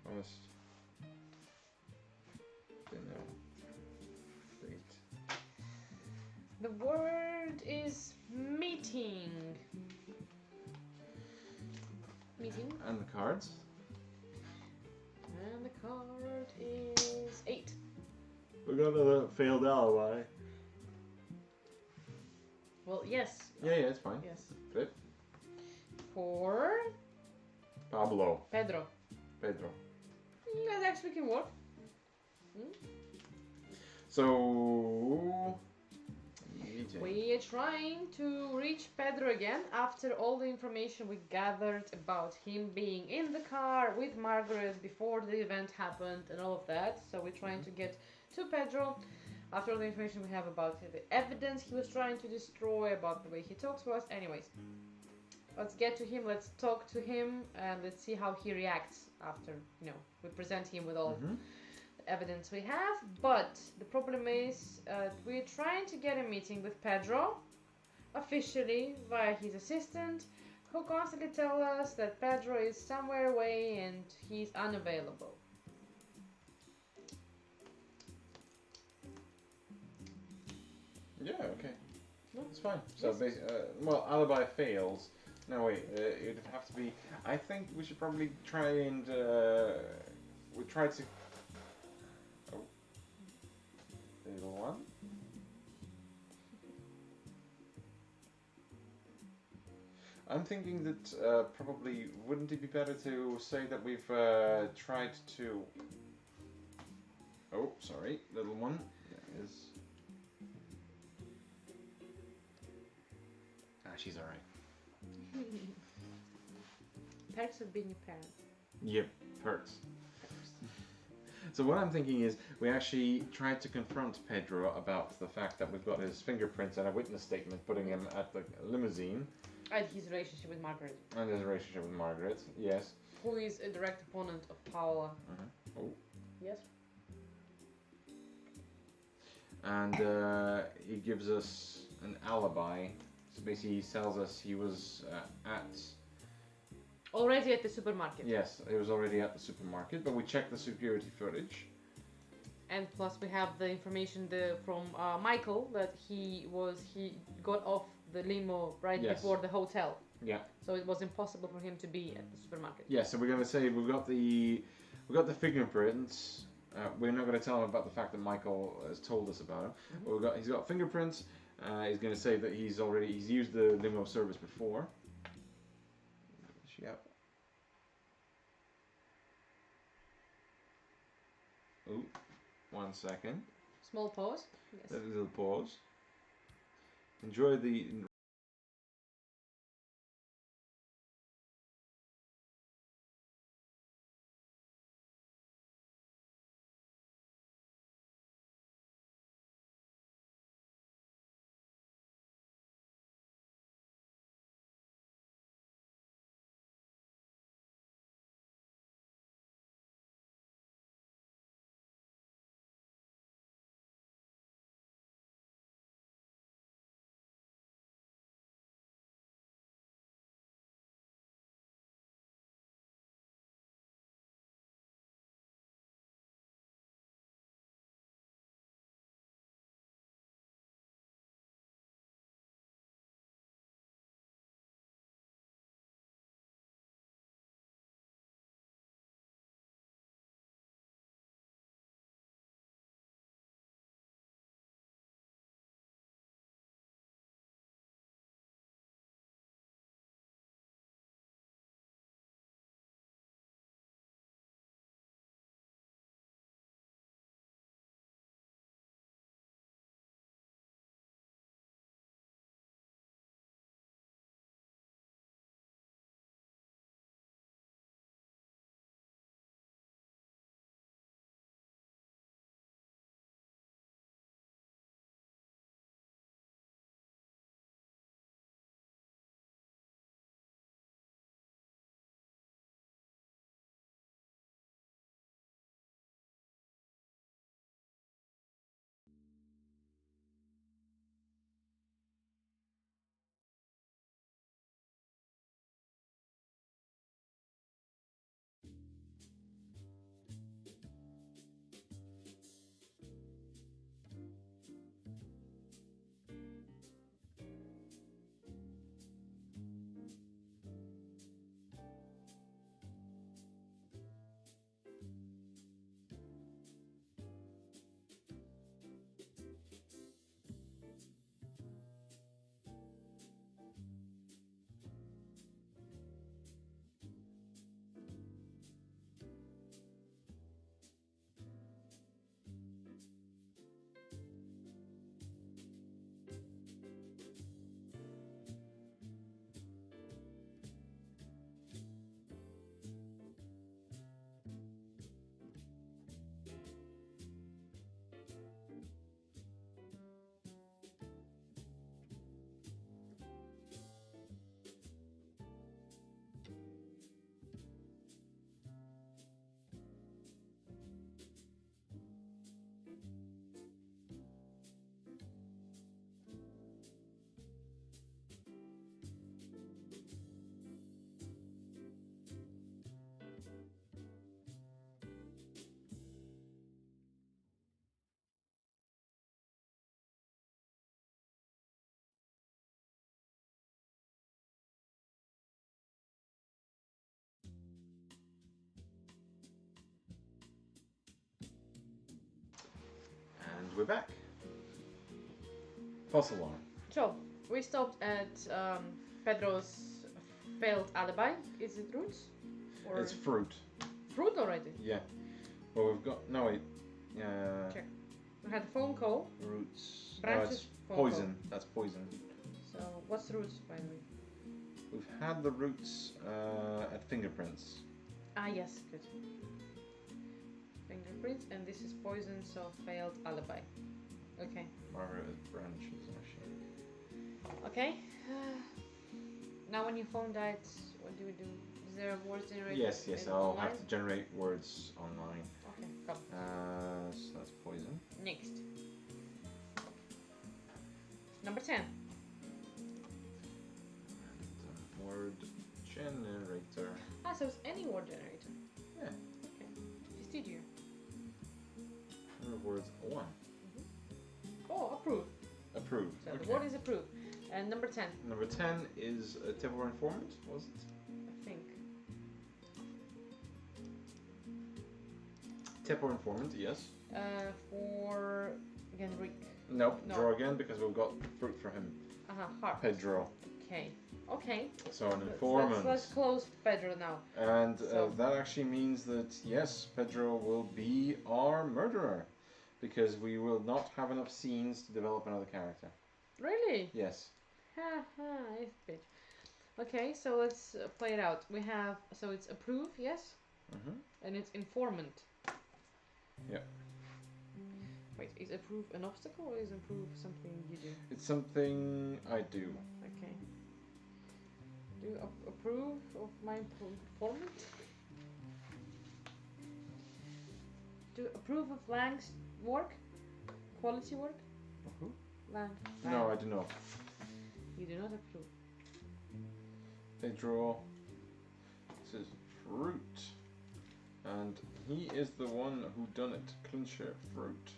Promised dinner. Date. The word is meeting. Meeting. And the cards. And the card is 8. We got another failed alibi. Well, yes. Yeah, it's fine. Yes. Flip. For Pablo. Pedro. That actually can work. So meeting. We are trying to reach Pedro again after all the information we gathered about him being in the car with Margaret before the event happened and all of that. So we're trying to get to Pedro after all the information we have about the evidence he was trying to destroy, about the way he talks to us. Anyways, let's get to him, let's talk to him, and let's see how he reacts after, we present him with all the evidence we have. But the problem is we're trying to get a meeting with Pedro officially via his assistant, who constantly tells us that Pedro is somewhere away and he's unavailable. Yeah, okay. It's fine. So, alibi fails. No, wait, it'd have to be... I think we should probably try and... we try to... Oh. Little one. I'm thinking that probably... Wouldn't it be better to say that we've tried to... Oh, sorry, little one. That is... She's alright. Perks of being a parent. Yep, perks. So what I'm thinking is, we actually tried to confront Pedro about the fact that we've got his fingerprints and a witness statement putting him at the limousine. And his relationship with Margaret. And his relationship with Margaret, yes. Who is a direct opponent of Paola. Oh. Yes. And he gives us an alibi. So basically he tells us he was already at the supermarket. Yes, he was already at the supermarket, but we checked the security footage. And plus we have the information from Michael that he got off the limo right before the hotel. Yeah. So it was impossible for him to be at the supermarket. Yeah, so we're gonna say we got the fingerprints We're not going to tell him about the fact that Michael has told us about him. Mhm. But he's got fingerprints. He's going to say that he's used the limo service before. Yep. Oh, 1 second. Small pause. Yes. A little pause. Enjoy the. And we're back. False alarm. So we stopped at Pedro's failed alibi. Is it roots? Or It's fruit. fruit already? Yeah. Well, we've got. No, wait. Okay. We had a phone call. Roots. Branches. No, it's phone poison. That's poison. Call. So what's roots, by the way? We've had the roots at fingerprints. Ah, yes, good. Fingerprints, and this is poison, so failed alibi. Okay. Margaret is branches, actually. Okay. Now, when your phone died, what do we do? Is there a word generator? Yes, in I'll online? have to generate words online. Okay, come. So that's poison. Next. Number 10. And, word generator. Ah, so it's any word generator. Yeah. Okay. Fastidio. Number of words 1. Oh, approved. Approved. So Okay. the word is approved. And number 10, Number 10 is a Tibor informant, was it? I think. Tip or informant, yes. For again Rick. Nope, No. draw again because we've got fruit for him. Heart. Pedro. Okay. Okay. So an informant. Let's close Pedro now. And So- that actually means that, yes, Pedro will be our murderer. Because we will not have enough scenes to develop another character. Really? Yes. Ha ha, yes, bitch. Okay, so let's play it out. We have, so it's approve, yes? Mm-hmm. And it's informant. Yep. Wait, is approve an obstacle or is approve something you do? It's something I do. Okay. Do you approve of my informant? Do you approve of Lang's work? Quality work? Who? Lang. No, I do not. You do not approve. Pedro says fruit. And he is the one who done it. Clincher fruit.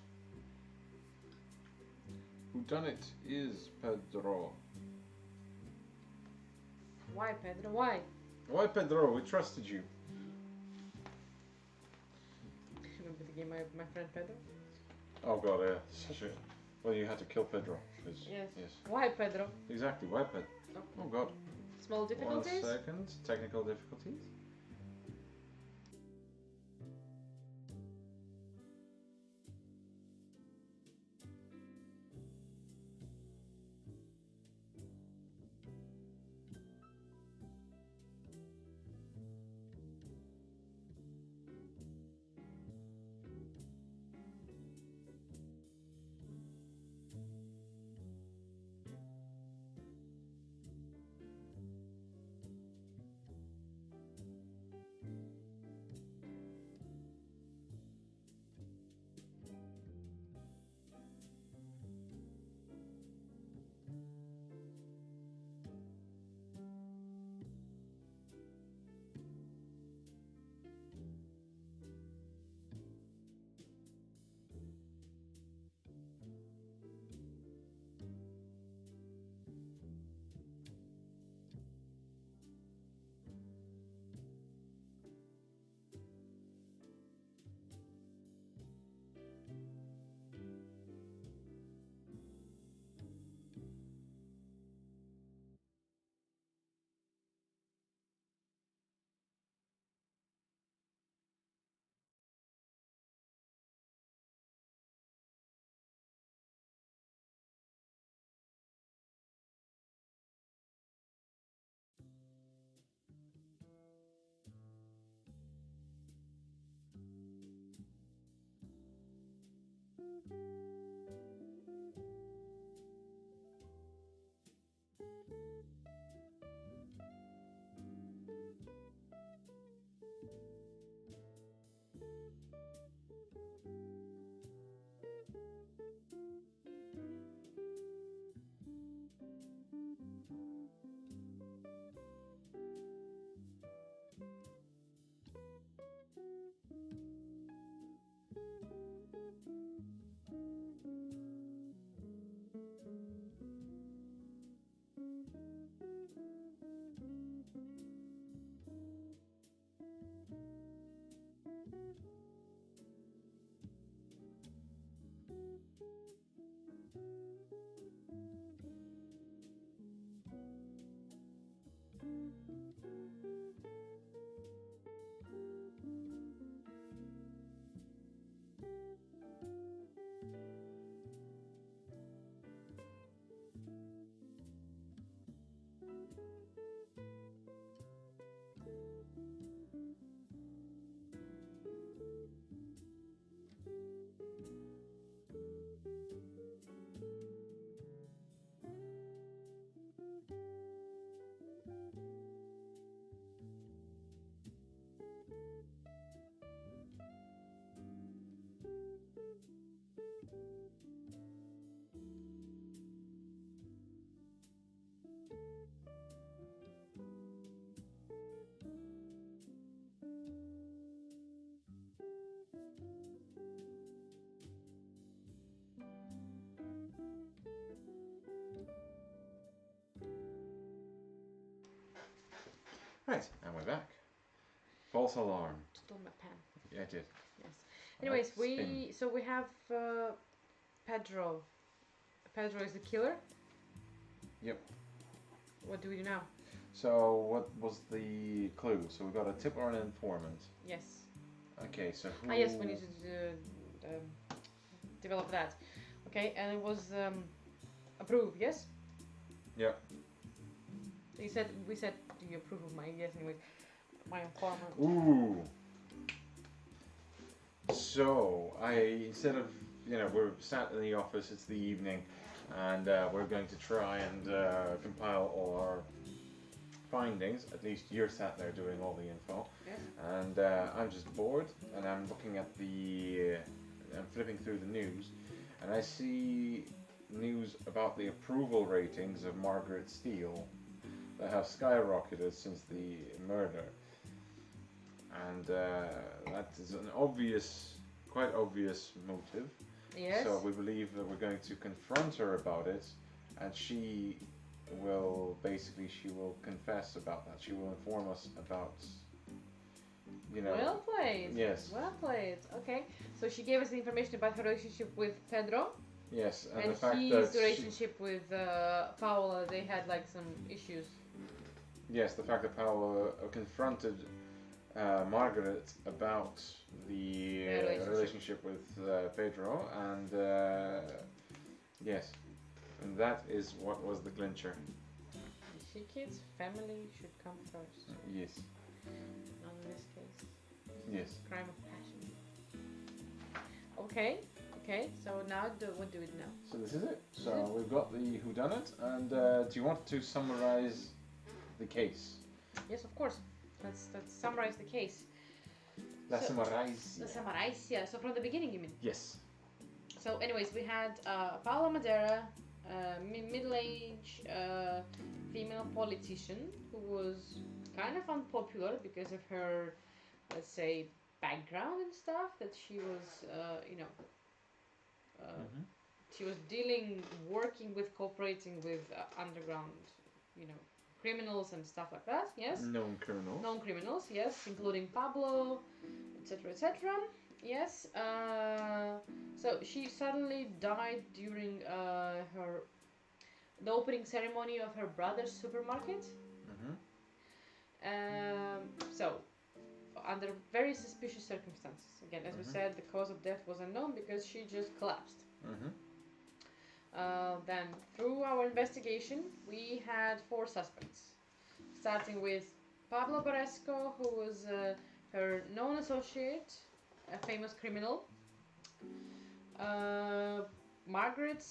Who done it is Pedro. Why, Pedro? Why? Why Pedro? We trusted you. Remember the game my friend Pedro? Oh god, yeah. Such a... Well, you had to kill Pedro. Yes. Yes. Why, Pedro? Exactly. Why Pedro? Oh god. Small difficulties? 1 second. Technical difficulties. Right, and we're back. False alarm. Stole my pen. Yeah, I did. Yes. Anyways, Let's spin. we have Pedro. Pedro is the killer. Yep. What do we do now? So what was the clue? So we got a tip or an informant. Yes. Okay, so who? Ah, yes, we need to develop that. Okay, and it was approve. Yes. Yep. We said, do you approve of my yes? Anyways, my informant. Ooh. So instead of we're sat in the office. It's the evening, and we're going to try and compile all our findings. At least you're sat there doing all the info, Yes. and I'm just bored, and I'm looking at I'm flipping through the news, and I see news about the approval ratings of Margaret Steele that have skyrocketed since the murder. And that is an quite obvious motive. Yes. So we believe that we're going to confront her about it, and she will confess about that. She will inform us about, Well played. Yes. Well played. Okay. So she gave us the information about her relationship with Pedro. Yes, And the fact his that relationship with Paola. They had like some issues. yes, the fact that Paolo confronted Margaret about the relationship with Pedro, and yes, and that is what was the clincher. You see, kids, family should come first. Yes. Not in this case. Yes. Crime of passion. Okay. Okay. So now, what do we do now? So this is it. So we've got the whodunit, and do you want to summarize the case? Yes, of course. Let's summarize the case. Let's summarize. Let's summarize. Yeah. So from the beginning, you mean? Yes. So, anyways, we had Paola Madera, middle-aged female politician who was kind of unpopular because of her, let's say, background and stuff. That she was, she was working with, cooperating with underground, criminals and stuff like that. Yes. Known criminals. Known criminals. Yes, including Pablo, etc., etc. Yes. So she suddenly died during the opening ceremony of her brother's supermarket. So under very suspicious circumstances. Again, as we said, the cause of death was unknown because she just collapsed. Then, through our investigation, we had 4 suspects, starting with Pablo Baresco, who was her known associate, a famous criminal. Margaret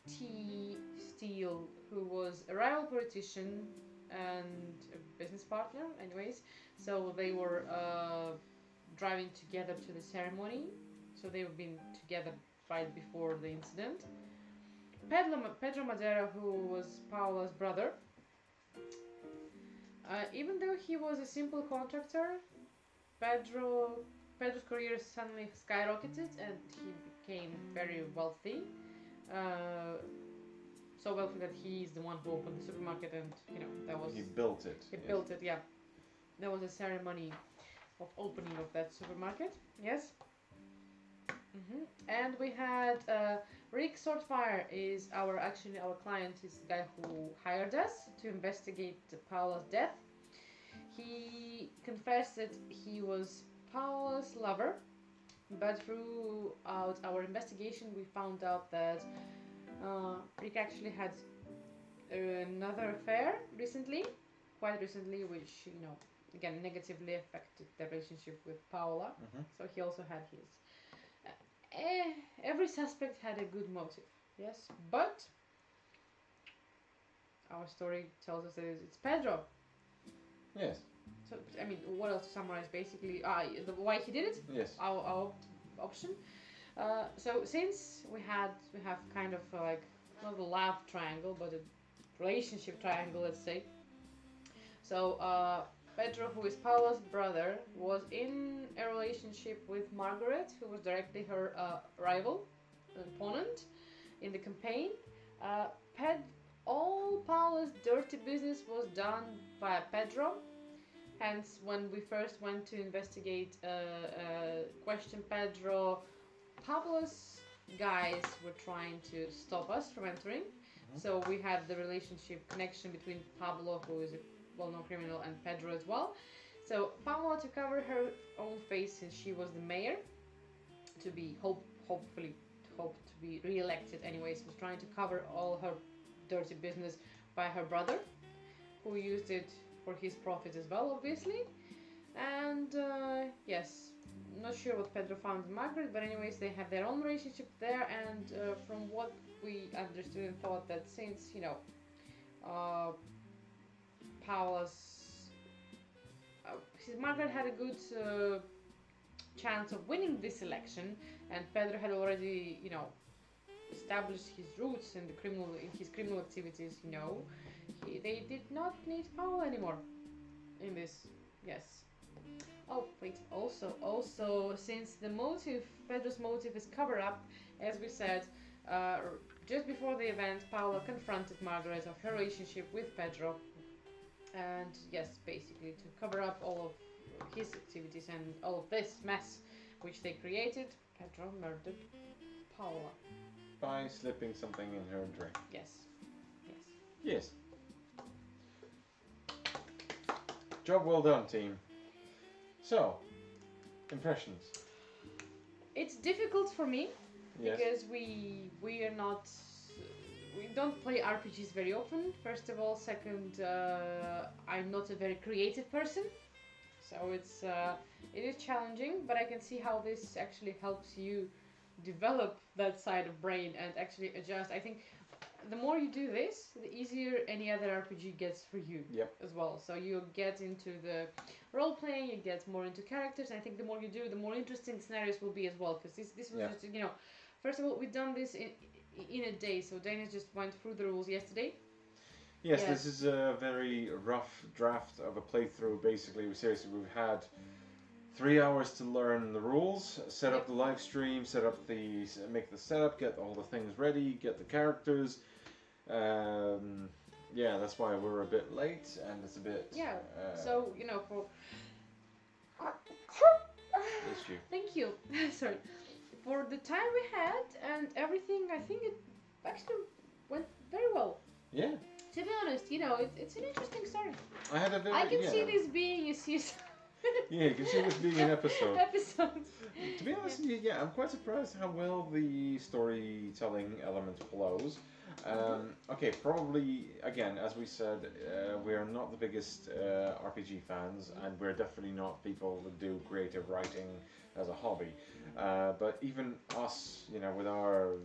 Steele, who was a rival politician and a business partner. Anyways, so they were driving together to the ceremony. So they've been together right before the incident. Pedro Madera, who was Paola's brother. Even though he was a simple contractor, Pedro's career suddenly skyrocketed and he became very wealthy. So wealthy that he's the one who opened the supermarket, and that was... He built it. He built it, yeah. There was a ceremony of opening of that supermarket, yes. And we had Rick Swordfire is our client, is the guy who hired us to investigate Paola's death. He confessed that he was Paola's lover, but throughout our investigation we found out that Rick actually had another affair quite recently, which again negatively affected the relationship with Paola. So he also had his. Every suspect had a good motive, yes, but our story tells us that it's Pedro. Yes. So what else to summarize? Basically, why he did it. Yes. Our option. So since we have kind of like not a love triangle, but a relationship triangle, let's say. So Pedro, who is Paula's brother, was in a relationship with Margaret, who was directly her rival, opponent in the campaign. All Paula's dirty business was done by Pedro. Hence, when we first went to investigate, question Pedro, Pablo's guys were trying to stop us from entering. So we had the relationship connection between Pablo, who is a well-known criminal, and Pedro as well. So Pablo, to cover her own face since she was the mayor, to be hopefully to be re-elected anyways, was trying to cover all her dirty business by her brother, who used it for his profit as well, obviously. And yes, not sure what Pedro found in Margaret, but anyways, they have their own relationship there. And from what we understood and thought, that since Paula's Margaret had a good chance of winning this election, and Pedro had already established his roots in his criminal activities. They did not need Paula anymore in this. Yes. Oh, wait, also, since Pedro's motive is cover up, as we said, just before the event, Paula confronted Margaret of her relationship with Pedro, and yes, basically to cover up all of his activities and all of this mess which they created, Pedro murdered Paula. By slipping something in her drink. Yes. Yes. Job well done, team. So, impressions. It's difficult for me Yes. because we don't play RPGs very often. First of all, second, I'm not a very creative person, so it is challenging. But I can see how this actually helps you develop that side of brain and actually adjust. I think the more you do this, the easier any other RPG gets for you. Yep. As well. So you get into the role playing, you get more into characters, and I think the more you do, the more interesting scenarios will be as well. Because this was just first of all, we've done this in a day. So Dana just went through the rules yesterday. Yes, this is a very rough draft of a playthrough. Basically, we've had 3 hours to learn the rules, set up the live stream, make the setup, get all the things ready, get the characters. Yeah, that's why we're a bit late, and it's a bit. Yeah. So for. Issue. Thank you. Sorry. For the time we had and everything, I think it actually went very well. Yeah. To be honest, it's an interesting story. I can see this being a season. Yeah, you can see this being an episode. Episodes. To be honest, I'm quite surprised how well the storytelling element flows. Okay, probably, again, as we said, we are not the biggest RPG fans, and we're definitely not people that do creative writing as a hobby. But even us, with our,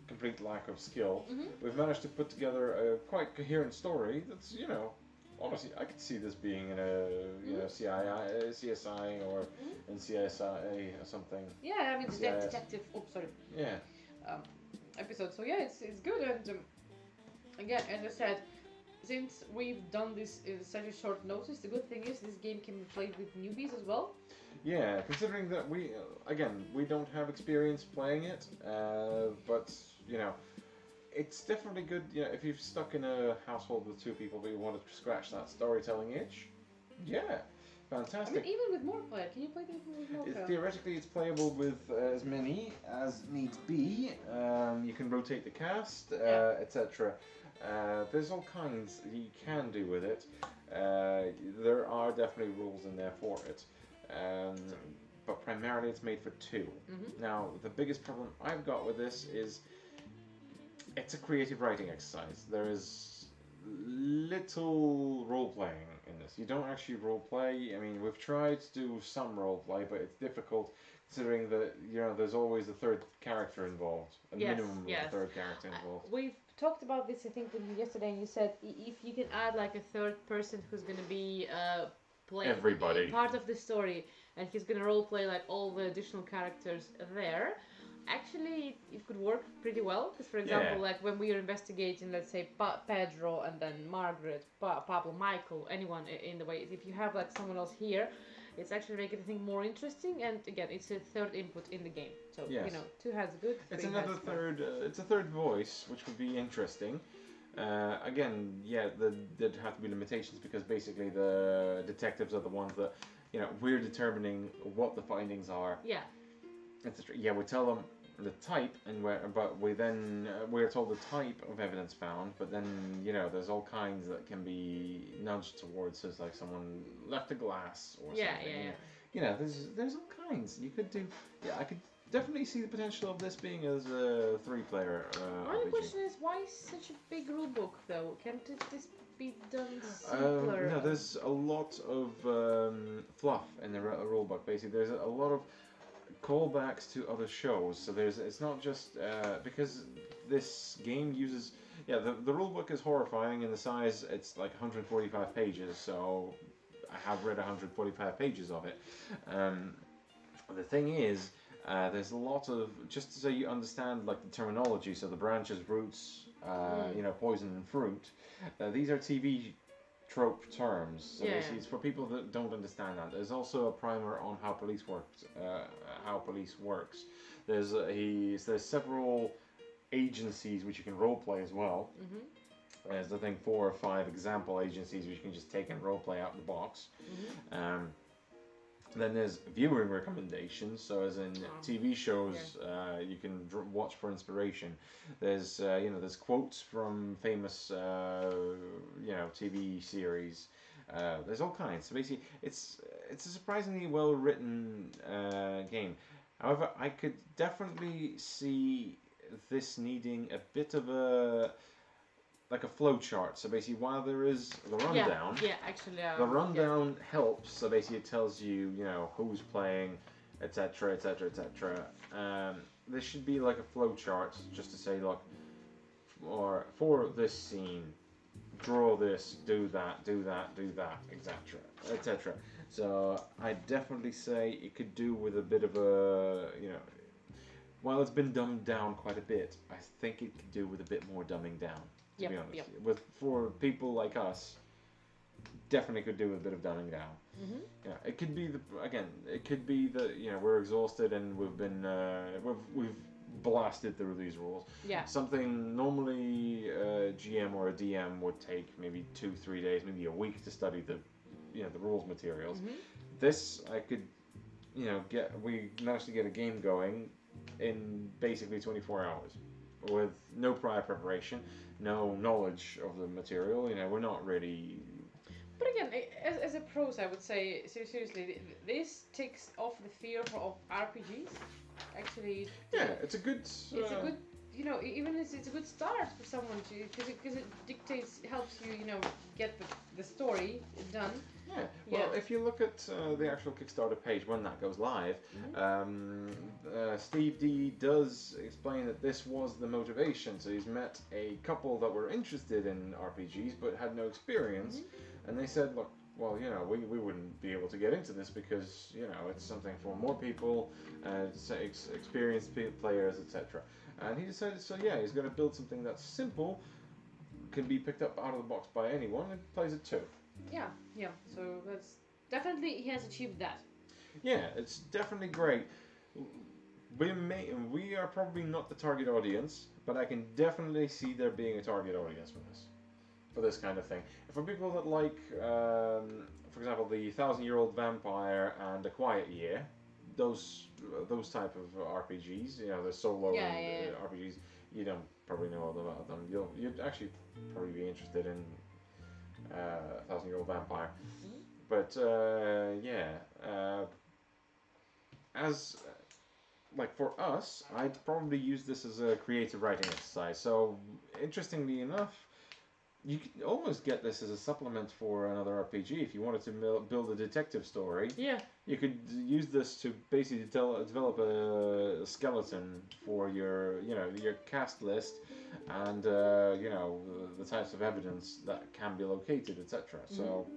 complete lack of skill, we've managed to put together a quite coherent story that's, honestly, I could see this being in a CSI or in CSI or something. Yeah, I mean, detective. Oh, sorry. Yeah. Episode. So yeah, it's good, and again, as I said, since we've done this in such a short notice, the good thing is this game can be played with newbies as well. Yeah, considering that we don't have experience playing it, but it's definitely good. If you've stuck in a household with 2 people but you want to scratch that storytelling itch, yeah, fantastic. I mean, even with more player, can you play even with more player? Theoretically, it's playable with as many as needs be. You can rotate the cast, etc. There's all kinds you can do with it. There are definitely rules in there for it. But primarily it's made for 2. Now, the biggest problem I've got with this is it's a creative writing exercise. There is little role-playing in this. You don't actually role-play. I mean, we've tried to do some role-play, but it's difficult considering that, there's always a third character involved. Minimum of a third character involved. We've talked about this, I think, with you yesterday, and you said if you can add like a third person who's going to be playing everybody part of the story, and he's going to role-play like all the additional characters there, actually it could work pretty well. Because for example, like when we are investigating, let's say Pedro and then Margaret, Pablo, Michael, anyone in the way, if you have like someone else here, it's actually making the thing more interesting. And again, it's a third input in the game, so 2 has good. It's another third. It's a third voice, which would be interesting. Again, yeah, there'd have to be limitations because basically the detectives are the ones that, we're determining what the findings are. Yeah. Etc. Yeah, we tell them the type, but we're told the type of evidence found. But then there's all kinds that can be nudged towards us, like someone left a glass or Yeah, something. yeah, There's all kinds you could do. Yeah, I could definitely see the potential of this being as a 3-player My only RPG. question is, why such a big rule book, though? Can't this be done simpler? No, there's a lot of fluff in the rulebook. Basically, there's a lot of callbacks to other shows. So it's not just because this game uses. Yeah, the rulebook is horrifying in the size. It's like 145 pages. So I have read 145 pages of it. The thing is, there's a lot of, just so you understand like the terminology. So the branches, roots, poison and fruit. These are TV trope terms. So basically, it's for people that don't understand that. There's also a primer on how police works. There's several agencies which you can roleplay as well. Mm-hmm. There's I think 4 or 5 example agencies which you can just take and roleplay out the box. Mm-hmm. Then there's viewing recommendations, so as in TV shows, you can watch for inspiration. There's quotes from famous TV series. There's all kinds. So basically, it's a surprisingly well written game. However, I could definitely see this needing a bit of a flow chart. So basically, while there is the rundown, the rundown helps. So basically, it tells you, who's playing, etc., etc., etc. There should be like a flow chart just to say, look, for this scene, draw this, do that, etc., etc. So I definitely say it could do with a bit of a, while it's been dumbed down quite a bit, I think it could do with a bit more dumbing down. To be honest, for people like us, definitely could do with a bit of dumbing down. Mm-hmm. Yeah, it could be that we're exhausted and we've been we've blasted through these rules. Yeah. Something normally a GM or a DM would take maybe 2-3 days, maybe a week to study the rules materials. Mm-hmm. This I could we managed to get a game going in basically 24 hours with no prior preparation, no knowledge of the material. We're not really. But again, as a pros, I would say seriously, this takes off the fear of RPGs. Actually, it's a good. It's a good, even it's a good start for someone because it helps you, get the story done. Yeah. Well, if you look at the actual Kickstarter page when that goes live, Steve D does explain that this was the motivation. So he's met a couple that were interested in RPGs but had no experience, and they said, look, well, we wouldn't be able to get into this because it's something for more people, experienced players, etc. And he decided, so he's going to build something that's simple, can be picked up out of the box by anyone, and plays it too. Yeah. So that's definitely he has achieved that. Yeah, it's definitely great. We are probably not the target audience, but I can definitely see there being a target audience for this kind of thing. For people that like, for example, the 1,000-Year-Old Vampire and The Quiet Year, those type of RPGs, the solo RPGs, you don't probably know all about them. You'd actually probably be interested in 1,000-Year-Old Vampire. But as like for us, I'd probably use this as a creative writing exercise. So interestingly enough, you could almost get this as a supplement for another RPG if you wanted to build a detective story. Yeah. You could use this to basically develop a skeleton for your cast list and the types of evidence that can be located, etc. So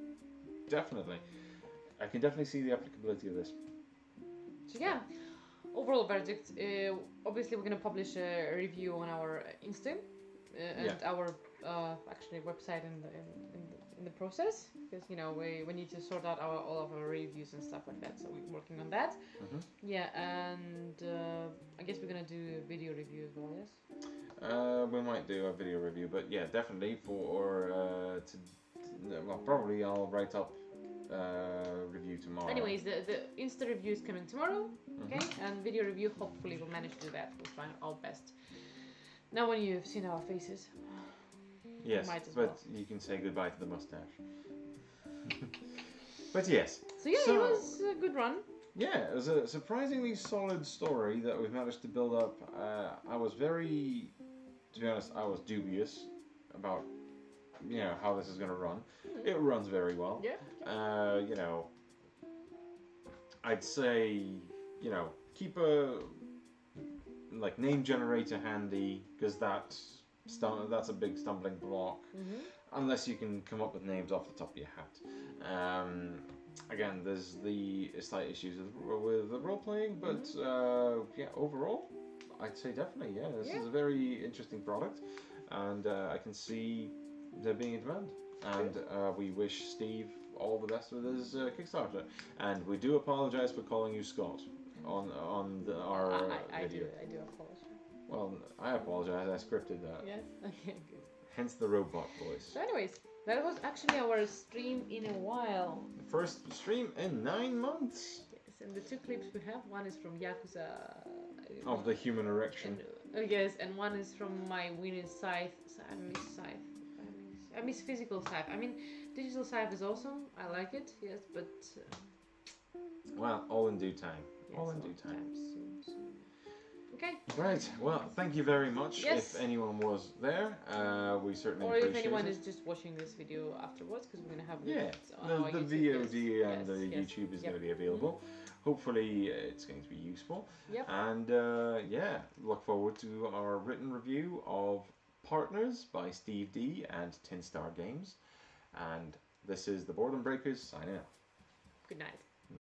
definitely, I can definitely see the applicability of this. So overall verdict. Obviously, we're gonna publish a review on our Insta. and our actually website in the process, because we need to sort out all of our reviews and stuff like that. So we're working on that. Mhm. Yeah, and I guess we're gonna do a video review as well. Yes. We might do a video review, but yeah, definitely well, probably I'll write up review tomorrow. Anyways, the Insta review is coming tomorrow. Okay, and video review, hopefully we'll manage to do that. We'll try our best. Now when you've seen our faces, Yes, might as but well. you can say goodbye to the mustache. But yes. So yeah, it was a good run. Yeah, it was a surprisingly solid story that we've managed to build up. I was very, to be honest, I was dubious about how this is going to run. It runs very well. Yeah. I'd say keep a name generator handy, because that's a big stumbling block. Unless you can come up with names off the top of your hat. Again, there's the slight issues with the role playing, but overall, I'd say definitely, this is a very interesting product, and I can see there being a demand. And we wish Steve all the best with his Kickstarter. And we do apologize for calling you Scott on our video. I do apologize. Well, I apologize. I scripted that. Yes. Okay. Good. Hence the robot voice. So, anyways, that was actually our stream in a while. First stream in 9 months. Yes, and the two clips we have, one is from Yakuza. Of the human erection. Yes, and one is from my winning scythe. I miss scythe. I miss physical scythe. I mean, digital scythe is awesome. I like it. Yes, but. Well, all in due time. Yes, all in due time. Soon. Okay. Right. Well, thank you very much. Yes. If anyone was there, we certainly or appreciate if anyone it. is just watching this video afterwards, because we're gonna have it on our the YouTube, VOD and the yes. YouTube is Yep. going to be available. Hopefully, it's going to be useful. Yep. And look forward to our written review of Partners by Steve D and Tin Star Games. And this is the Boredom Breakers signing off. Good night.